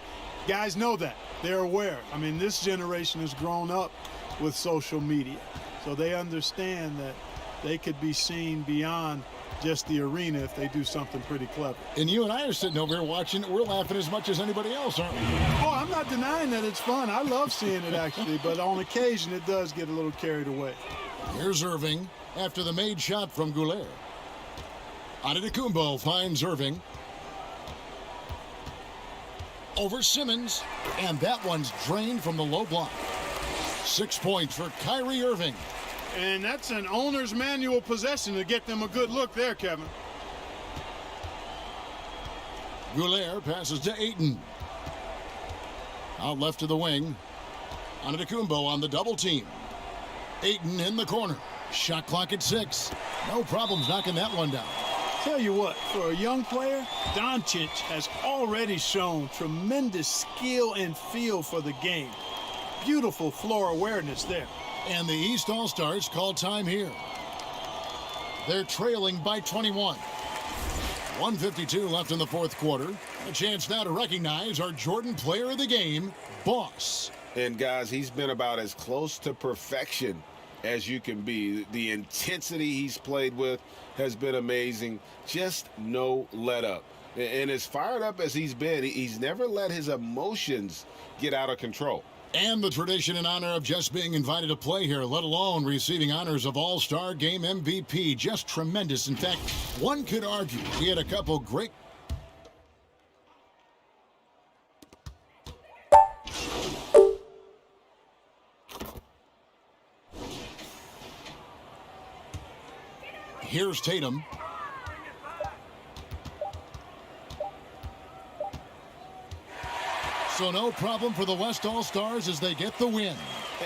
guys know that. They're aware. I mean, this generation has grown up with social media. So they understand that they could be seen beyond just the arena if they do something pretty clever. And you and I are sitting over here watching it. We're laughing as much as anybody else, aren't we? Oh, I'm not denying that it's fun. I love seeing it, actually. But on occasion, it does get a little carried away. Here's Irving after the made shot from Goulet. Antetokounmpo finds Irving. Over Simmons. And that one's drained from the low block. 6 points for Kyrie Irving. And that's an owner's manual possession to get them a good look there, Kevin. Goulet passes to Ayton. Out left to the wing. Antetokounmpo on the double team. Ayton in the corner. Shot clock at 6. No problems knocking that one down. Tell you what, for a young player, Doncic has already shown tremendous skill and feel for the game. Beautiful floor awareness there. And the East All-Stars call time here. They're trailing by 21. 1:52 left in the fourth quarter. A chance now to recognize our Jordan Player of the Game, Boss. And guys, he's been about as close to perfection as you can be. The intensity he's played with has been amazing. Just no let up. And as fired up as he's been, he's never let his emotions get out of control. And the tradition and honor of just being invited to play here, let alone receiving honors of All-Star Game MVP. Just tremendous. In fact, one could argue he had a couple great... Here's Tatum. So no problem for the West All-Stars as they get the win.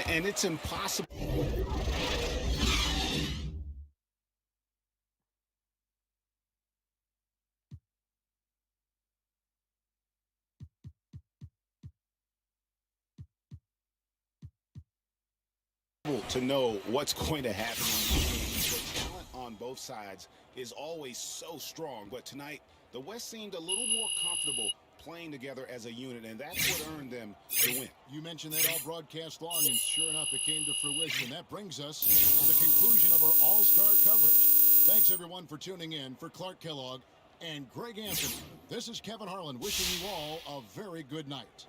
And it's impossible. To know what's going to happen in these games. The talent on both sides is always so strong, but tonight the West seemed a little more comfortable playing together as a unit, and that's what earned them the win. You mentioned that all broadcast long, and sure enough, it came to fruition. That brings us to the conclusion of our all-star coverage. Thanks, everyone, for tuning in. For Clark Kellogg and Greg Anthony, this is Kevin Harlan wishing you all a very good night.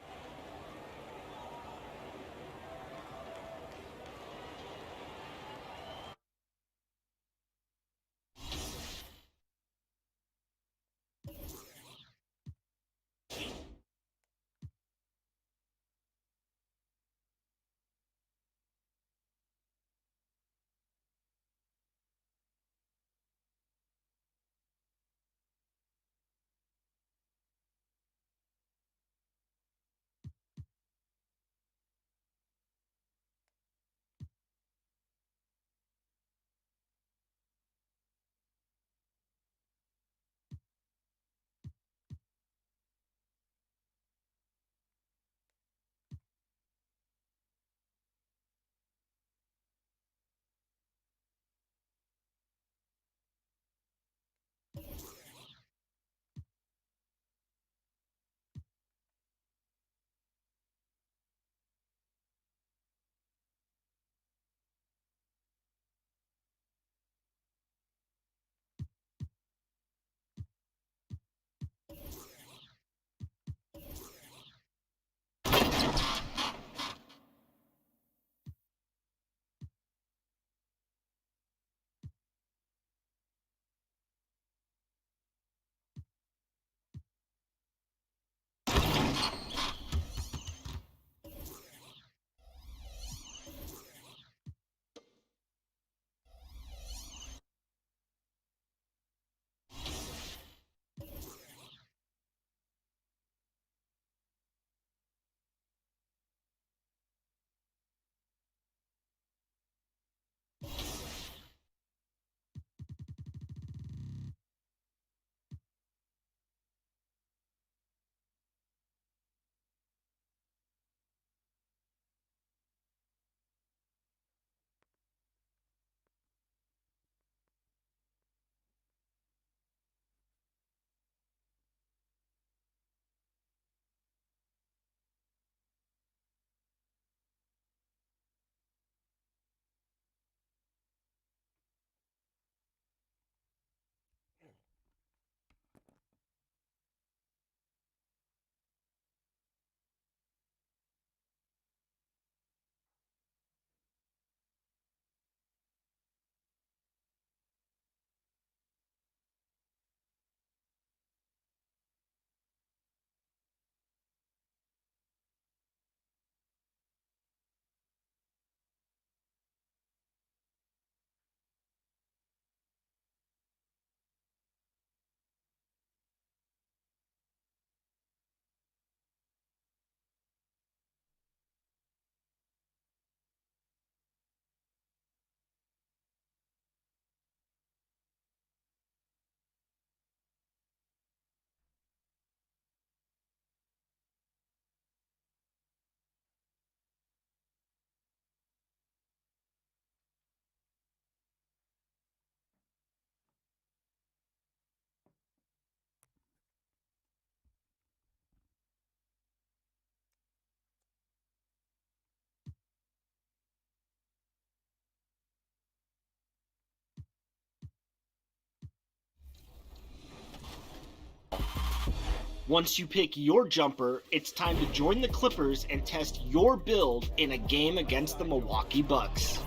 Once you pick your jumper, it's time to join the Clippers and test your build in a game against the Milwaukee Bucks.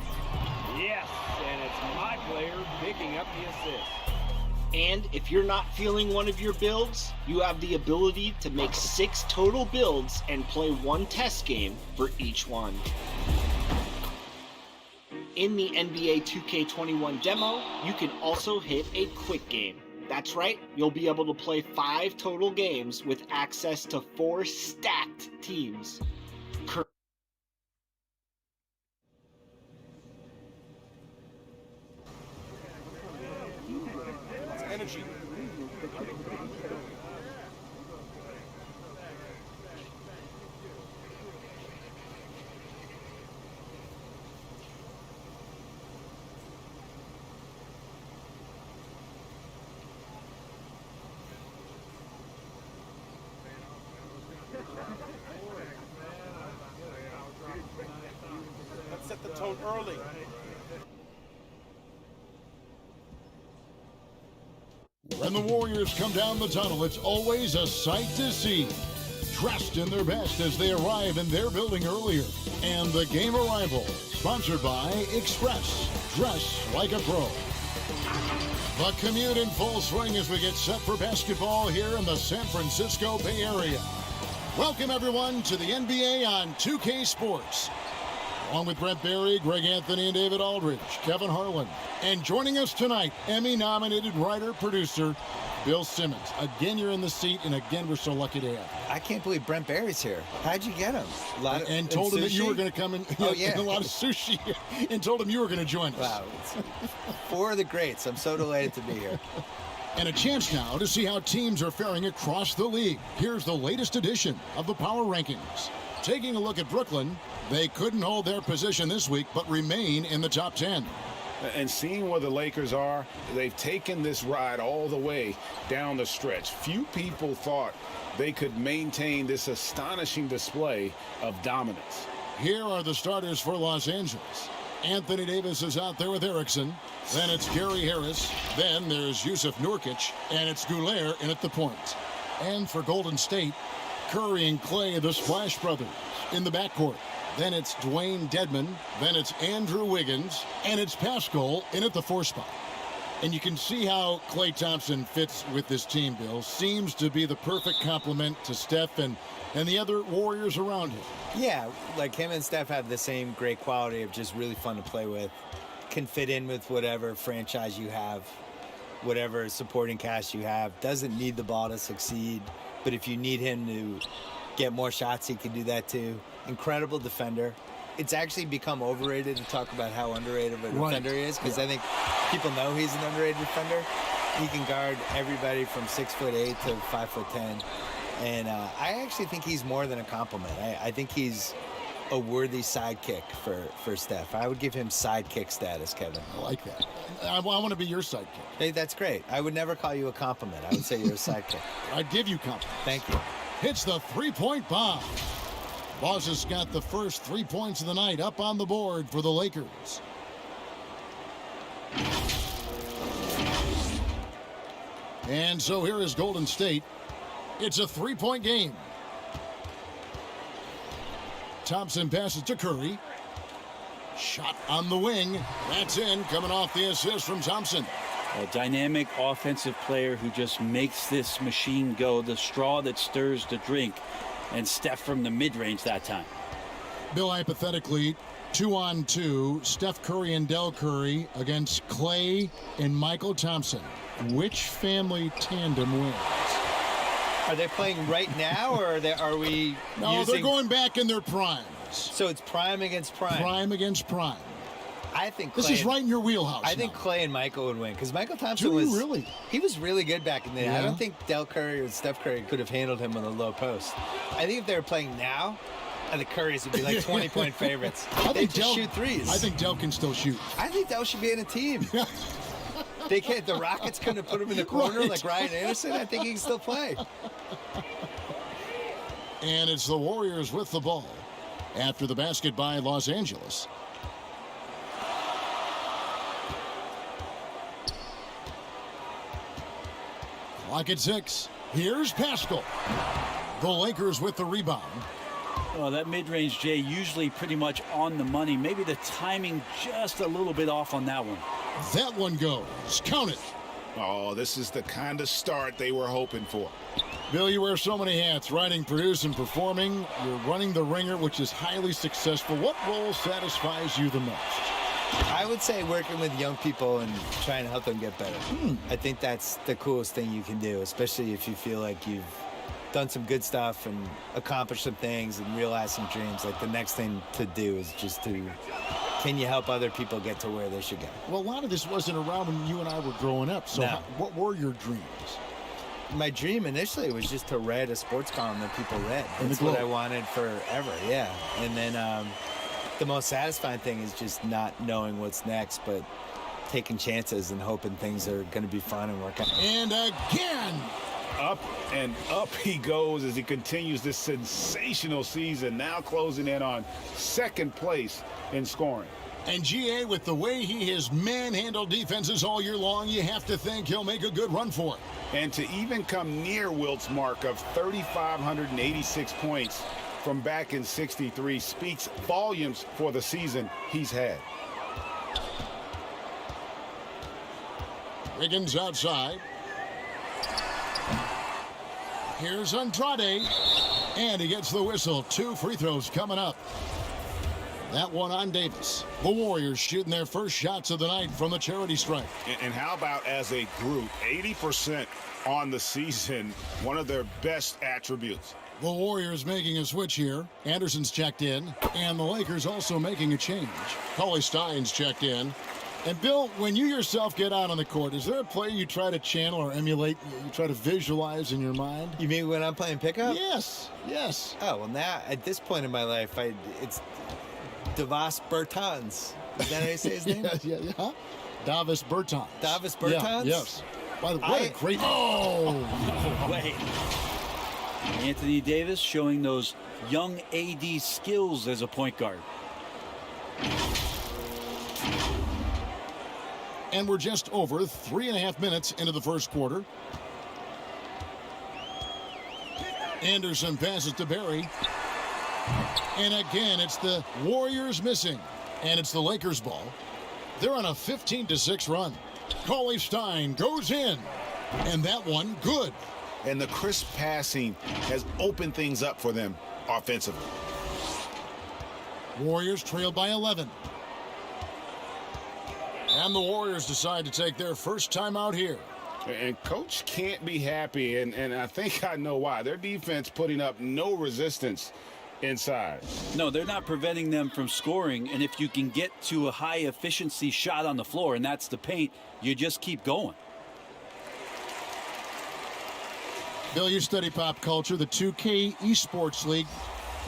Yes, and it's my player picking up the assist. And if you're not feeling one of your builds, you have the ability to make 6 total builds and play 1 test game for each one. In the NBA 2K21 demo, you can also hit a quick game. That's right, you'll be able to play 5 total games with access to 4 stacked teams. Energy. Let's set the tone early. When the Warriors come down the tunnel, it's always a sight to see. Dressed in their best as they arrive in their building earlier. And the game arrival, sponsored by Express. Dress like a pro. The commute in full swing as we get set for basketball here in the San Francisco Bay Area. Welcome, everyone, to the NBA on 2K Sports. Along with Brent Barry, Greg Anthony, and David Aldridge, Kevin Harlan. And joining us tonight, Emmy-nominated writer-producer Bill Simmons. Again, you're in the seat, and again, we're so lucky to have you. I can't believe Brent Barry's here. How'd you get him? And told him that you were going to come in, oh, yeah. and a lot of sushi, and told him you were going to join us. Wow. It's 4 of the greats. I'm so delighted to be here. And a chance now to see how teams are faring across the league. Here's the latest edition of the Power Rankings. Taking a look at Brooklyn, they couldn't hold their position this week, but remain in the top 10. And seeing where the Lakers are, they've taken this ride all the way down the stretch. Few people thought they could maintain this astonishing display of dominance. Here are the starters for Los Angeles. Anthony Davis is out there with Erickson. Then it's Gary Harris. Then there's Yusuf Nurkic. And it's Gobert in at the point. And for Golden State, Curry and Clay, the Splash Brothers, in the backcourt. Then it's Dwayne Dedmon. Then it's Andrew Wiggins. And it's Pascal in at the 4 spot. And you can see how Klay Thompson fits with this team, Bill. Seems to be the perfect complement to Steph and the other Warriors around him. Yeah, like him and Steph have the same great quality of just really fun to play with. Can fit in with whatever franchise you have, whatever supporting cast you have. Doesn't need the ball to succeed. But if you need him to get more shots, he can do that too. Incredible defender. It's actually become overrated to talk about how underrated of a defender he is, because I think people know he's an underrated defender. He can guard everybody from 6'8" to 5'10", and I actually think he's more than a compliment. I think he's a worthy sidekick for Steph. I would give him sidekick status, Kevin. I like that. I want to be your sidekick. Hey, that's great. I would never call you a compliment. I would say you're a sidekick. I'd give you compliments. Thank you. Hits the three-point bomb. Boss has got the first 3 points of the night up on the board for the Lakers. And so here is Golden State. It's a 3-point game. Thompson passes to Curry. Shot on the wing. That's in, coming off the assist from Thompson. A dynamic offensive player who just makes this machine go, the straw that stirs the drink. And Steph from the mid-range that time. Bill, hypothetically, 2-on-2, Steph Curry and Del Curry against Clay and Michael Thompson. Which family tandem wins? Are they playing right now, or are we No, they're going back in their primes. So it's prime against prime. Prime against prime. I think this is right in your wheelhouse. I think Clay and Michael would win, because Michael Thompson he was really good back in the day. Yeah. I don't think Del Curry or Steph Curry could have handled him on the low post. I think if they were playing now, the Currys would be like 20-point favorites. They just shoot threes. I think Del can still shoot. I think Del should be in a team. They can't. The Rockets couldn't put him in the corner like Ryan Anderson. I think he can still play. And it's the Warriors with the ball after the basket by Los Angeles. Clock at 6. Here's Pascal. The Lakers with the rebound. Oh, that mid-range, Jay, usually pretty much on the money. Maybe the timing just a little bit off on that one. That one goes. Count it. Oh, this is the kind of start they were hoping for. Bill, you wear so many hats, writing, producing, performing. You're running the Ringer, which is highly successful. What role satisfies you the most? I would say working with young people and trying to help them get better. I think that's the coolest thing you can do, especially if you feel like you've done some good stuff and accomplished some things and realized some dreams. Like the next thing to do is just to, can you help other people get to where they should go? Well, a lot of this wasn't around when you and I were growing up. So No. what were your dreams? My dream initially was just to write a sports column that people read. In the That's what I Globe. wanted forever, yeah. And then the most satisfying thing is just not knowing what's next, but taking chances and hoping things are going to be fun and work out. And again! Up and up he goes as he continues this sensational season, now closing in on second place in scoring. And GA, with the way he has manhandled defenses all year long, you have to think he'll make a good run for it. And to even come near Wilt's mark of 3,586 points from back in '63 speaks volumes for the season he's had. Wiggins outside. Here's Andrade. And he gets the whistle. 2 free throws coming up. That one on Davis. The Warriors shooting their first shots of the night from the charity stripe. And how about as a group, 80% on the season, one of their best attributes. The Warriors making a switch here. Anderson's checked in. And the Lakers also making a change. Cauley Stein's checked in. And Bill, when you yourself get out on the court, is there a play you try to channel or emulate, you try to visualize in your mind? You mean when I'm playing pickup? Yes, yes. Oh, well now, at this point in my life, it's Davis Bertans. Is that how you say his name? Yeah. Davis Bertans. Davis Bertans? Yeah, yes. By the way, what a great... Oh! No way. Anthony Davis showing those young AD skills as a point guard. And we're just over 3.5 minutes into the first quarter. Anderson passes to Barry. And again, it's the Warriors missing. And it's the Lakers ball. They're on a 15-6 run. Cauley Stein goes in. And that one, good. And the crisp passing has opened things up for them offensively. Warriors trail by 11. And the Warriors decide to take their first time out here. And Coach can't be happy, and I think I know why. Their defense putting up no resistance inside. No, they're not preventing them from scoring, and if you can get to a high-efficiency shot on the floor, and that's the paint, you just keep going. Bill, you study pop culture. The 2K Esports League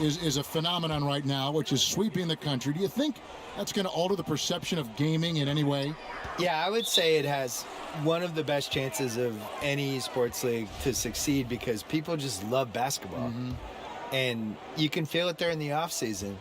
is a phenomenon right now, which is sweeping the country. Do you think that's going to alter the perception of gaming in any way? Yeah, I would say it has one of the best chances of any esports league to succeed because people just love basketball. And you can feel it during the off season.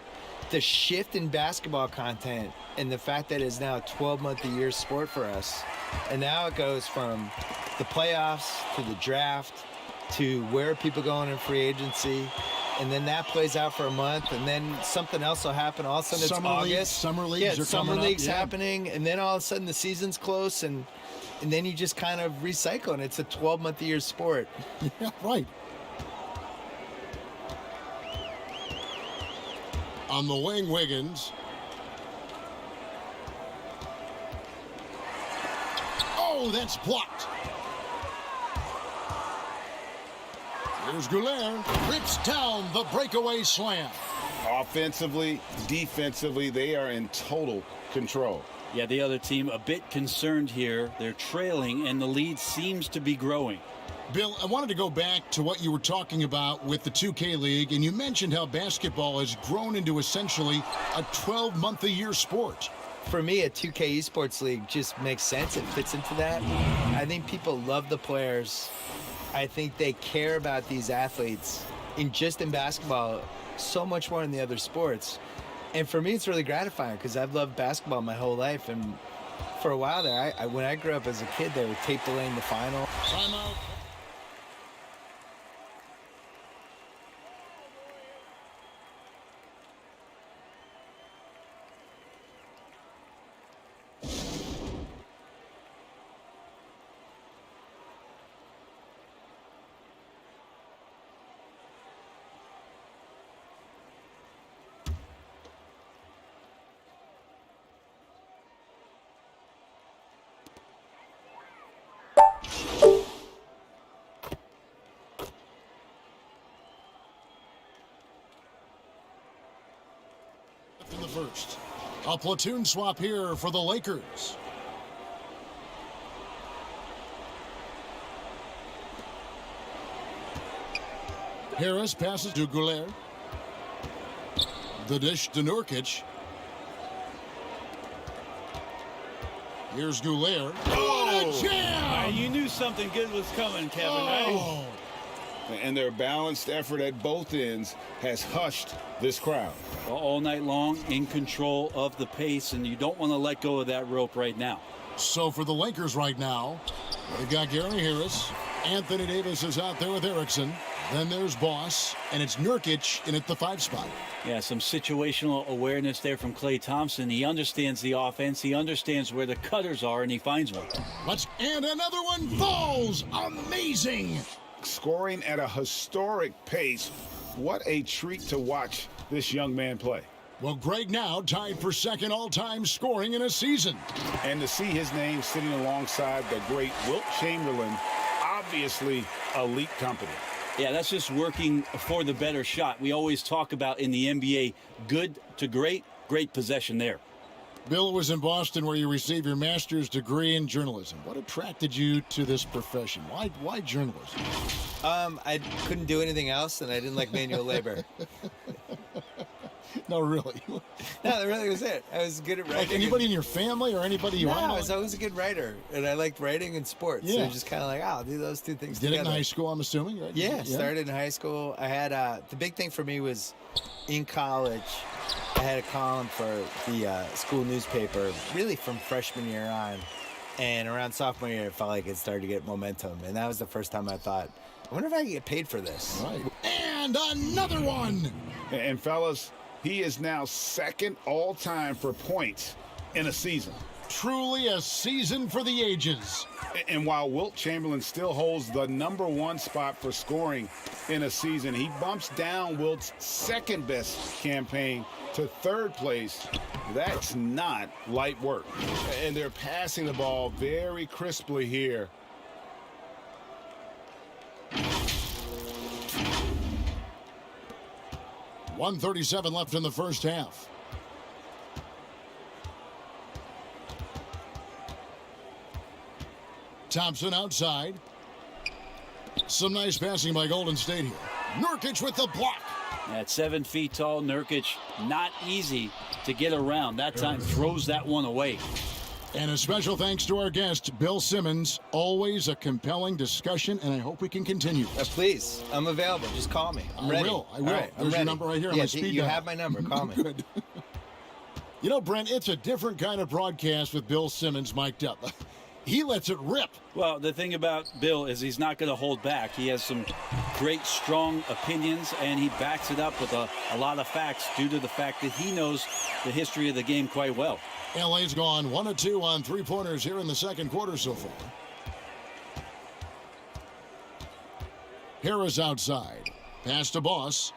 The shift in basketball content and the fact that it's now a 12-month-a-year sport for us. And now it goes from the playoffs to the draft to where are people going in free agency. And then that plays out for a month, and then something else will happen. All of a sudden, it's August. Summer leagues yeah, are summer coming up. leagues Yeah. happening, and then all of a sudden the season's close, and then you just kind of recycle, and it's a 12-month-a-year sport. Yeah, right. On the wing, Wiggins. Oh, that's blocked. Here's Goulet. Rips down the breakaway slam. Offensively, defensively, they are in total control. Yeah, the other team a bit concerned here. They're trailing, and the lead seems to be growing. Bill, I wanted to go back to what you were talking about with the 2K League, and you mentioned how basketball has grown into essentially a 12-month-a-year sport. For me, a 2K Esports League just makes sense. It fits into that. I think people love the players. I think they care about these athletes in basketball so much more than the other sports. And for me, it's really gratifying because I've loved basketball my whole life. And for a while there, when I grew up as a kid, they were tape delaying the final. Timeout. In the first. A platoon swap here for the Lakers. Harris passes to Goulet. The dish to Nurkic. Here's Goulet. Oh, what a jam! You knew something good was coming, Kevin, right? And their balanced effort at both ends has hushed this crowd. All night long, in control of the pace, and you don't want to let go of that rope right now. So for the Lakers right now, they've got Gary Harris. Anthony Davis is out there with Erickson. Then there's Boss, and it's Nurkic in at the 5 spot. Yeah, some situational awareness there from Klay Thompson. He understands the offense. He understands where the cutters are, and he finds one. And another one falls. Amazing. Scoring at a historic pace. What a treat to watch this young man play. Well, Greg now tied for second all-time scoring in a season. And to see his name sitting alongside the great Wilt Chamberlain, obviously elite company. Yeah, that's just working for the better shot. We always talk about in the NBA, good to great, great possession there. Bill, was in Boston where you received your master's degree in journalism. What attracted you to this profession? Why journalism? I couldn't do anything else, and I didn't like manual labor. No, really. No, that really was it. I was good at writing. Like anybody in your family or anybody you No, want? I was always a good writer, and I liked writing and sports. Yeah. So just kind of like, I'll do those two things Did together. it in high school, I'm assuming, right? Yeah, started in high school. I had the big thing for me was in college. I had a column for the school newspaper, really from freshman year on, and around sophomore year, it felt like it started to get momentum, and that was the first time I thought, I wonder if I can get paid for this. Right. And another one. And fellas, he is now second all-time for points in a season. Truly a season for the ages. And while Wilt Chamberlain still holds the #1 spot for scoring in a season, he bumps down Wilt's second-best campaign to third place. That's not light work. And they're passing the ball very crisply here. .137 left in the first half. Thompson outside. Some nice passing by Golden State here. Nurkic with the block. At 7 feet tall, Nurkic, not easy to get around. That time throws that one away. And a special thanks to our guest, Bill Simmons. Always a compelling discussion, and I hope we can continue. Please, I'm available. Just call me. I'm ready. I will. All right, There's your number right here on my speed you dial. have my number. Call me. Good. You know, Brent, it's a different kind of broadcast with Bill Simmons mic'd up. He lets it rip. Well, the thing about Bill is he's not going to hold back. He has some great, strong opinions, and he backs it up with a lot of facts due to the fact that he knows the history of the game quite well. LA's gone 1 of 2 on three-pointers here in the second quarter so far. Harris outside. Pass to Boss.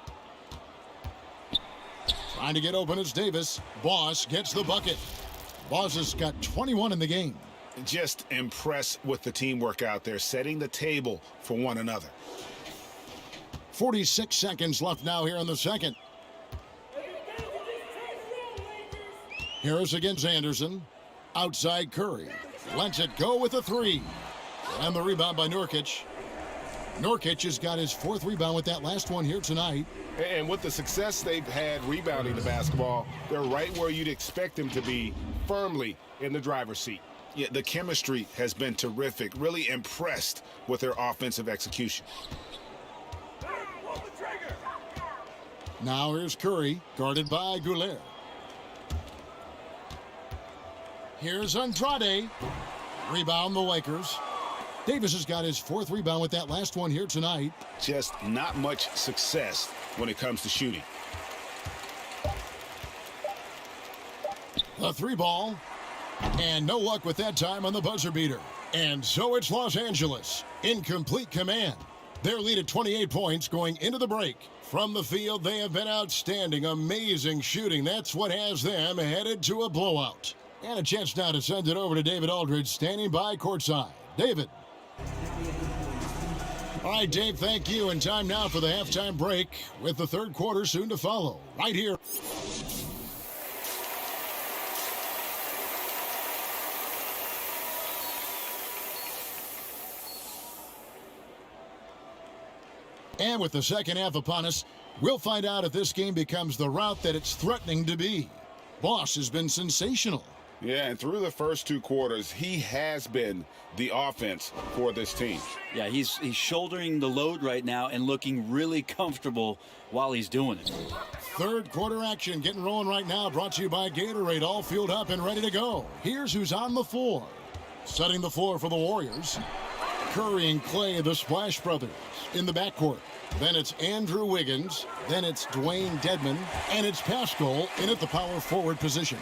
Trying to get open is Davis. Boss gets the bucket. Boss has got 21 in the game. Just impressed with the teamwork out there, setting the table for one another. 46 seconds left now here in the second. Harris against Anderson. Outside Curry. Lets it go with a 3. And the rebound by Nurkic. Nurkic has got his 4th rebound with that last one here tonight. And with the success they've had rebounding the basketball, they're right where you'd expect them to be, firmly in the driver's seat. Yeah, the chemistry has been terrific. Really impressed with their offensive execution. Now here's Curry, guarded by Goulet. Here's Andrade. Rebound the Lakers. Davis has got his 4th rebound with that last one here tonight. Just not much success when it comes to shooting. The 3 ball. And no luck with that time on the buzzer beater. And so it's Los Angeles in complete command. Their lead at 28 points going into the break. From the field, they have been outstanding. Amazing shooting. That's what has them headed to a blowout. And a chance now to send it over to David Aldridge, standing by courtside. David. All right, Dave, thank you. And time now for the halftime break with the third quarter soon to follow. Right here. And with the second half upon us, we'll find out if this game becomes the route that it's threatening to be. Boss has been sensational. Yeah, and through the first 2 quarters, he has been the offense for this team. Yeah, he's shouldering the load right now and looking really comfortable while he's doing it. Third quarter action getting rolling right now, brought to you by Gatorade, all fueled up and ready to go. Here's who's on the floor. Setting the floor for the Warriors, Curry and Clay, the Splash Brothers, in the backcourt. Then it's Andrew Wiggins, then it's Dwayne Dedmon, and it's Pascal in at the power forward position.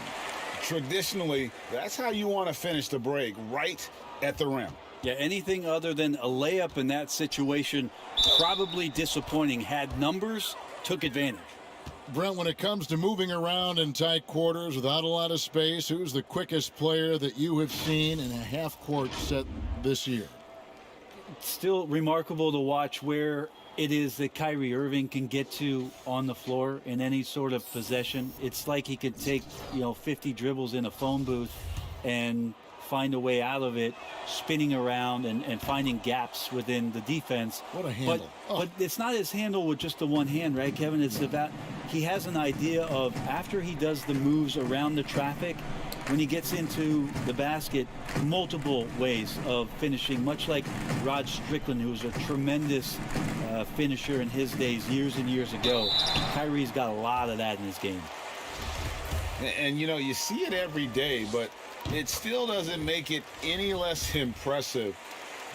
Traditionally, that's how you want to finish the break, right at the rim. Yeah, anything other than a layup in that situation, probably disappointing. Had numbers, took advantage. Brent, when it comes to moving around in tight quarters without a lot of space, who's the quickest player that you have seen in a half-court set this year? It's still remarkable to watch where it is that Kyrie Irving can get to on the floor in any sort of possession. It's like he could take, 50 dribbles in a phone booth and find a way out of it, spinning around and finding gaps within the defense. What a handle. But it's not his handle with just the one hand, right, Kevin? It's about he has an idea of after he does the moves around the traffic, when he gets into the basket, multiple ways of finishing, much like Rod Strickland, who was a tremendous finisher in his days years and years ago. Kyrie's got a lot of that in his game. And you see it every day, but it still doesn't make it any less impressive.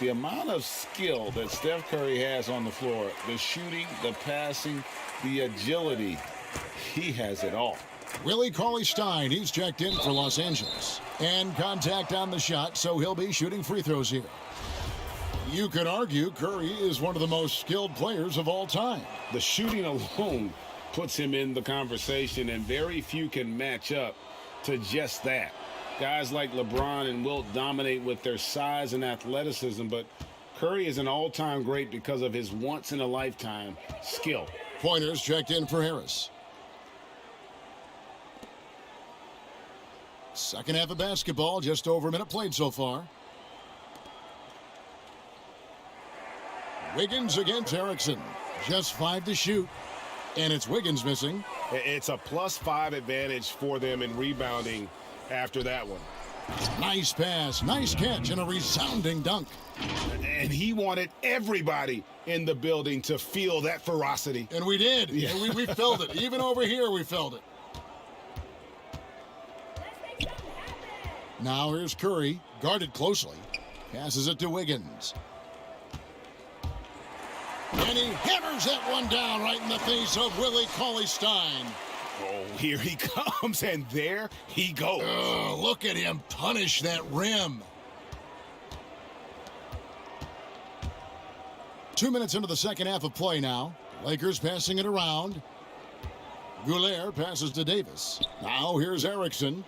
The amount of skill that Steph Curry has on the floor, the shooting, the passing, the agility, he has it all. Willie Cauley-Stein, he's checked in for Los Angeles. And contact on the shot, so he'll be shooting free throws here. You could argue Curry is one of the most skilled players of all time. The shooting alone puts him in the conversation, and very few can match up to just that. Guys like LeBron and Wilt dominate with their size and athleticism, but Curry is an all-time great because of his once-in-a-lifetime skill. Pointers checked in for Harris. Second half of basketball, just over a minute played so far. Wiggins against Erickson. Just 5 to shoot. And it's Wiggins missing. It's a +5 advantage for them in rebounding after that one. Nice pass, nice catch, and a resounding dunk. And he wanted everybody in the building to feel that ferocity. And we did. Yeah. And we felt it. Even over here, we felt it. Now here's Curry, guarded closely. Passes it to Wiggins. And he hammers that one down right in the face of Willie Cauley-Stein. Oh, here he comes, and there he goes. Oh, look at him punish that rim. 2 minutes into the second half of play now. Lakers passing it around. Goulet passes to Davis. Now here's Erickson.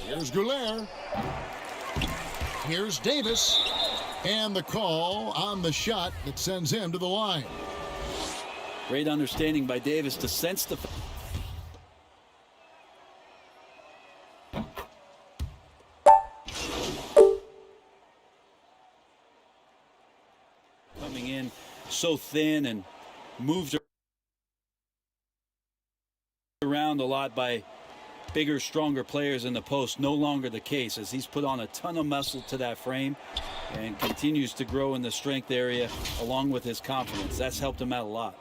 Here's Goulet. Here's Davis. And the call on the shot that sends him to the line. Great understanding by Davis to sense the... Coming in so thin and moved around a lot by bigger, stronger players in the post. No longer the case, as he's put on a ton of muscle to that frame and continues to grow in the strength area along with his confidence. That's helped him out a lot.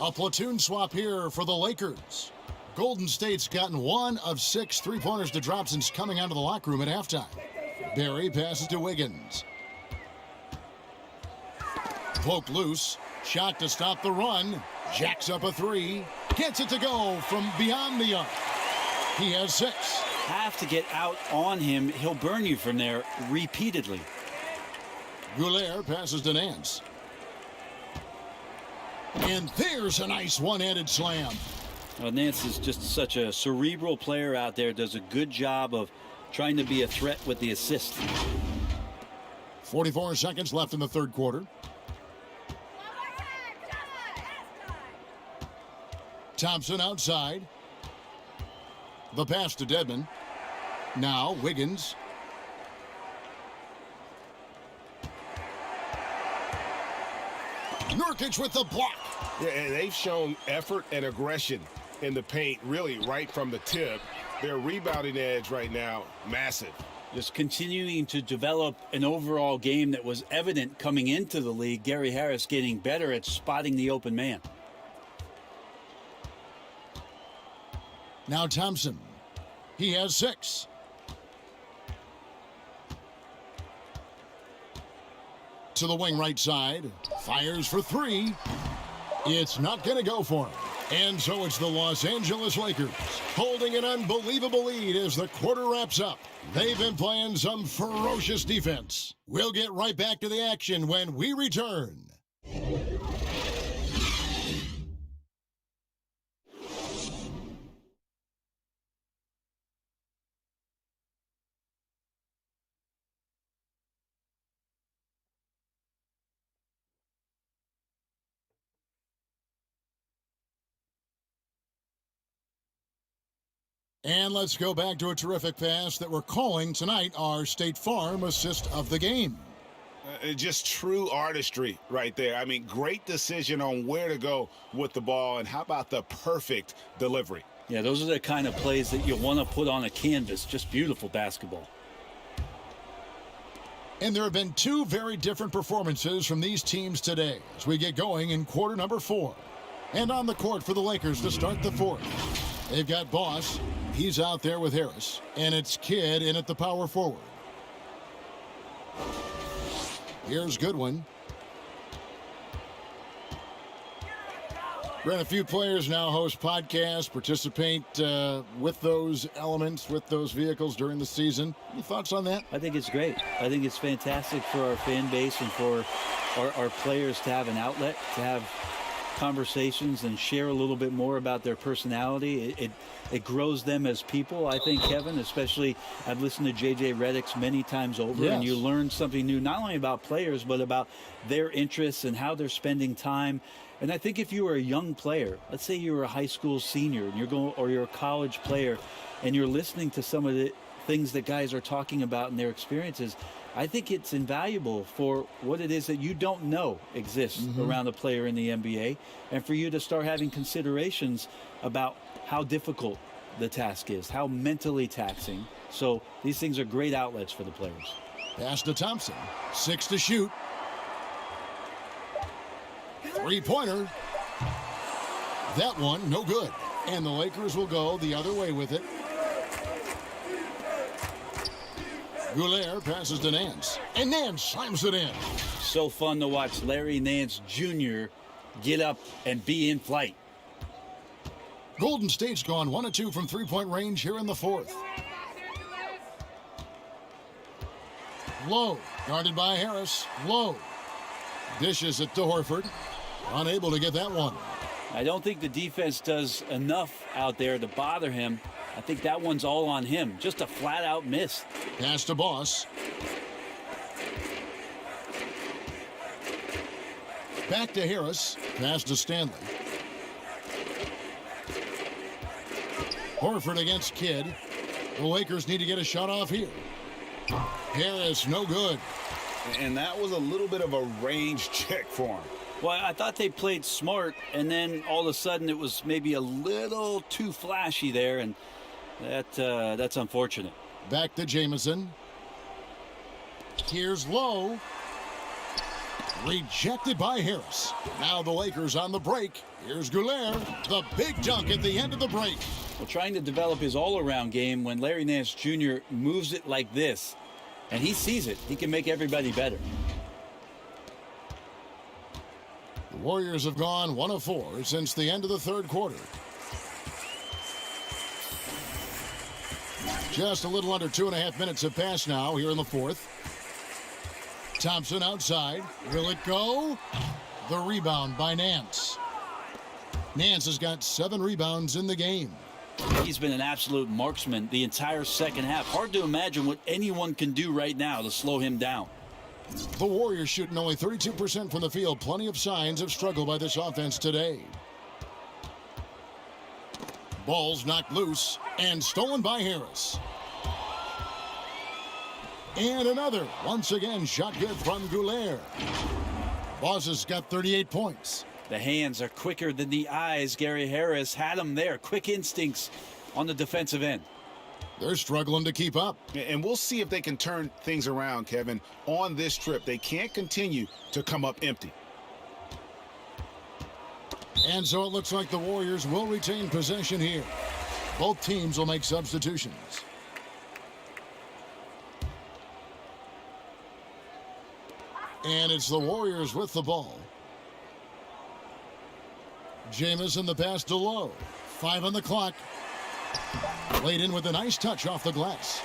A platoon swap here for the Lakers. Golden State's gotten 1 of 6 three-pointers to drop since coming out of the locker room at halftime. Barry passes to Wiggins. Poke loose. Shot to stop the run. Jacks up a 3. Gets it to go from beyond the arc. He has 6. Have to get out on him. He'll burn you from there repeatedly. Goulet passes to Nance. And there's a nice one-handed slam. Well, Nance is just such a cerebral player out there. Does a good job of trying to be a threat with the assist. 44 seconds left in the third quarter. Thompson outside. The pass to Dedmon. Now Wiggins. Nurkic with the block. Yeah, and they've shown effort and aggression in the paint, really right from the tip. Their rebounding edge right now, massive. Just continuing to develop an overall game that was evident coming into the league. Gary Harris getting better at spotting the open man. Now Thompson. He has 6. To the wing right side. Fires for 3. It's not going to go for him. And so it's the Los Angeles Lakers holding an unbelievable lead as the quarter wraps up. They've been playing some ferocious defense. We'll get right back to the action when we return. And let's go back to a terrific pass that we're calling tonight our State Farm assist of the game. Just true artistry right there. I mean, great decision on where to go with the ball, and how about the perfect delivery? Yeah, those are the kind of plays that you want to put on a canvas. Just beautiful basketball. And there have been 2 very different performances from these teams today as we get going in quarter number 4. And on the court for the Lakers to start the 4th. They've got Boss. He's out there with Harris. And it's Kidd in at the power forward. Here's Goodwin. Brent, a few players now host podcasts, participate with those elements, with those vehicles during the season. Any thoughts on that? I think it's great. I think it's fantastic for our fan base and for our players to have an outlet, to have conversations and share a little bit more about their personality. It grows them as people, I think, Kevin, especially I've listened to J.J. Redick's many times over, yes. And you learn something new, not only about players, but about their interests and how they're spending time. And I think if you were a young player, let's say you were a high school senior and you're a college player and you're listening to some of the things that guys are talking about in their experiences, I think it's invaluable for what it is that you don't know exists around a player in the NBA, and for you to start having considerations about how difficult the task is, how mentally taxing. So these things are great outlets for the players. Pass to Thompson. 6 to shoot. 3-pointer. That one, no good. And the Lakers will go the other way with it. Goulet passes to Nance. And Nance slams it in. So fun to watch Larry Nance Jr. get up and be in flight. Golden State's gone 1 of 2 from 3-point range here in the 4th. Low, guarded by Harris. Low. Dishes it to Horford. Unable to get that one. I don't think the defense does enough out there to bother him. I think that one's all on him. Just a flat-out miss. Pass to Boss. Back to Harris. Pass to Stanley. Horford against Kidd. The Lakers need to get a shot off here. Harris, no good. And that was a little bit of a range check for him. Well, I thought they played smart, and then all of a sudden it was maybe a little too flashy there, and that's unfortunate. Back to Jamison. Here's Low. Rejected by Harris. Now the Lakers on the break. Here's Goulet. The big dunk at the end of the break. Well, trying to develop his all-around game when Larry Nance Jr. moves it like this, and he sees it, he can make everybody better. The Warriors have gone 1 of 4 since the end of the 3rd quarter. Just a little under 2.5 minutes have passed now here in the 4th. Thompson outside. Will it go? The rebound by Nance. Nance has got 7 rebounds in the game. He's been an absolute marksman the entire second half. Hard to imagine what anyone can do right now to slow him down. The Warriors shooting only 32% from the field. Plenty of signs of struggle by this offense today. Ball's knocked loose and stolen by Harris. And another, once again, shot good from Goulet. Boss has got 38 points. The hands are quicker than the eyes. Gary Harris had him there. Quick instincts on the defensive end. They're struggling to keep up. And we'll see if they can turn things around, Kevin, on this trip. They can't continue to come up empty. And so it looks like the Warriors will retain possession here. Both teams will make substitutions. And it's the Warriors with the ball. Jamison the pass to Lowe. 5 on the clock. Laid in with a nice touch off the glass.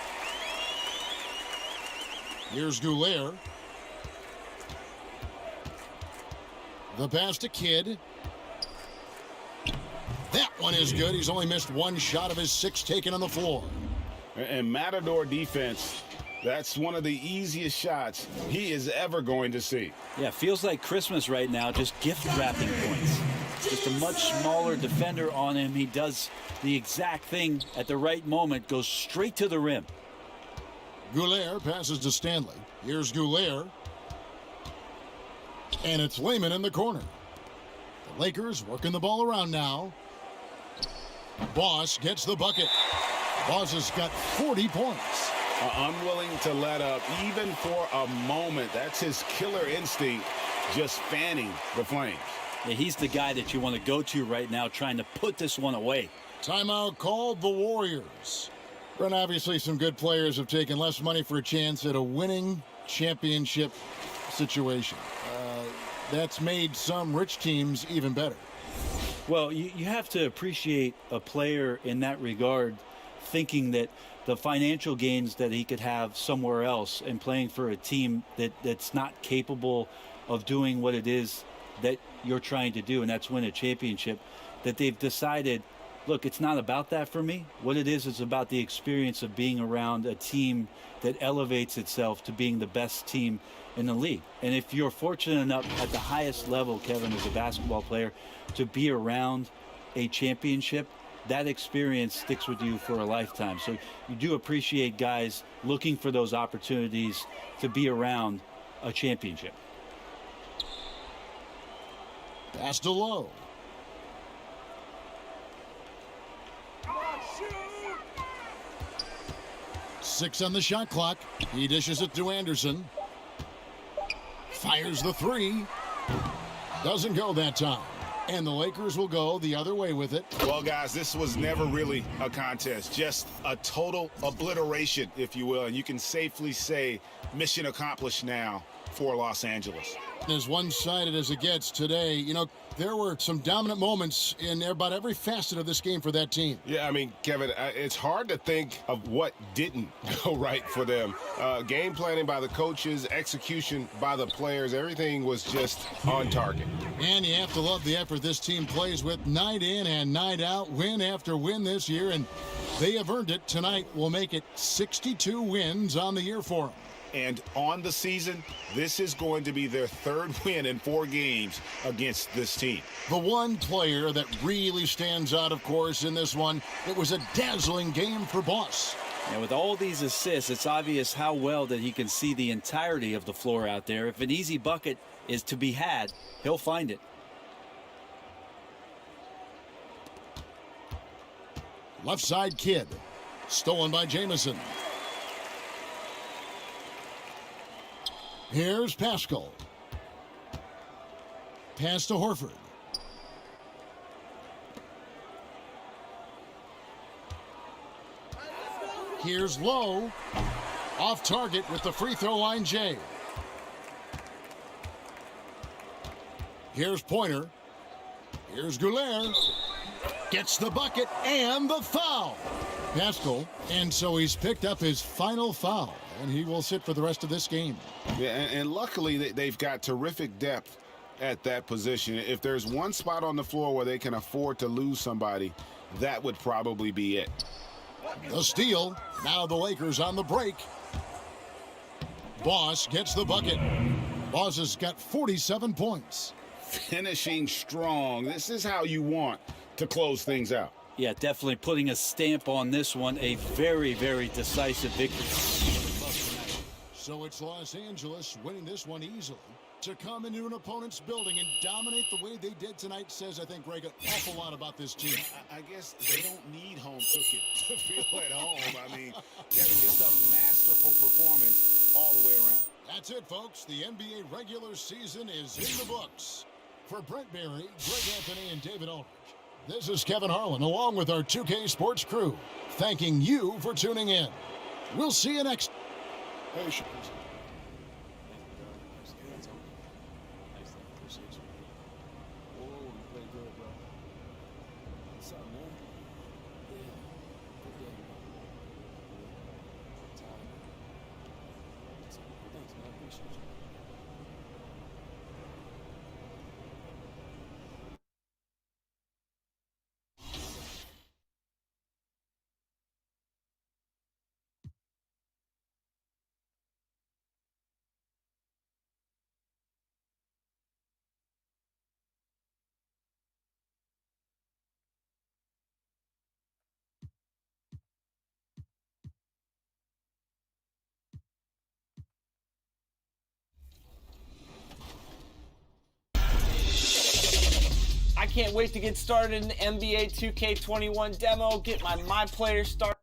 Here's Goulet. The pass to Kidd. That one is good. He's only missed one shot of his 6 taken on the floor. And Matador defense, that's one of the easiest shots he is ever going to see. Yeah, feels like Christmas right now, just gift wrapping points. Just a much smaller defender on him. He does the exact thing at the right moment, goes straight to the rim. Goulet passes to Stanley. Here's Goulet. And it's Lehman in the corner. The Lakers working the ball around now. Boss gets the bucket. Boss has got 40 points. Unwilling to let up even for a moment. That's his killer instinct, just fanning the flames. Yeah, he's the guy that you want to go to right now, trying to put this one away. Timeout called the Warriors. And obviously some good players have taken less money for a chance at a winning championship situation. That's made some rich teams even better. Well, you have to appreciate a player in that regard, thinking that the financial gains that he could have somewhere else and playing for a team that's not capable of doing what it is that you're trying to do, and that's win a championship, that they've decided, look, it's not about that for me. What it is about the experience of being around a team that elevates itself to being the best team in the league. And if you're fortunate enough at the highest level, Kevin, as a basketball player, to be around a championship, that experience sticks with you for a lifetime. So you do appreciate guys looking for those opportunities to be around a championship. Pass to Lowe. Six on the shot clock. He dishes it to Anderson. Fires the 3. Doesn't go that time. And the Lakers will go the other way with it. Well, guys, this was never really a contest. Just a total obliteration, if you will. And you can safely say mission accomplished now for Los Angeles. As one-sided as it gets today, you know, there were some dominant moments in about every facet of this game for that team. Yeah, I mean, Kevin, it's hard to think of what didn't go right for them. Game planning by the coaches, execution by the players, everything was just on target. And you have to love the effort this team plays with night in and night out, win after win this year, and they have earned it. Tonight will make it 62 wins on the year for them. And on the season, this is going to be their 3rd win in 4 games against this team. The one player that really stands out, of course, in this one, it was a dazzling game for Boss. And with all these assists, it's obvious how well that he can see the entirety of the floor out there. If an easy bucket is to be had, he'll find it. Left side Kidd. Stolen by Jamison. Here's Pascal. Pass to Horford. Here's Lowe. Off target with the free throw line, Jay. Here's Pointer. Here's Goulet. Gets the bucket and the foul. Pascal, and so he's picked up his final foul, and he will sit for the rest of this game. Yeah, and luckily they've got terrific depth at that position. If there's one spot on the floor where they can afford to lose somebody, that would probably be it. The steal. Now the Lakers on the break. Boss gets the bucket. Boss has got 47 points. Finishing strong. This is how you want to close things out. Yeah, definitely putting a stamp on this one. A very, very decisive victory. So it's Los Angeles winning this one easily, To come into an opponent's building and dominate the way they did tonight says, I think, Greg, an awful lot about this team. I guess they don't need home cooking to feel at home. I mean, Kevin, just a masterful performance all the way around. That's it, folks. The NBA regular season is in the books. For Brent Berry, Greg Anthony, and David Aldridge, this is Kevin Harlan, along with our 2K Sports crew, thanking you for tuning in. We'll see you next. Hey, I can't wait to get started in the NBA 2K21 demo, get my player started.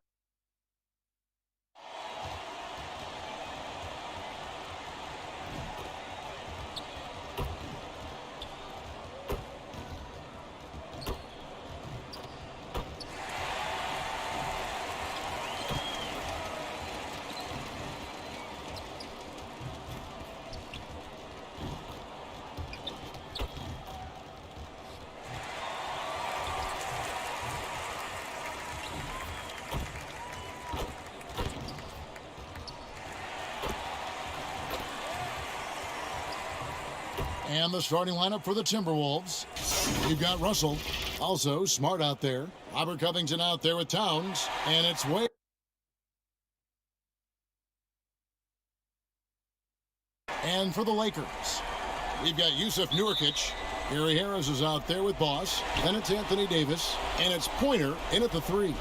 And the starting lineup for the Timberwolves. We've got Russell, also Smart out there. Robert Covington out there with Towns. And it's way... And for the Lakers, we've got Yusuf Nurkic. Gary Harris is out there with Boss. Then it's Anthony Davis. And it's Pointer in at the 3.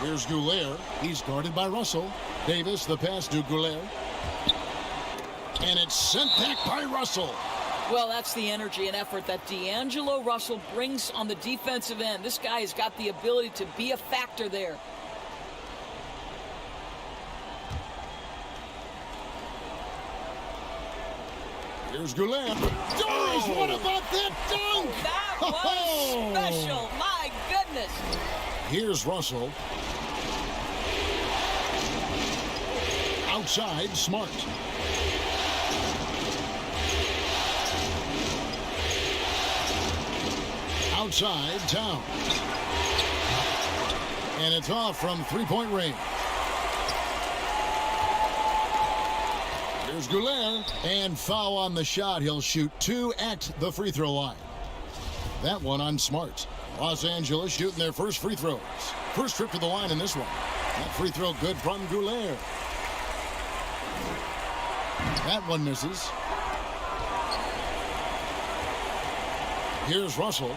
Here's Goulet. He's guarded by Russell. Davis, the pass to Goulet. And it's sent back by Russell. Well, that's the energy and effort that D'Angelo Russell brings on the defensive end. This guy has got the ability to be a factor there. Here's Goulet. Doris, what about that dunk? That was special. My goodness. Here's Russell. Outside, Smart. Outside, Towns. And it's off from three-point range. Here's Goulet. And foul on the shot. He'll shoot 2 at the free throw line. That one on Smart. Los Angeles shooting their first free throws. First trip to the line in this one. That free throw good from Goulet. That one misses. Here's Russell.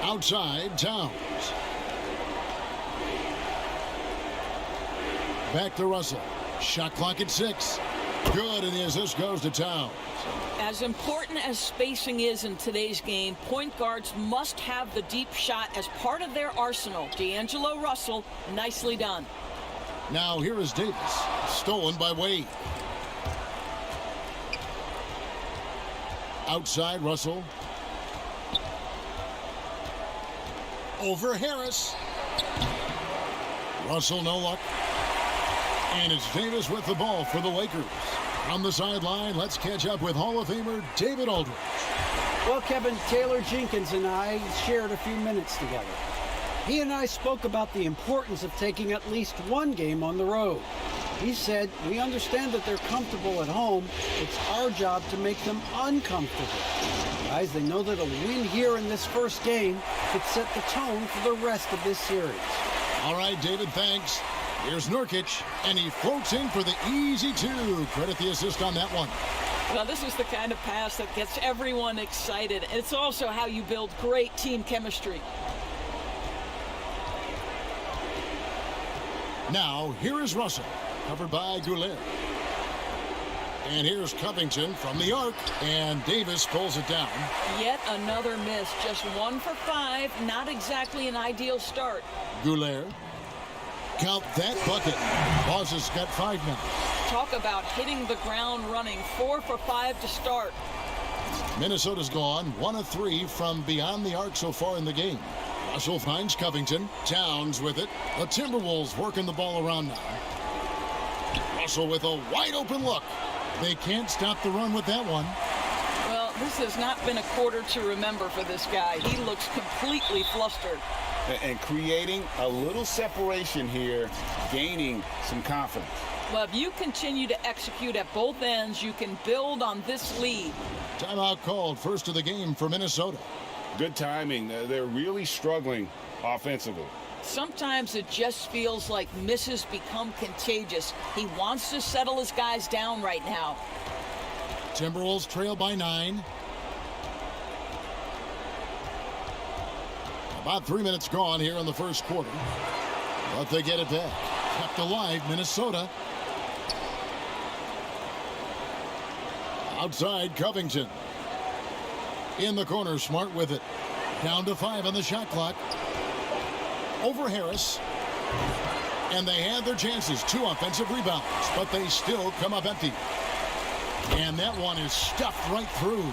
Outside, Towns. Back to Russell. Shot clock at 6. Good, and the assist goes to Towns. As important as spacing is in today's game, point guards must have the deep shot as part of their arsenal. D'Angelo Russell, nicely done. Now here is Davis. Stolen by Wade. Outside, Russell. Over Harris. Russell, no luck. And it's Davis with the ball for the Lakers. On the sideline, let's catch up with Hall of Famer David Aldridge. Well, Kevin, Taylor Jenkins and I shared a few minutes together. He and I spoke about the importance of taking at least one game on the road. He said, we understand that they're comfortable at home. It's our job to make them uncomfortable. Guys, they know that a win here in this first game could set the tone for the rest of this series. All right, David, thanks. Here's Nurkic, and he floats in for the easy 2. Credit the assist on that one. Well, this is the kind of pass that gets everyone excited. It's also how you build great team chemistry. Now, here is Russell, covered by Goulet. And here's Covington from the arc, and Davis pulls it down. Yet another miss, just 1 for 5, not exactly an ideal start. Goulet, count that bucket. Boss has got 5 now. Talk about hitting the ground running, 4 for 5 to start. Minnesota's gone 1 of 3 from beyond the arc so far in the game. Russell finds Covington, Towns with it. The Timberwolves working the ball around now. Russell with a wide open look. They can't stop the run with that one. Well, this has not been a quarter to remember for this guy. He looks completely flustered. And creating a little separation here, gaining some confidence. Well, if you continue to execute at both ends, you can build on this lead. Timeout called, first of the game for Minnesota. Good timing. They're really struggling offensively. Sometimes it just feels like misses become contagious. He wants to settle his guys down right now. Timberwolves trail by 9. About 3 minutes gone here in the first quarter. But they get it back. Kept alive, Minnesota. Outside, Covington. In the corner, Smart with it. Down to 5 on the shot clock. Over Harris. And they had their chances. 2 offensive rebounds, but they still come up empty. And that one is stuffed right through.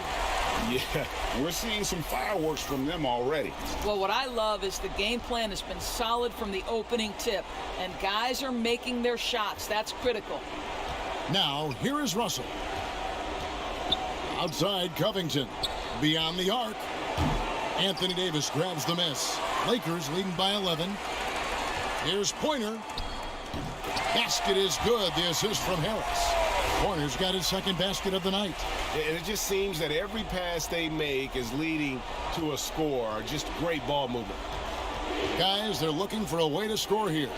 Yeah, we're seeing some fireworks from them already. Well, what I love is the game plan has been solid from the opening tip, and guys are making their shots. That's critical. Now, here is Russell. Outside, Covington. Beyond the arc. Anthony Davis grabs the miss. Lakers leading by 11. Here's Pointer. Basket is good. The assist from Harris. Pointer's got his second basket of the night. And it just seems that every pass they make is leading to a score. Just great ball movement. Guys, they're looking for a way to score here.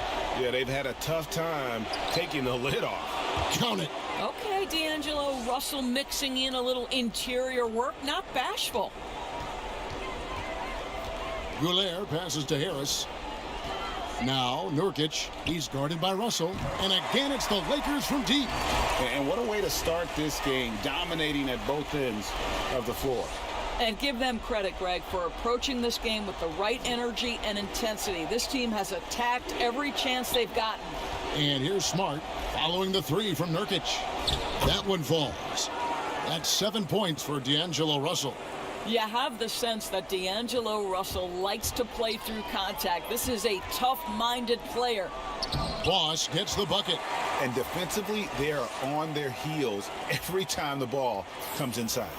Yeah, they've had a tough time taking the lid off. Count it. Okay, D'Angelo Russell mixing in a little interior work, not bashful. Goulet passes to Harris. Now, Nurkic, he's guarded by Russell. And again, it's the Lakers from deep. And what a way to start this game, dominating at both ends of the floor. And give them credit, Greg, for approaching this game with the right energy and intensity. This team has attacked every chance they've gotten. And here's Smart following the 3 from Nurkic. That one falls. That's 7 points for D'Angelo Russell. You have the sense that D'Angelo Russell likes to play through contact. This is a tough-minded player. Boss gets the bucket. And defensively, they are on their heels every time the ball comes inside.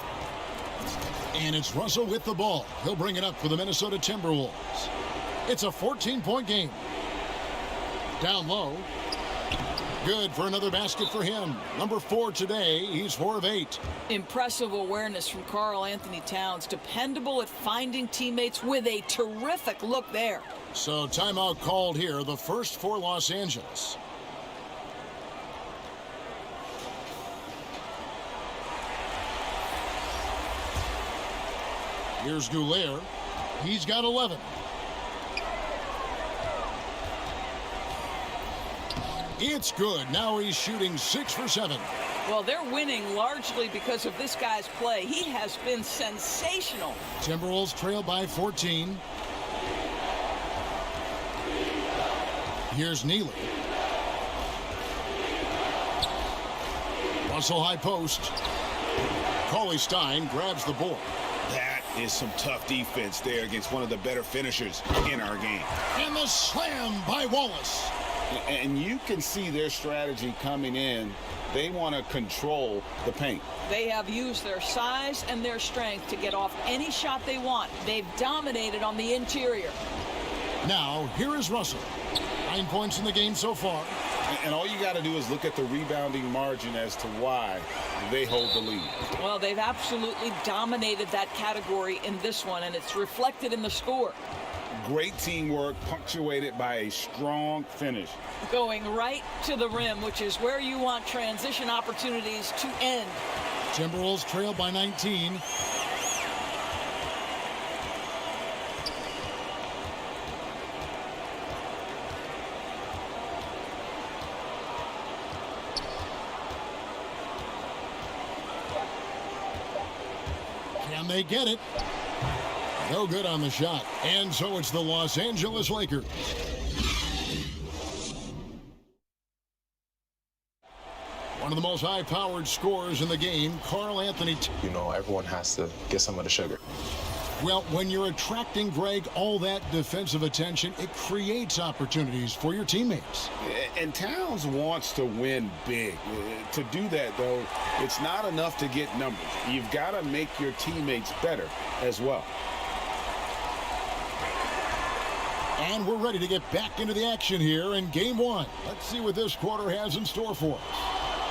And it's Russell with the ball. He'll bring it up for the Minnesota Timberwolves. It's a 14-point game. Down low. Good for another basket for him. Number 4 today. He's 4 of 8. Impressive awareness from Karl Anthony Towns. Dependable at finding teammates with a terrific look there. So timeout called here. The first for Los Angeles. Here's Goulet. He's got 11. It's good. Now he's shooting 6 for 7. Well, they're winning largely because of this guy's play. He has been sensational. Timberwolves trail by 14. Here's Neely. Russell high post. Cauley Stein grabs the board. That is some tough defense there against one of the better finishers in our game. And the slam by Wallace. And you can see their strategy coming in. They want to control the paint. They have used their size and their strength to get off any shot they want. They've dominated on the interior. Now, here is Russell. 9 points in the game so far. And all you got to do is look at the rebounding margin as to why they hold the lead. Well, they've absolutely dominated that category in this one, and it's reflected in the score. Great teamwork punctuated by a strong finish. Going right to the rim, which is where you want transition opportunities to end. Timberwolves trail by 19. And they get it. No good on the shot. And so it's the Los Angeles Lakers. One of the most high-powered scorers in the game, Karl Anthony. You know, everyone has to get some of the sugar. Well, when you're attracting, Greg, all that defensive attention, it creates opportunities for your teammates. And Towns wants to win big. To do that, though, it's not enough to get numbers. You've got to make your teammates better as well. And we're ready to get back into the action here in Game 1. Let's see what this quarter has in store for us.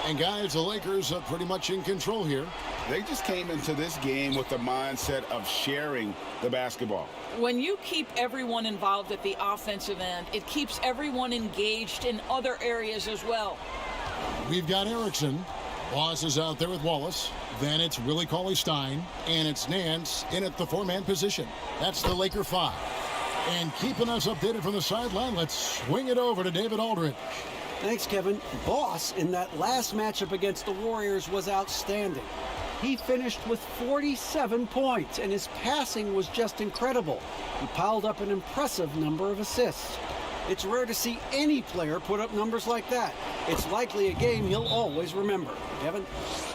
And guys, the Lakers are pretty much in control here. They just came into this game with the mindset of sharing the basketball. When you keep everyone involved at the offensive end, it keeps everyone engaged in other areas as well. We've got Erickson. Boss is out there with Wallace. Then it's Willie Cauley-Stein. And it's Nance in at the four-man position. That's the Laker 5. And keeping us updated from the sideline, let's swing it over to David Aldridge. Thanks, Kevin. Boss in that last matchup against the Warriors was outstanding. He finished with 47 points, and his passing was just incredible. He piled up an impressive number of assists. It's rare to see any player put up numbers like that. It's likely a game he'll always remember. Kevin?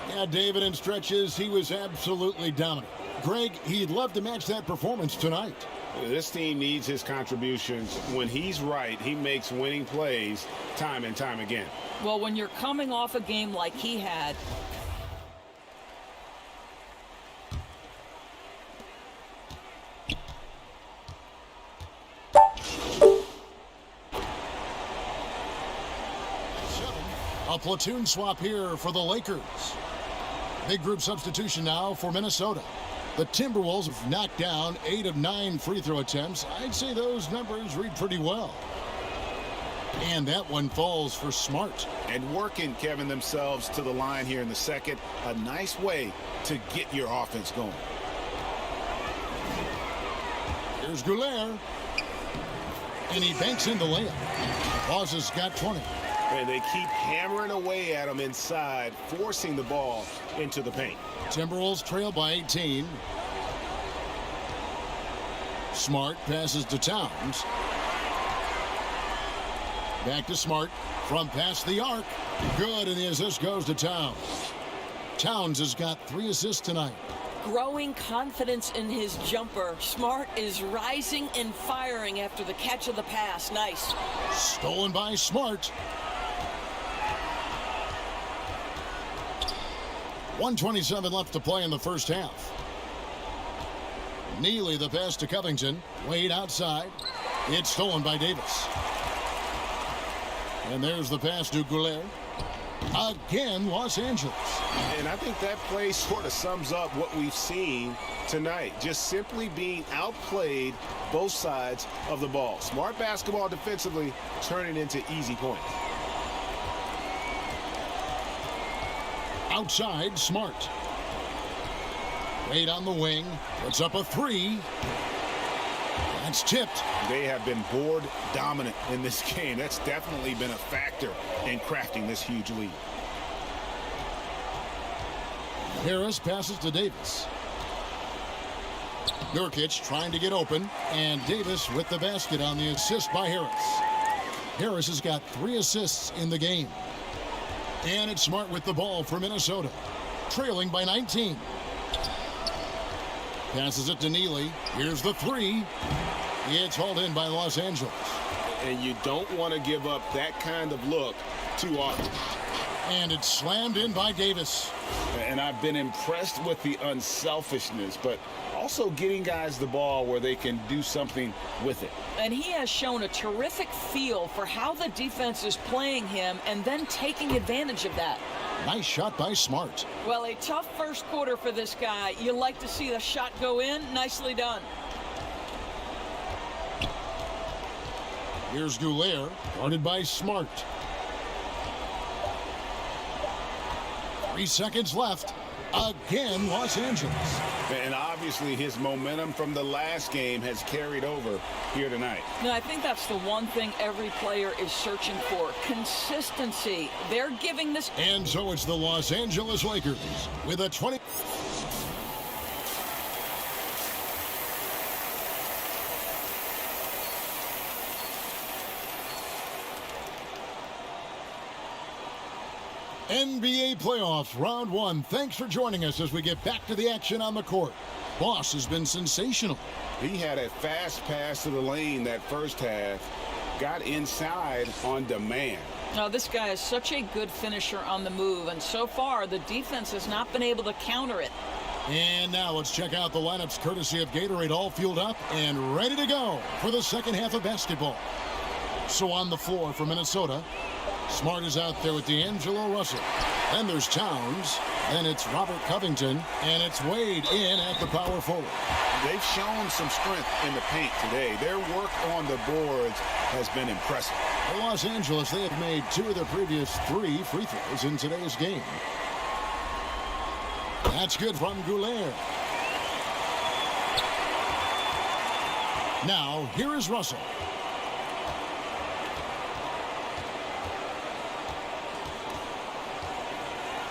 Yeah, David, in stretches, he was absolutely dominant. Greg, he'd love to match that performance tonight. This team needs his contributions. When he's right, he makes winning plays time and time again. Well, when you're coming off a game like he had, a platoon swap here for the Lakers. Big group substitution now for Minnesota. The Timberwolves have knocked down 8 of 9 free throw attempts. I'd say those numbers read pretty well. And that one falls for Smart. And working, Kevin, themselves to the line here in the second. A nice way to get your offense going. Here's Goulet. And he banks in the layup. Boss has got 20. And they keep hammering away at him inside, forcing the ball into the paint. Timberwolves trail by 18. Smart passes to Towns. Back to Smart from past the arc. Good, and the assist goes to Towns. Towns has got 3 assists tonight. growing confidence in his jumper. Smart is rising and firing after the catch of the pass. Nice. Stolen by Smart. 1:27 left to play in the first half. Neely the pass to Covington. Wade outside. It's stolen by Davis. And there's the pass to Goulet. Again, Los Angeles. And I think that play sort of sums up what we've seen tonight. Just simply being outplayed both sides of the ball. Smart basketball defensively, turning into easy points. Outside, Smart. Wade on the wing. Puts up a three. That's tipped. They have been board dominant in this game. That's definitely been a factor in crafting this huge lead. Harris passes to Davis. Nurkic trying to get open, and Davis with the basket on the assist by Harris. Harris has got 3 assists in the game. And it's Smart with the ball for Minnesota, trailing by 19. Passes it to Neely. Here's the three. It's hauled in by Los Angeles. And you don't want to give up that kind of look too often. And it's slammed in by Davis. And I've been impressed with the unselfishness, but also getting guys the ball where they can do something with it. And he has shown a terrific feel for how the defense is playing him and then taking advantage of that. Nice shot by Smart. Well, a tough first quarter for this guy. You like to see the shot go in. Nicely done. Here's Goulet, guarded by Smart. 3 seconds left. Again, Los Angeles. And obviously his momentum from the last game has carried over here tonight. Now, I think that's the one thing every player is searching for. Consistency. They're giving this. And so it's the Los Angeles Lakers with a 20. NBA playoffs, round one. Thanks for joining us as we get back to the action on the court. Boss has been sensational. He had a fast pass to the lane that first half. Got inside on demand. Now, this guy is such a good finisher on the move, and so far the defense has not been able to counter it. And now let's check out the lineups courtesy of Gatorade, all fueled up and ready to go for the second half of basketball. So on the floor for Minnesota, Smart is out there with D'Angelo Russell. Then there's Towns. Then it's Robert Covington. And it's Wade in at the power forward. They've shown some strength in the paint today. Their work on the boards has been impressive. For Los Angeles, they have made 2 of their previous 3 free throws in today's game. That's good from Goulet. Now, here is Russell.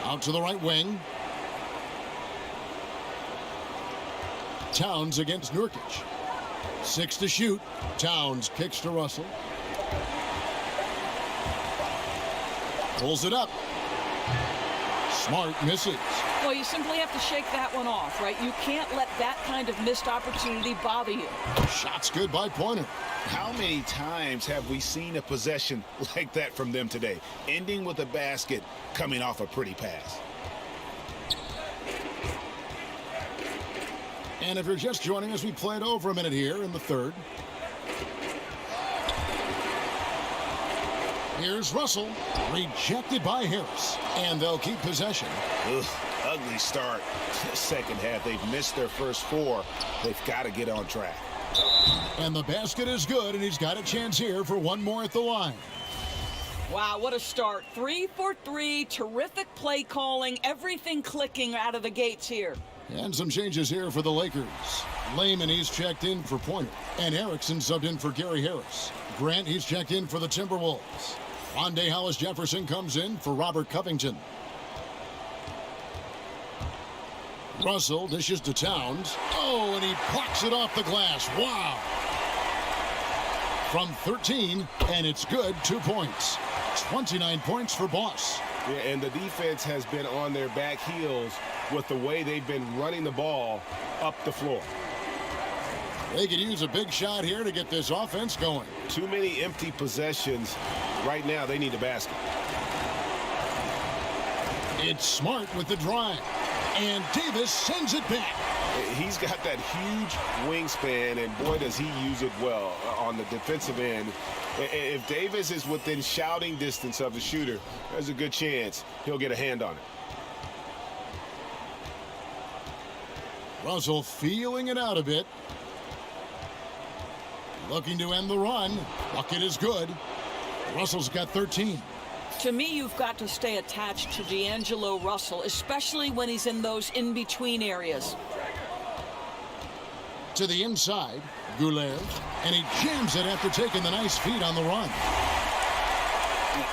Out to the right wing. Towns against Nurkic. 6 to shoot. Towns kicks to Russell. Pulls it up. Smart misses. Well, you simply have to shake that one off, right? You can't let that kind of missed opportunity bother you. Shot's good by Pointer. How many times have we seen a possession like that from them today? Ending with a basket, coming off a pretty pass. And if you're just joining us, we played over a minute here in the third. Here's Russell, rejected by Harris, and they'll keep possession. Ugh, ugly start. Second half, they've missed their first 4. They've got to get on track. And the basket is good, and he's got a chance here for one more at the line. Wow, what a start. 3 for 3, terrific play calling, everything clicking out of the gates here. And some changes here for the Lakers. Layman, he's checked in for Pointer, and Erickson subbed in for Gary Harris. Grant, he's checked in for the Timberwolves. Wande Hollis-Jefferson comes in for Robert Covington. Russell dishes to Towns. Oh, and he plucks it off the glass. Wow. From 13, and it's good. 2 points. 29 points for Boss. Yeah, and the defense has been on their back heels with the way they've been running the ball up the floor. They could use a big shot here to get this offense going. Too many empty possessions. Right now, they need a basket. It's Smart with the drive. And Davis sends it back. He's got that huge wingspan, and boy, does he use it well on the defensive end. If Davis is within shouting distance of the shooter, there's a good chance he'll get a hand on it. Russell feeling it out a bit. Looking to end the run. Bucket is good. Russell's got 13. To me, you've got to stay attached to D'Angelo Russell, especially when he's in those in-between areas. To the inside, Goulet, and he jams it after taking the nice feed on the run.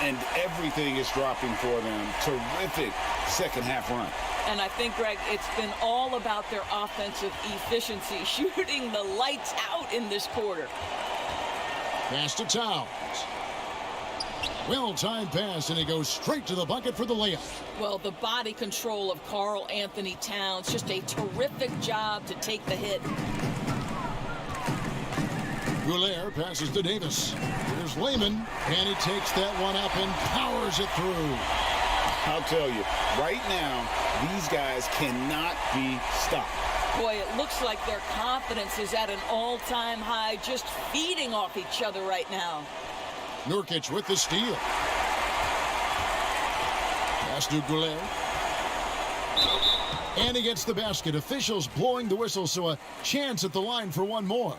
And everything is dropping for them. Terrific second half run. And I think, Greg, it's been all about their offensive efficiency, shooting the lights out in this quarter. Pass to Towns. Well-timed pass, and he goes straight to the bucket for the layup. Well, the body control of Karl Anthony Towns, just a terrific job to take the hit. Goulet passes to Davis. Here's Layman, and he takes that one up and powers it through. I'll tell you, right now, these guys cannot be stopped. Boy, it looks like their confidence is at an all-time high, just feeding off each other right now. Nurkic with the steal. Pass to Goulet. And he gets the basket. Officials blowing the whistle, so a chance at the line for one more.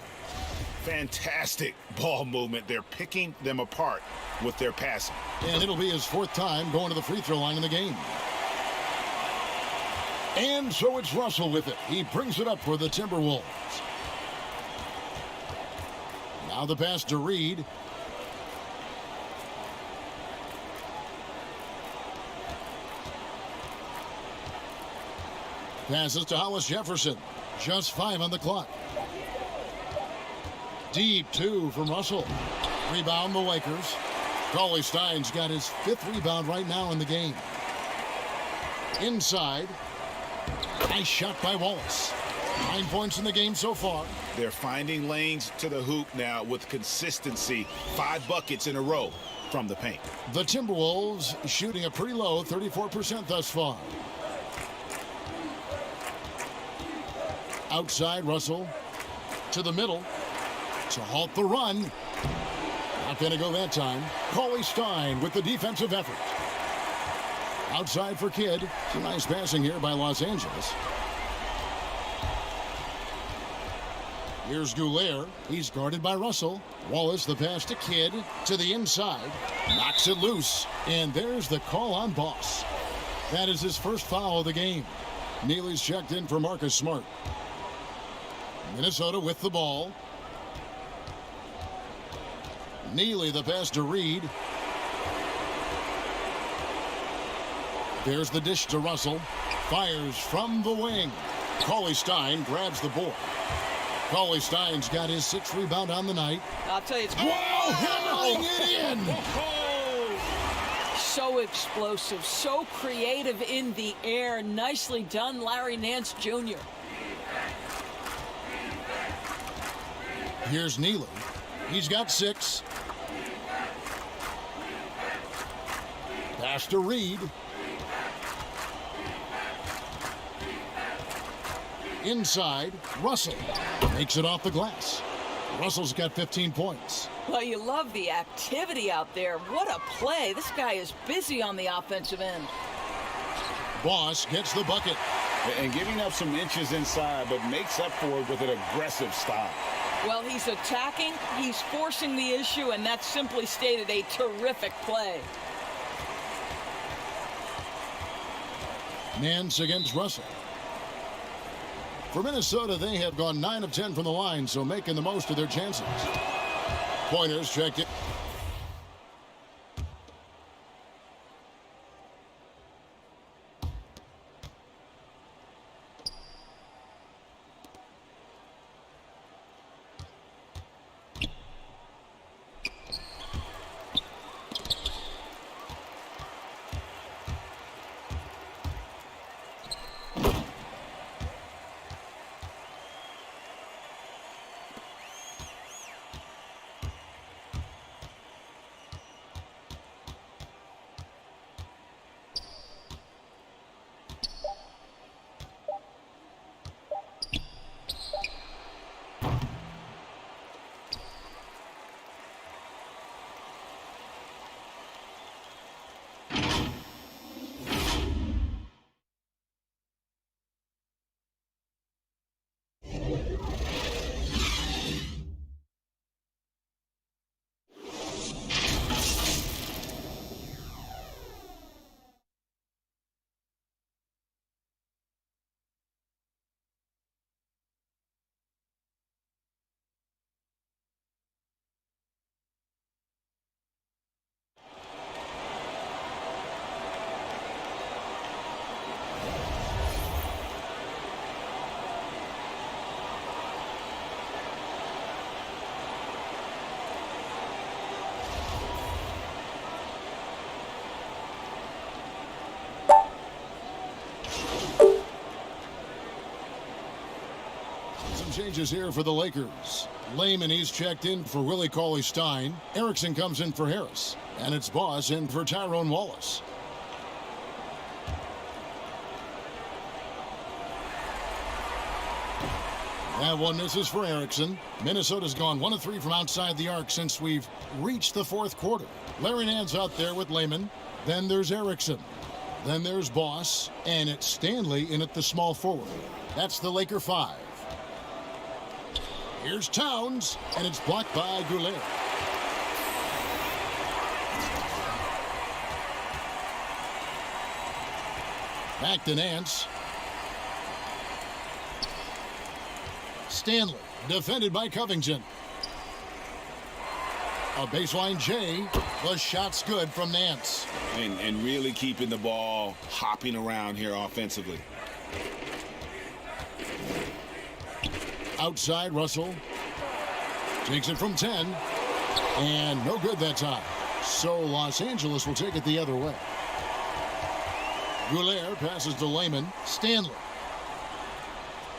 Fantastic ball movement. They're picking them apart with their passing. And it'll be his 4th time going to the free throw line in the game. And so it's Russell with it. He brings it up for the Timberwolves. Now the pass to Reed. Passes to Hollis-Jefferson. Just 5 on the clock. Deep 2 from Russell. Rebound the Lakers. Cauley Stein's got his 5th rebound right now in the game. Inside. Nice shot by Wallace. 9 points in the game so far. They're finding lanes to the hoop now with consistency. 5 buckets in a row from the paint. The Timberwolves shooting a pretty low 34% thus far. Outside, Russell to the middle to halt the run. Not going to go that time. Cauley Stein with the defensive effort. Outside for Kidd. Some nice passing here by Los Angeles. Here's Goulet. He's guarded by Russell. Wallace, the pass to Kidd. To the inside. Knocks it loose. And there's the call on Boss. That is his first foul of the game. Neely's checked in for Marcus Smart. Minnesota with the ball. Neely, the pass to Reed. There's the dish to Russell. Fires from the wing. Cauley Stein grabs the board. Cauley Stein's got his 6th rebound on the night. I'll tell you, it's hammering it in. So explosive, so creative in the air. Nicely done, Larry Nance Jr. Here's Neely. He's got 6. Pass to Reed. Inside, Russell makes it off the glass. Russell's got 15 points. Well, you love the activity out there. What a play. This guy is busy on the offensive end. Boss gets the bucket. And giving up some inches inside, but makes up for it with an aggressive style. Well, he's attacking, he's forcing the issue, and that's simply stated a terrific play. Nance against Russell. For Minnesota, they have gone 9 of 10 from the line, so making the most of their chances. Pointers checked it. Changes here for the Lakers. Layman, he's checked in for Willie Cauley-Stein. Erickson comes in for Harris. And it's Boss in for Tyrone Wallace. That one misses for Erickson. Minnesota's gone 1 of 3 from outside the arc since we've reached the 4th quarter. Larry Nance out there with Layman. Then there's Erickson. Then there's Boss. And it's Stanley in at the small forward. That's the Laker 5. Here's Towns, and it's blocked by Goulet. Back to Nance. Stanley, defended by Covington. A baseline J. The shot's good from Nance. And really keeping the ball hopping around here offensively. Outside, Russell takes it from 10, and no good that time. So Los Angeles will take it the other way. Goulet passes to Lehman. Stanley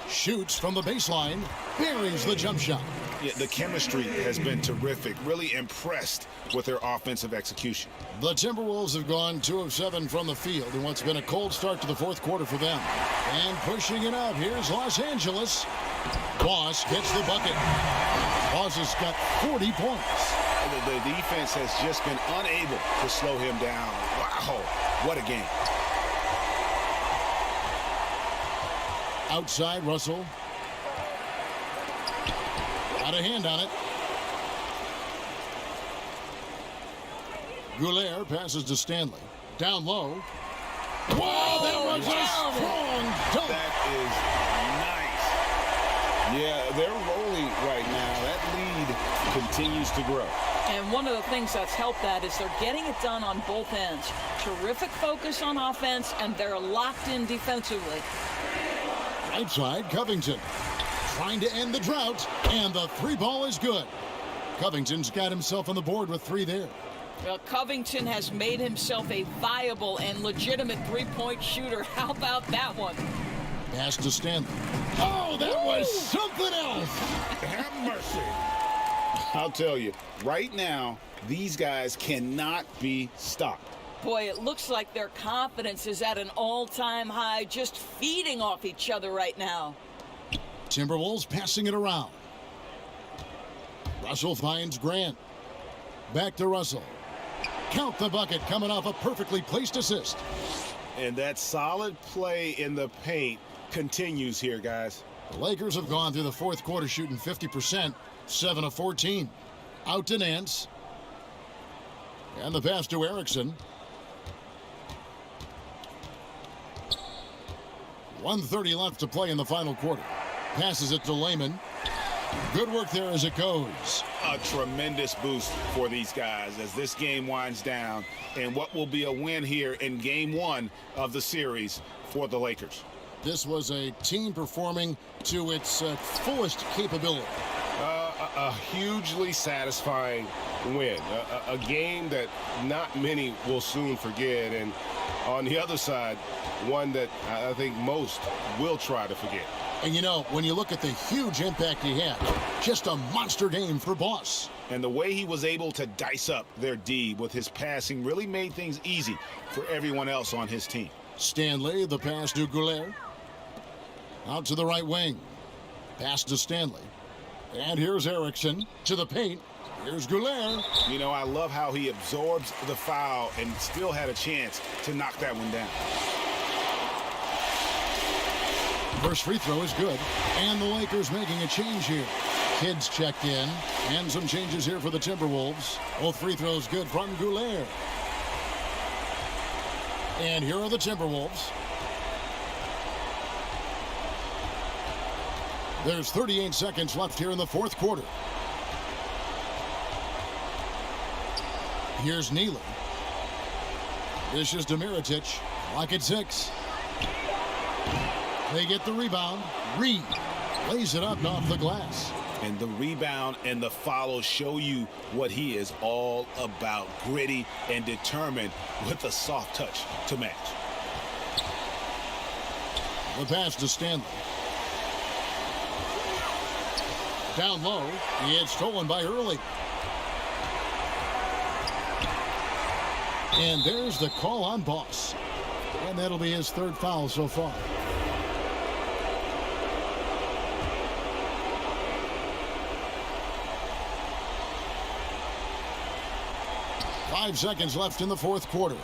shoots from the baseline, buries the jump shot. Yeah, the chemistry has been terrific. Really impressed with their offensive execution. The Timberwolves have gone 2 of 7 from the field in what's been a cold start to the fourth quarter for them. And pushing it out, here's Los Angeles. Boss gets the bucket. Boss has got 40 points. The defense has just been unable to slow him down. Wow, what a game. Outside, Russell. Got a hand on it. Goulet passes to Stanley. Down low. Wow, that was a strong dunk. That is nice. Yeah, they're rolling right now. That lead continues to grow. And one of the things that's helped that is they're getting it done on both ends. Terrific focus on offense, and they're locked in defensively. Right side, Covington trying to end the drought, and the 3 ball is good. Covington's got himself on the board with 3 there. Well, Covington has made himself a viable and legitimate three-point shooter. How about that one? Pass to Stanley. Oh, that was something else. Have mercy. I'll tell you, right now, these guys cannot be stopped. Boy, it looks like their confidence is at an all-time high, just feeding off each other right now. Timberwolves passing it around. Russell finds Grant. Back to Russell. Count the bucket coming off a perfectly placed assist. And that solid play in the paint continues here, guys. The Lakers have gone through the fourth quarter shooting 50%, 7 of 14. Out to Nance. And the pass to Erickson. 1:30 left to play in the final quarter. Passes it to Lehman. Good work there as it goes. A tremendous boost for these guys as this game winds down, and what will be a win here in game 1 of the series for the Lakers. This was a team performing to its fullest capability. A hugely satisfying win. A game that not many will soon forget, and on the other side, one that I think most will try to forget. And you know, when you look at the huge impact he had, just a monster game for Boss. And the way he was able to dice up their D with his passing really made things easy for everyone else on his team. Stanley, the pass to Goulet. Out to the right wing. Pass to Stanley. And here's Erickson to the paint. Here's Goulet. You know, I love how he absorbs the foul and still had a chance to knock that one down. First free throw is good. And the Lakers making a change here. Kids checked in. And some changes here for the Timberwolves. Both free throws good from Goulet. And here are the Timberwolves. There's 38 seconds left here in the fourth quarter. Here's Neely. This is Demirotic. Lock at 6. They get the rebound. Reed lays it up off the glass. And the rebound and the follow show you what he is all about. Gritty and determined with a soft touch to match. The pass to Stanley. Down low. It's stolen by Early. And there's the call on Boss. And that'll be his third foul so far. Five seconds left in the fourth quarter.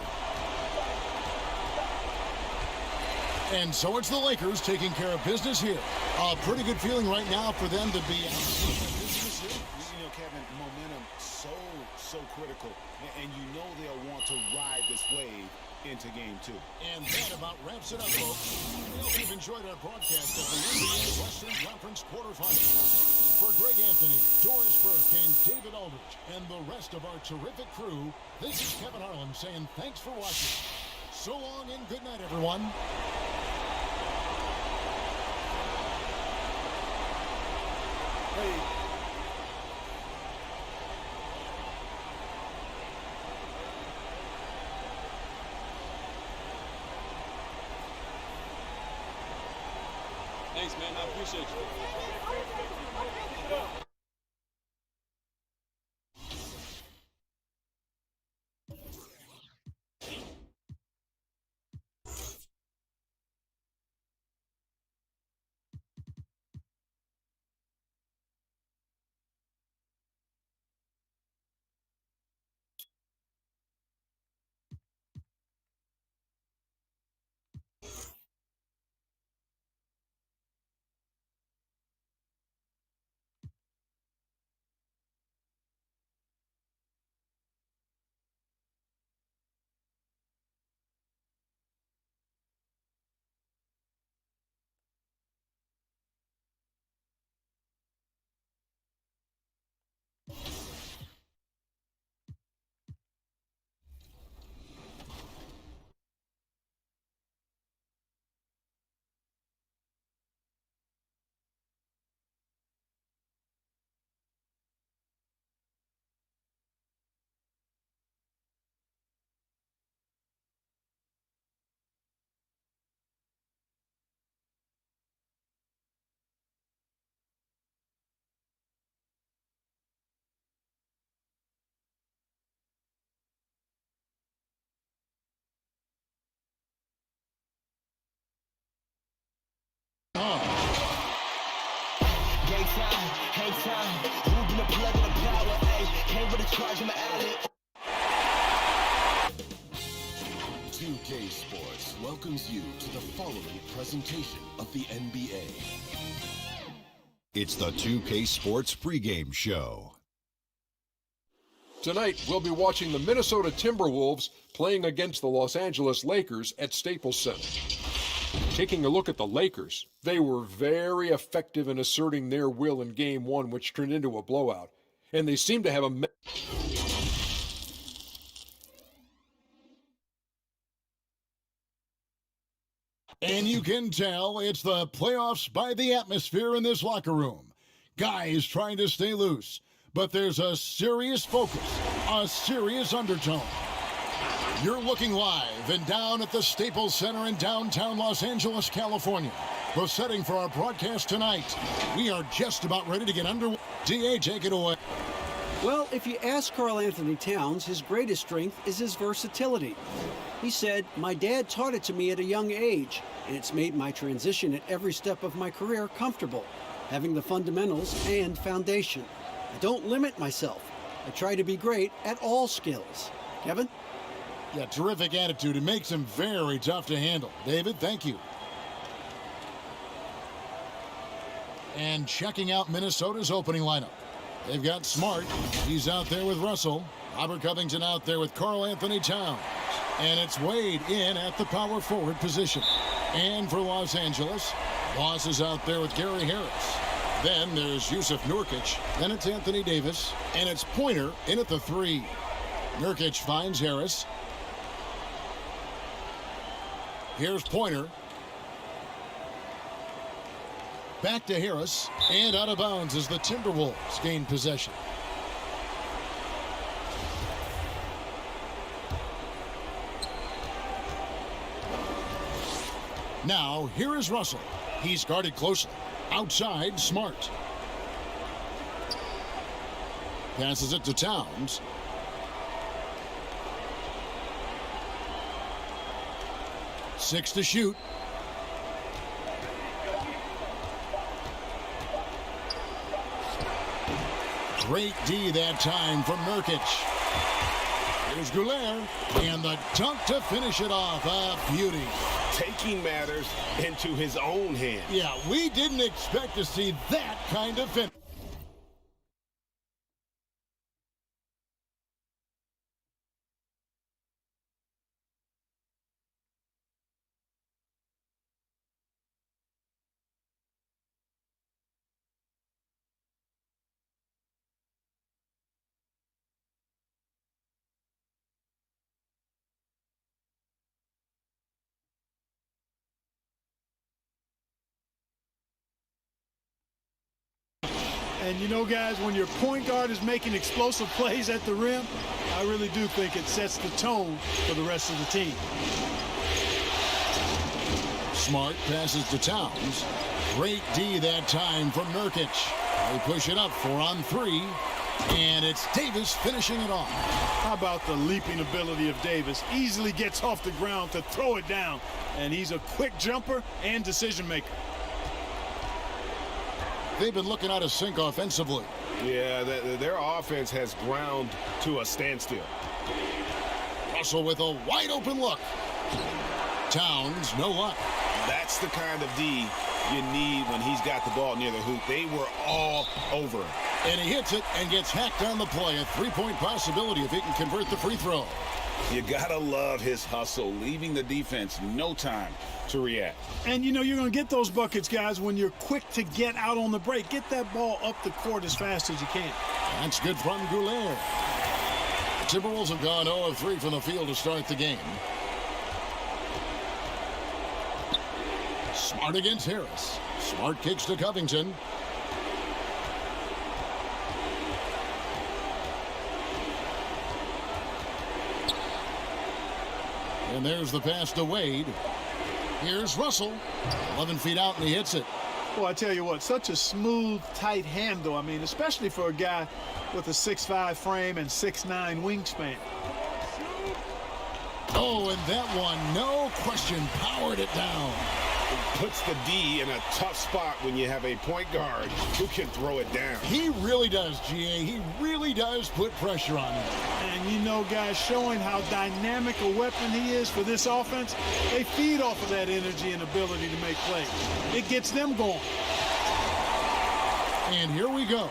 And so it's the Lakers taking care of business here. A pretty good feeling right now for them to be out. You know, Kevin, momentum so critical. And you know they'll want to ride this wave into game 2. And that about wraps it up, folks. We hope you've enjoyed our broadcast of the NBA Western Conference quarterfinals. For Greg Anthony, Doris Burke, and David Aldridge, and the rest of our terrific crew, this is Kevin Harlan saying thanks for watching. So long and good night, everyone. Hey. Thanks, man. I appreciate you. Game time, hang time, moving the plug in the power, ayy, came with a charge in my alley. 2K Sports welcomes you to the following presentation of the NBA. It's the 2K Sports pregame show. Tonight, we'll be watching the Minnesota Timberwolves playing against the Los Angeles Lakers at Staples Center. Taking a look at the Lakers, they were very effective in asserting their will in Game 1, which turned into a blowout. And they seem to have a... And you can tell it's the playoffs by the atmosphere in this locker room. Guys trying to stay loose, but there's a serious focus, a serious undertone. You're looking live and down at the Staples Center in downtown Los Angeles, California. The setting for our broadcast tonight. We are just about ready to get underway. DA, take it away. Well, if you ask Karl Anthony Towns, his greatest strength is his versatility. He said, "My dad taught it to me at a young age, and it's made my transition at every step of my career comfortable, having the fundamentals and foundation. I don't limit myself. I try to be great at all skills." Kevin? Yeah, terrific attitude. It makes him very tough to handle. David, thank you. And checking out Minnesota's opening lineup. They've got Smart. He's out there with Russell. Robert Covington out there with Karl Anthony Towns. And it's Wade in at the power forward position. And for Los Angeles, Boss is out there with Gary Harris. Then there's Yusuf Nurkic. Then it's Anthony Davis. And it's Pointer in at the 3. Nurkic finds Harris. Here's Pointer. Back to Harris. And out of bounds as the Timberwolves gain possession. Now, here is Russell. He's guarded closely. Outside, Smart. Passes it to Towns. Six to shoot. Great D that time from Nurkic. Here's Goulet, and the dunk to finish it off. A beauty. Taking matters into his own hands. Yeah, we didn't expect to see that kind of finish. And you know, guys, when your point guard is making explosive plays at the rim, I really do think it sets the tone for the rest of the team. Smart passes to Towns. Great D that time from Nurkic. They push it up 4 on 3. And it's Davis finishing it off. How about the leaping ability of Davis? Easily gets off the ground to throw it down. And he's a quick jumper and decision maker. They've been looking out of sync offensively. Yeah, their offense has ground to a standstill. Russell with a wide open look. Towns, no luck. That's the kind of D you need when he's got the ball near the hoop. They were all over him. And he hits it and gets hacked on the play. A three-point possibility if he can convert the free throw. You gotta love his hustle, leaving the defense no time to react. And you know you're going to get those buckets, guys, when you're quick to get out on the break. Get that ball up the court as fast as you can. That's good from Goulet. The Timberwolves have gone 0 of 3 from the field to start the game. Smart against Harris. Smart kicks to Covington. And there's the pass to Wade. Here's Russell. 11 feet out, and he hits it. Well, I tell you what, such a smooth, tight handle. I mean, especially for a guy with a 6'5" frame and 6'9" wingspan. Oh, and that one, no question, powered it down. It puts the D in a tough spot when you have a point guard who can throw it down. He really does, GA. He really does put pressure on him. And you know, guys, showing how dynamic a weapon he is for this offense, they feed off of that energy and ability to make plays. It gets them going. And here we go.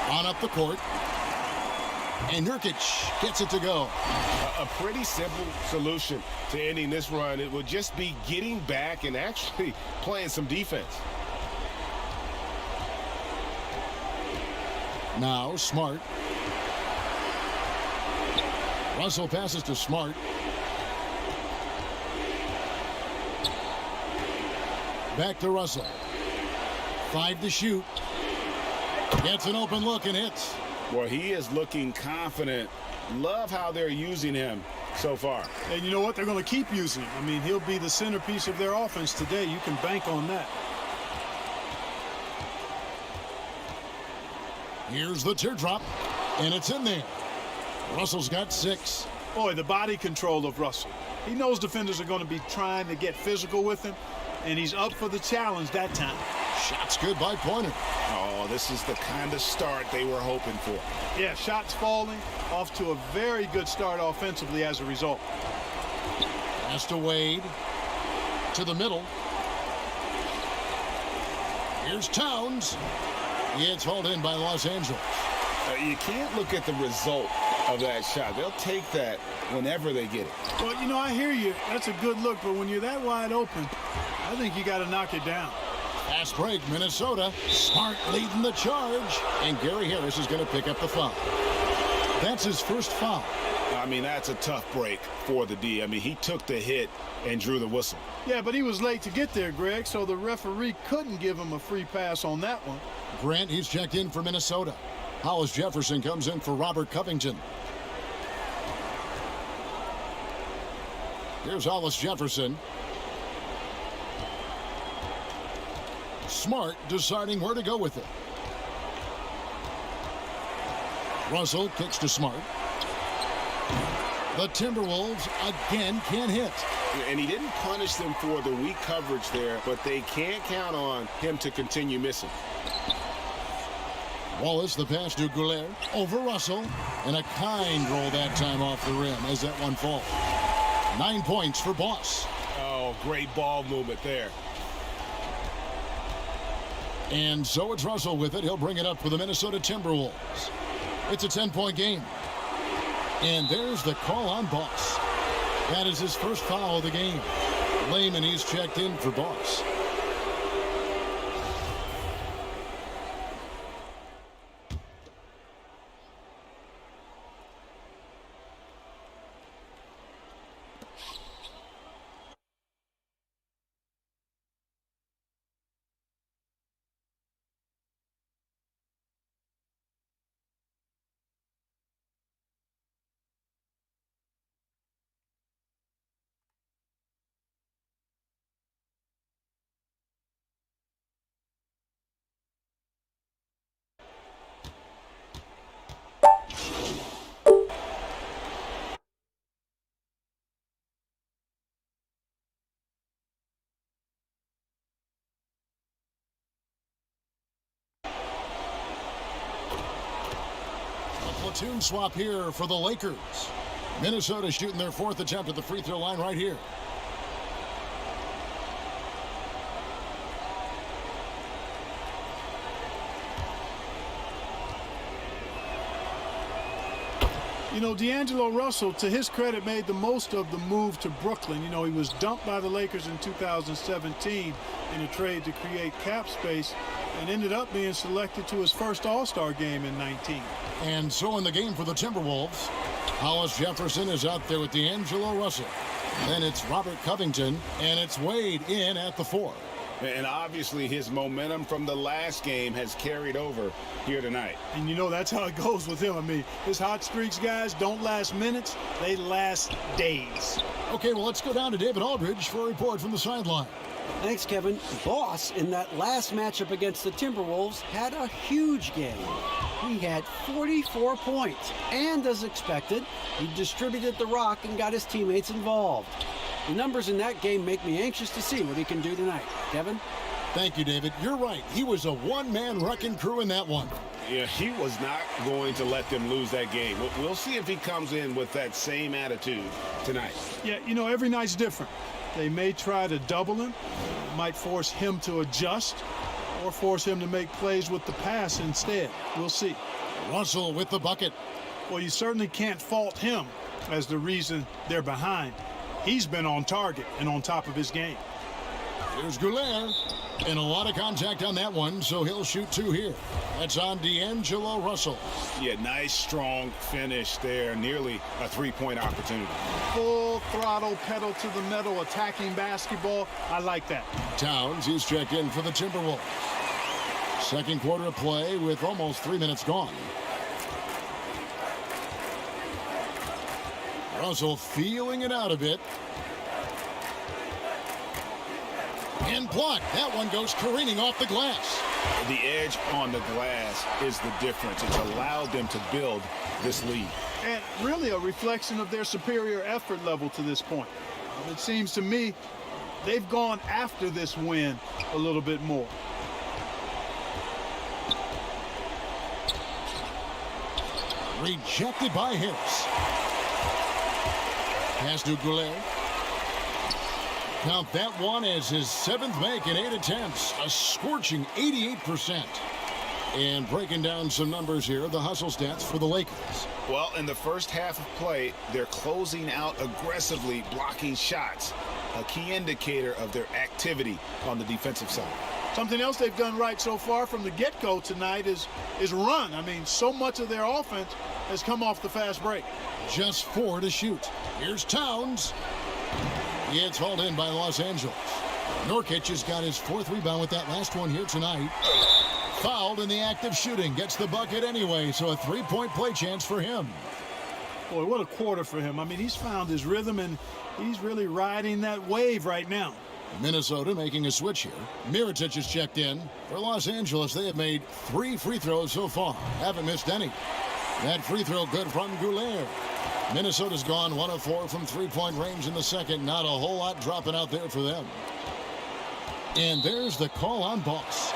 On up the court. And Nurkic gets it to go. A pretty simple solution to ending this run. It would just be getting back and actually playing some defense. Now Smart. Russell passes to Smart. Back to Russell. 5 to shoot. Gets an open look and hits. Well, he is looking confident. Love how they're using him so far. And you know what? They're going to keep using him. I mean, he'll be the centerpiece of their offense today. You can bank on that. Here's the teardrop, and it's in there. Russell's got 6. Boy, the body control of Russell. He knows defenders are going to be trying to get physical with him, and he's up for the challenge that time. Shot's good by Pointer. Oh, this is the kind of start they were hoping for. Yeah, shots falling, off to a very good start offensively as a result. Pass to Wade. To the middle. Here's Towns. It's hauled in by Los Angeles. You can't look at the result of that shot. They'll take that whenever they get it. Well, you know, I hear you. That's a good look, but when you're that wide open, I think you got to knock it down. Fast break, Minnesota. Smart leading the charge. And Gary Harris is going to pick up the foul. That's his first foul. I mean, that's a tough break for the D. I mean, he took the hit and drew the whistle. Yeah, but he was late to get there, Greg, so the referee couldn't give him a free pass on that one. Grant, he's checked in for Minnesota. Hollis Jefferson comes in for Robert Covington. Here's Hollis Jefferson. Smart deciding where to go with it. Russell kicks to Smart. The Timberwolves again can't hit. And he didn't punish them for the weak coverage there, but they can't count on him to continue missing. Wallace, the pass to Goulet over Russell, and a kind roll that time off the rim as that one falls. 9 points for Boss. Oh, great ball movement there. And so it's Russell with it. He'll bring it up for the Minnesota Timberwolves. It's a 10-point game. And there's the call on Boss. That is his first foul of the game. Lehman, he's checked in for Boss. platoon swap here for the Lakers. Minnesota shooting their 4th attempt at the free throw line right here. You know, D'Angelo Russell, to his credit, made the most of the move to Brooklyn. You know, he was dumped by the Lakers in 2017 in a trade to create cap space and ended up being selected to his first All-Star game in 19. And so in the game for the Timberwolves, Hollis Jefferson is out there with D'Angelo Russell. Then it's Robert Covington, and it's Wade in at the 4. And obviously his momentum from the last game has carried over here tonight. And you know, that's how it goes with him. I mean, his hot streaks, guys, don't last minutes. They last days. Okay, well, let's go down to David Aldridge for a report from the sideline. Thanks, Kevin. Boss, in that last matchup against the Timberwolves, had a huge game. He had 44 points. And as expected, he distributed the rock and got his teammates involved. The numbers in that game make me anxious to see what he can do tonight. Kevin? Thank you, David. You're right. He was a one-man wrecking crew in that one. Yeah, he was not going to let them lose that game. We'll see if he comes in with that same attitude tonight. Yeah, you know, every night's different. They may try to double him. It might force him to adjust or force him to make plays with the pass instead. We'll see. Russell with the bucket. Well, you certainly can't fault him as the reason they're behind. He's been on target and on top of his game. Here's Goulet. And a lot of contact on that one, so he'll shoot 2 here. That's on D'Angelo Russell. Yeah, nice, strong finish there. Nearly a 3-point opportunity. Full throttle, pedal to the metal, attacking basketball. I like that. Towns, he's checked in for the Timberwolves. Second quarter of play with almost 3 minutes gone. Russell feeling it out a bit. And blocked. That one goes careening off the glass. The edge on the glass is the difference. It's allowed them to build this lead. And really a reflection of their superior effort level to this point. It seems to me they've gone after this win a little bit more. Rejected by Harris. Pass to Goulet. Count that one as his 7th make in 8 attempts. A scorching 88%. And breaking down some numbers here, the hustle stats for the Lakers. Well, in the first half of play, they're closing out aggressively, blocking shots. A key indicator of their activity on the defensive side. Something else they've done right so far from the get-go tonight is run. I mean, so much of their offense has come off the fast break. Just 4 to shoot. Here's Towns. It's hauled in by Los Angeles. Nurkic has got his 4th rebound with that last one here tonight. Fouled in the act of shooting. Gets the bucket anyway, so a 3-point play chance for him. Boy, what a quarter for him. I mean, he's found his rhythm, and he's really riding that wave right now. Minnesota making a switch here. Mirotic is checked in. For Los Angeles, they have made 3 free throws so far. Haven't missed any. That free throw good from Goulet. Minnesota's gone 1 of 4 from 3-point range in the second. Not a whole lot dropping out there for them. And there's the call on Boss.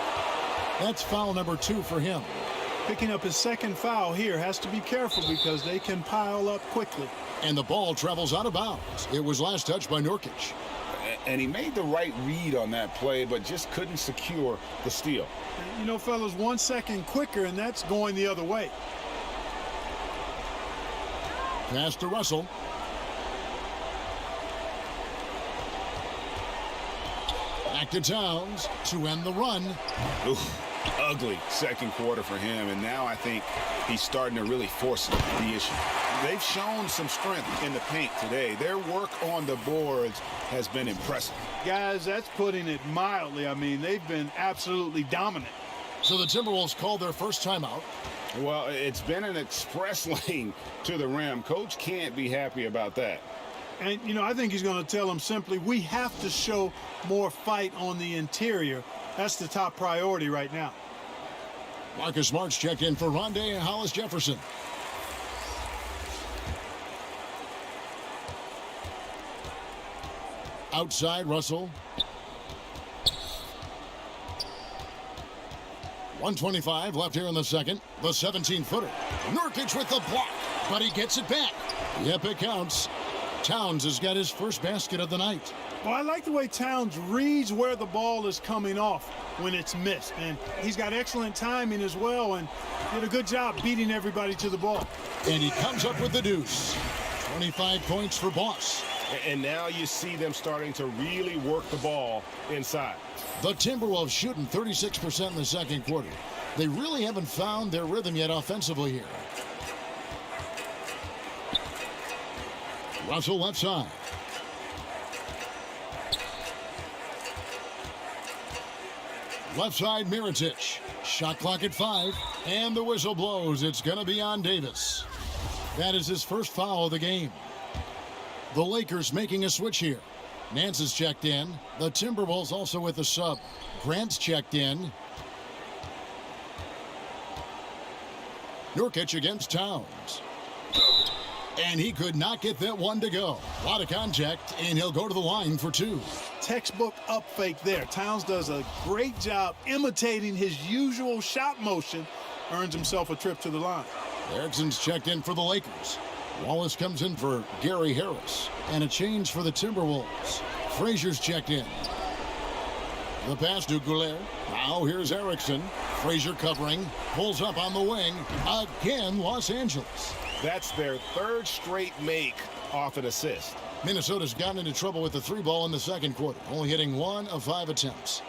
That's foul number 2 for him. Picking up his 2nd foul here. Has to be careful because they can pile up quickly. And the ball travels out of bounds. It was last touched by Nurkic. And he made the right read on that play, but just couldn't secure the steal. You know, fellas, 1 second quicker, and that's going the other way. Pass to Russell. Back to Towns to end the run. Oof, ugly second quarter for him, and now I think he's starting to really force the issue. They've shown some strength in the paint today. Their work on the boards has been impressive. Guys, that's putting it mildly. I mean, they've been absolutely dominant. So the Timberwolves called their first timeout. Well, it's been an express lane to the rim. Coach can't be happy about that. And, you know, I think he's going to tell them simply, we have to show more fight on the interior. That's the top priority right now. Marcus Smart's checked in for Rondé and Hollis Jefferson. Outside, Russell. 1:25 left here in the second. The 17-footer. Nurkic with the block, but he gets it back. Yep, it counts. Towns has got his first basket of the night. Well, I like the way Towns reads where the ball is coming off when it's missed. And he's got excellent timing as well, and did a good job beating everybody to the ball. And he comes up with the deuce. 25 points for Boss. And now you see them starting to really work the ball inside. The Timberwolves shooting 36% in the second quarter. They really haven't found their rhythm yet offensively here. Russell left side. Left side, Mirotic. Shot clock at 5. And the whistle blows. It's going to be on Davis. That is his first foul of the game. The Lakers making a switch here. Nance is checked in. The Timberwolves also with a sub. Grant's checked in. Nurkic against Towns. And he could not get that one to go. A lot of contact, and he'll go to the line for 2. Textbook up fake there. Towns does a great job imitating his usual shot motion. Earns himself a trip to the line. Erickson's checked in for the Lakers. Wallace comes in for Gary Harris. And a change for the Timberwolves. Frazier's checked in. The pass to Goulet. Now here's Erickson. Frazier covering. Pulls up on the wing. Again, Los Angeles. That's their third straight make off an assist. Minnesota's gotten into trouble with the 3 ball in the second quarter. Only hitting 1 of 5 attempts.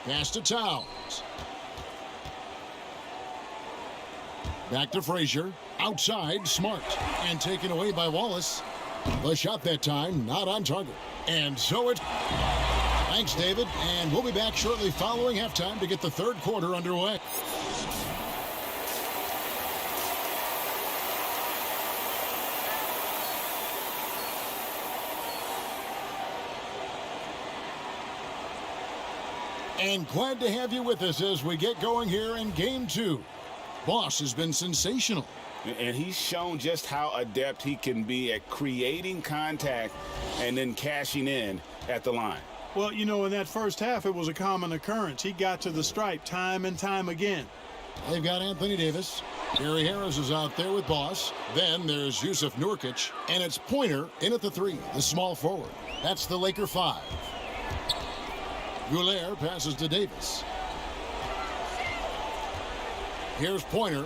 Pass to Towns. Back to Frazier. Outside, Smart. And taken away by Wallace. The shot that time, not on target. And so it... Thanks, David. And we'll be back shortly following halftime to get the third quarter underway. And glad to have you with us as we get going here in Game 2. Boss has been sensational. And he's shown just how adept he can be at creating contact and then cashing in at the line. Well, you know, in that first half, it was a common occurrence. He got to the stripe time and time again. They've got Anthony Davis. Gary Harris is out there with Boss. Then there's Yusuf Nurkic. And it's Pointer in at the 3, the small forward. That's the Laker 5. Goulet passes to Davis. Here's Pointer.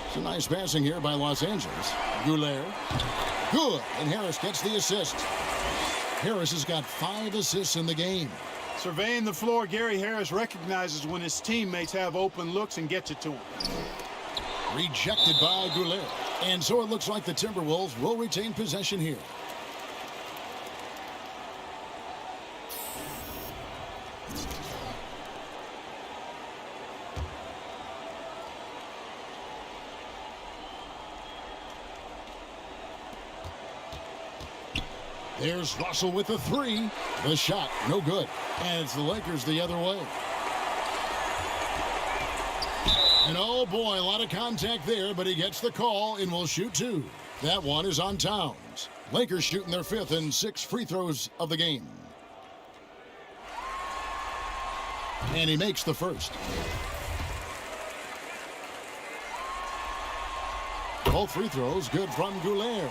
It's a nice passing here by Los Angeles. Goulet. Good. And Harris gets the assist. Harris has got 5 assists in the game. Surveying the floor, Gary Harris recognizes when his teammates have open looks and gets it to him. Rejected by Goulet. And so it looks like the Timberwolves will retain possession here. There's Russell with the 3. The shot, no good. And it's the Lakers the other way. And oh boy, a lot of contact there, but he gets the call and will shoot 2. That one is on Towns. Lakers shooting their 5th and 6 free throws of the game. And he makes the first. Both free throws good from Goulet.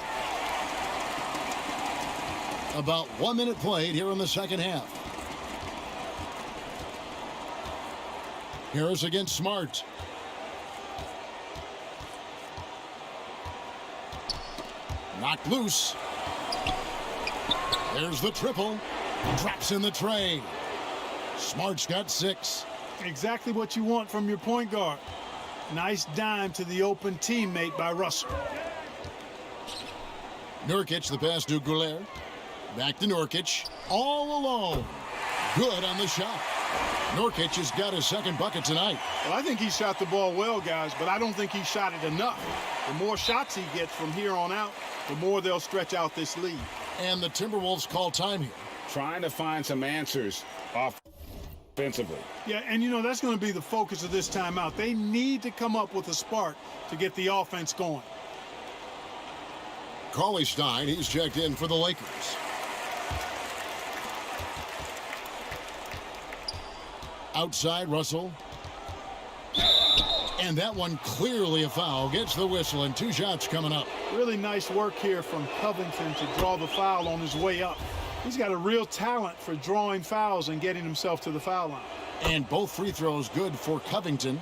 About 1 minute played here in the second half. Harris against Smart. Knocked loose. There's the triple. Drops in the tray. Smart's got 6. Exactly what you want from your point guard. Nice dime to the open teammate by Russell. Nurkic, the pass to Goulet. Back to Nurkic. All alone. Good on the shot. Nurkic has got his second bucket tonight. Well, I think he shot the ball well, guys, but I don't think he shot it enough. The more shots he gets from here on out, the more they'll stretch out this lead. And the Timberwolves call time here. Trying to find some answers offensively. Yeah, and you know, that's going to be the focus of this timeout. They need to come up with a spark to get the offense going. Cauley-Stein, he's checked in for the Lakers. Outside, Russell. And that one clearly a foul. Gets the whistle, and 2 shots coming up. Really nice work here from Covington to draw the foul on his way up. He's got a real talent for drawing fouls and getting himself to the foul line. And both free throws good for Covington.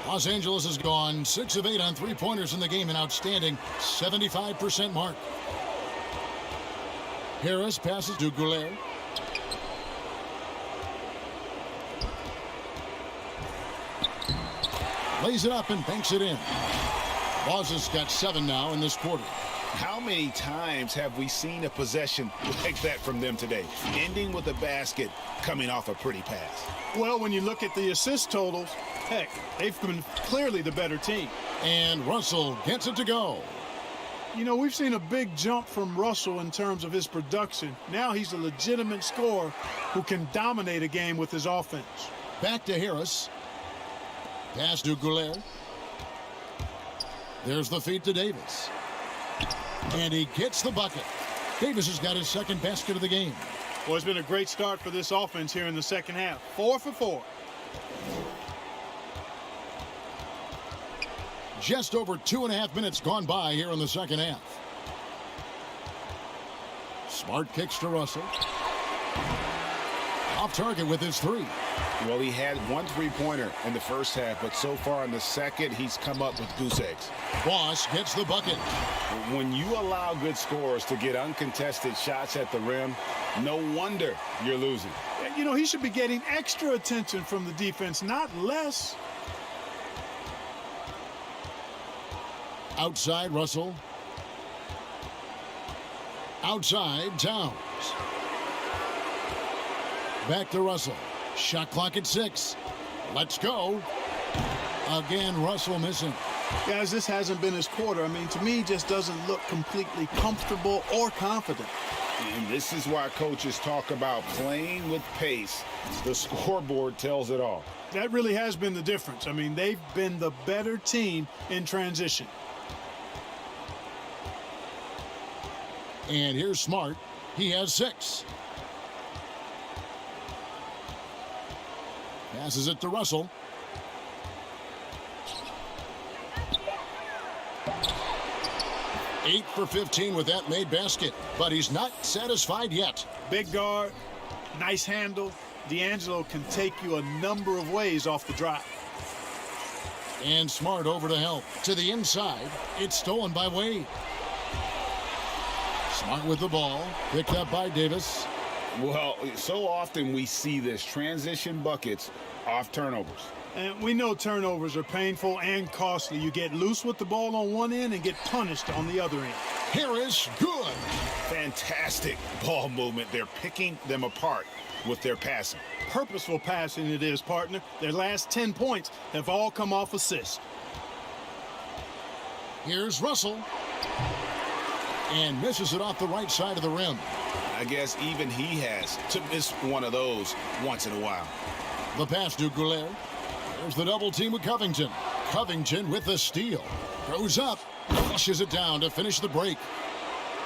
Los Angeles has gone 6 of 8 on three-pointers in the game, an outstanding 75% mark. Harris passes to Goulet. Lays it up and banks it in. Boss has got 7 now in this quarter. How many times have we seen a possession like that from them today, ending with a basket coming off a pretty pass? Well, when you look at the assist totals, heck, they've been clearly the better team. And Russell gets it to go. You know, we've seen a big jump from Russell in terms of his production. Now he's a legitimate scorer who can dominate a game with his offense. Back to Harris. Pass to Goulet. There's the feed to Davis. And he gets the bucket. Davis has got his second basket of the game. Well, it's been a great start for this offense here in the second half. 4 for 4. Just over 2.5 minutes gone by here in the second half. Smart kicks to Russell. Off target with his 3. Well, he had 1 3-pointer in the first half, but so far in the second, he's come up with goose eggs. Boss gets the bucket. When you allow good scorers to get uncontested shots at the rim, no wonder you're losing. You know, he should be getting extra attention from the defense, not less. Outside, Russell. Outside, Towns. Back to Russell. Shot clock at 6. Let's go. Again, Russell missing. Guys, this hasn't been his quarter. I mean, to me, he just doesn't look completely comfortable or confident. And this is why coaches talk about playing with pace. The scoreboard tells it all. That really has been the difference. I mean, they've been the better team in transition. And here's Smart. He has 6. Passes it to Russell. Eight for 15 with that made basket, but he's not satisfied yet. Big guard, nice handle. D'Angelo can take you a number of ways off the drive. And Smart over to help. To the inside, it's stolen by Wade. Smart with the ball, picked up by Davis. Well, so often we see this, transition buckets off turnovers. And we know turnovers are painful and costly. You get loose with the ball on one end and get punished on the other end. Harris, good. Fantastic ball movement. They're picking them apart with their passing. Purposeful passing it is, partner. Their last 10 points have all come off assists. Here's Russell. And misses it off the right side of the rim. I guess even he has to miss one of those once in a while. The pass to Goulet. There's the double team with Covington. Covington with the steal. Goes up, flushes it down to finish the break.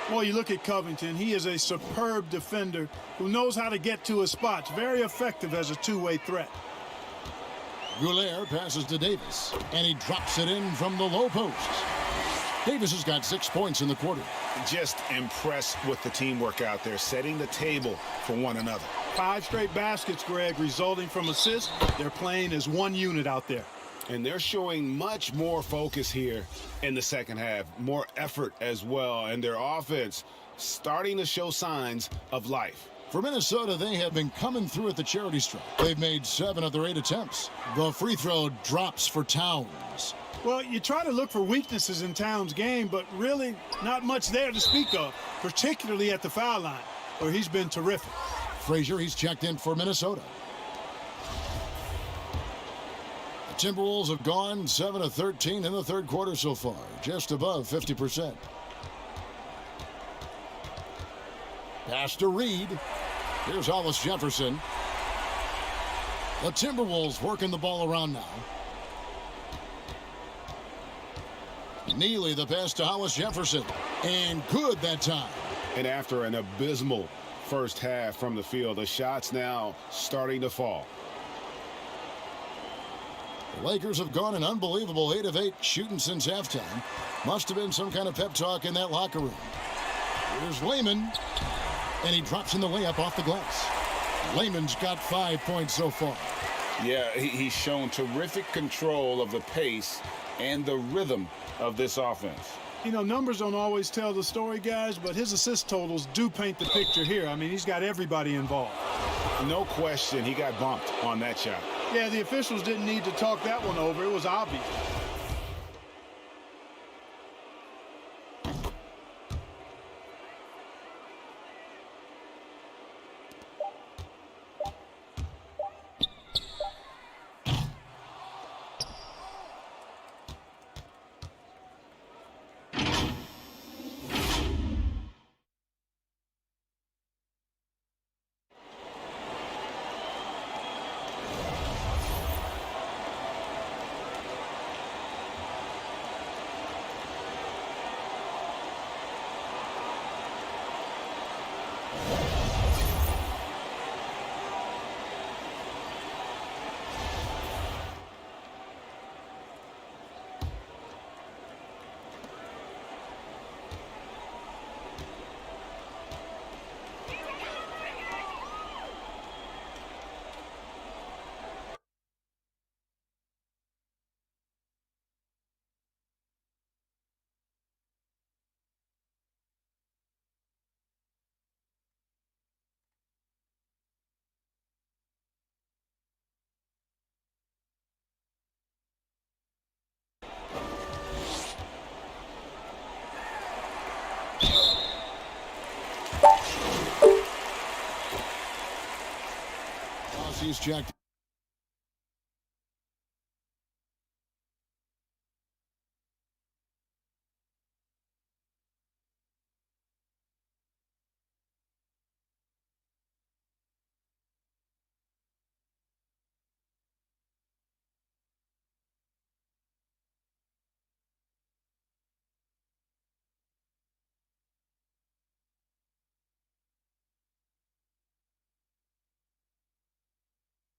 Well, you look at Covington. He is a superb defender who knows how to get to his spots. Very effective as a two-way threat. Goulet passes to Davis, and he drops it in from the low post. Davis has got 6 points in the quarter. Just impressed with the teamwork out there, setting the table for one another. 5 straight baskets, Greg, resulting from assists. They're playing as one unit out there. And they're showing much more focus here in the second half, more effort as well, and their offense starting to show signs of life. For Minnesota, they have been coming through at the charity stripe. They've made 7 of their 8 attempts. The free throw drops for Towns. Well, you try to look for weaknesses in Towns' game, but really not much there to speak of, particularly at the foul line, where he's been terrific. Frazier, he's checked in for Minnesota. The Timberwolves have gone 7 of 13 in the third quarter so far, just above 50%. Pass to Reed. Here's Hollis Jefferson. The Timberwolves working the ball around now. Neely the pass to Hollis Jefferson. And good that time. And after an abysmal first half from the field, the shots now starting to fall. The Lakers have gone an unbelievable 8 of 8 shooting since halftime. Must have been some kind of pep talk in that locker room. Here's Layman, and he drops in the layup off the glass. Layman's got 5 points so far. Yeah, he's shown terrific control of the pace and the rhythm of this offense. You know, numbers don't always tell the story, guys, but his assist totals do paint the picture here. I mean, he's got everybody involved. No question, he got bumped on that shot. Yeah, the officials didn't need to talk that one over. It was obvious. He's checked.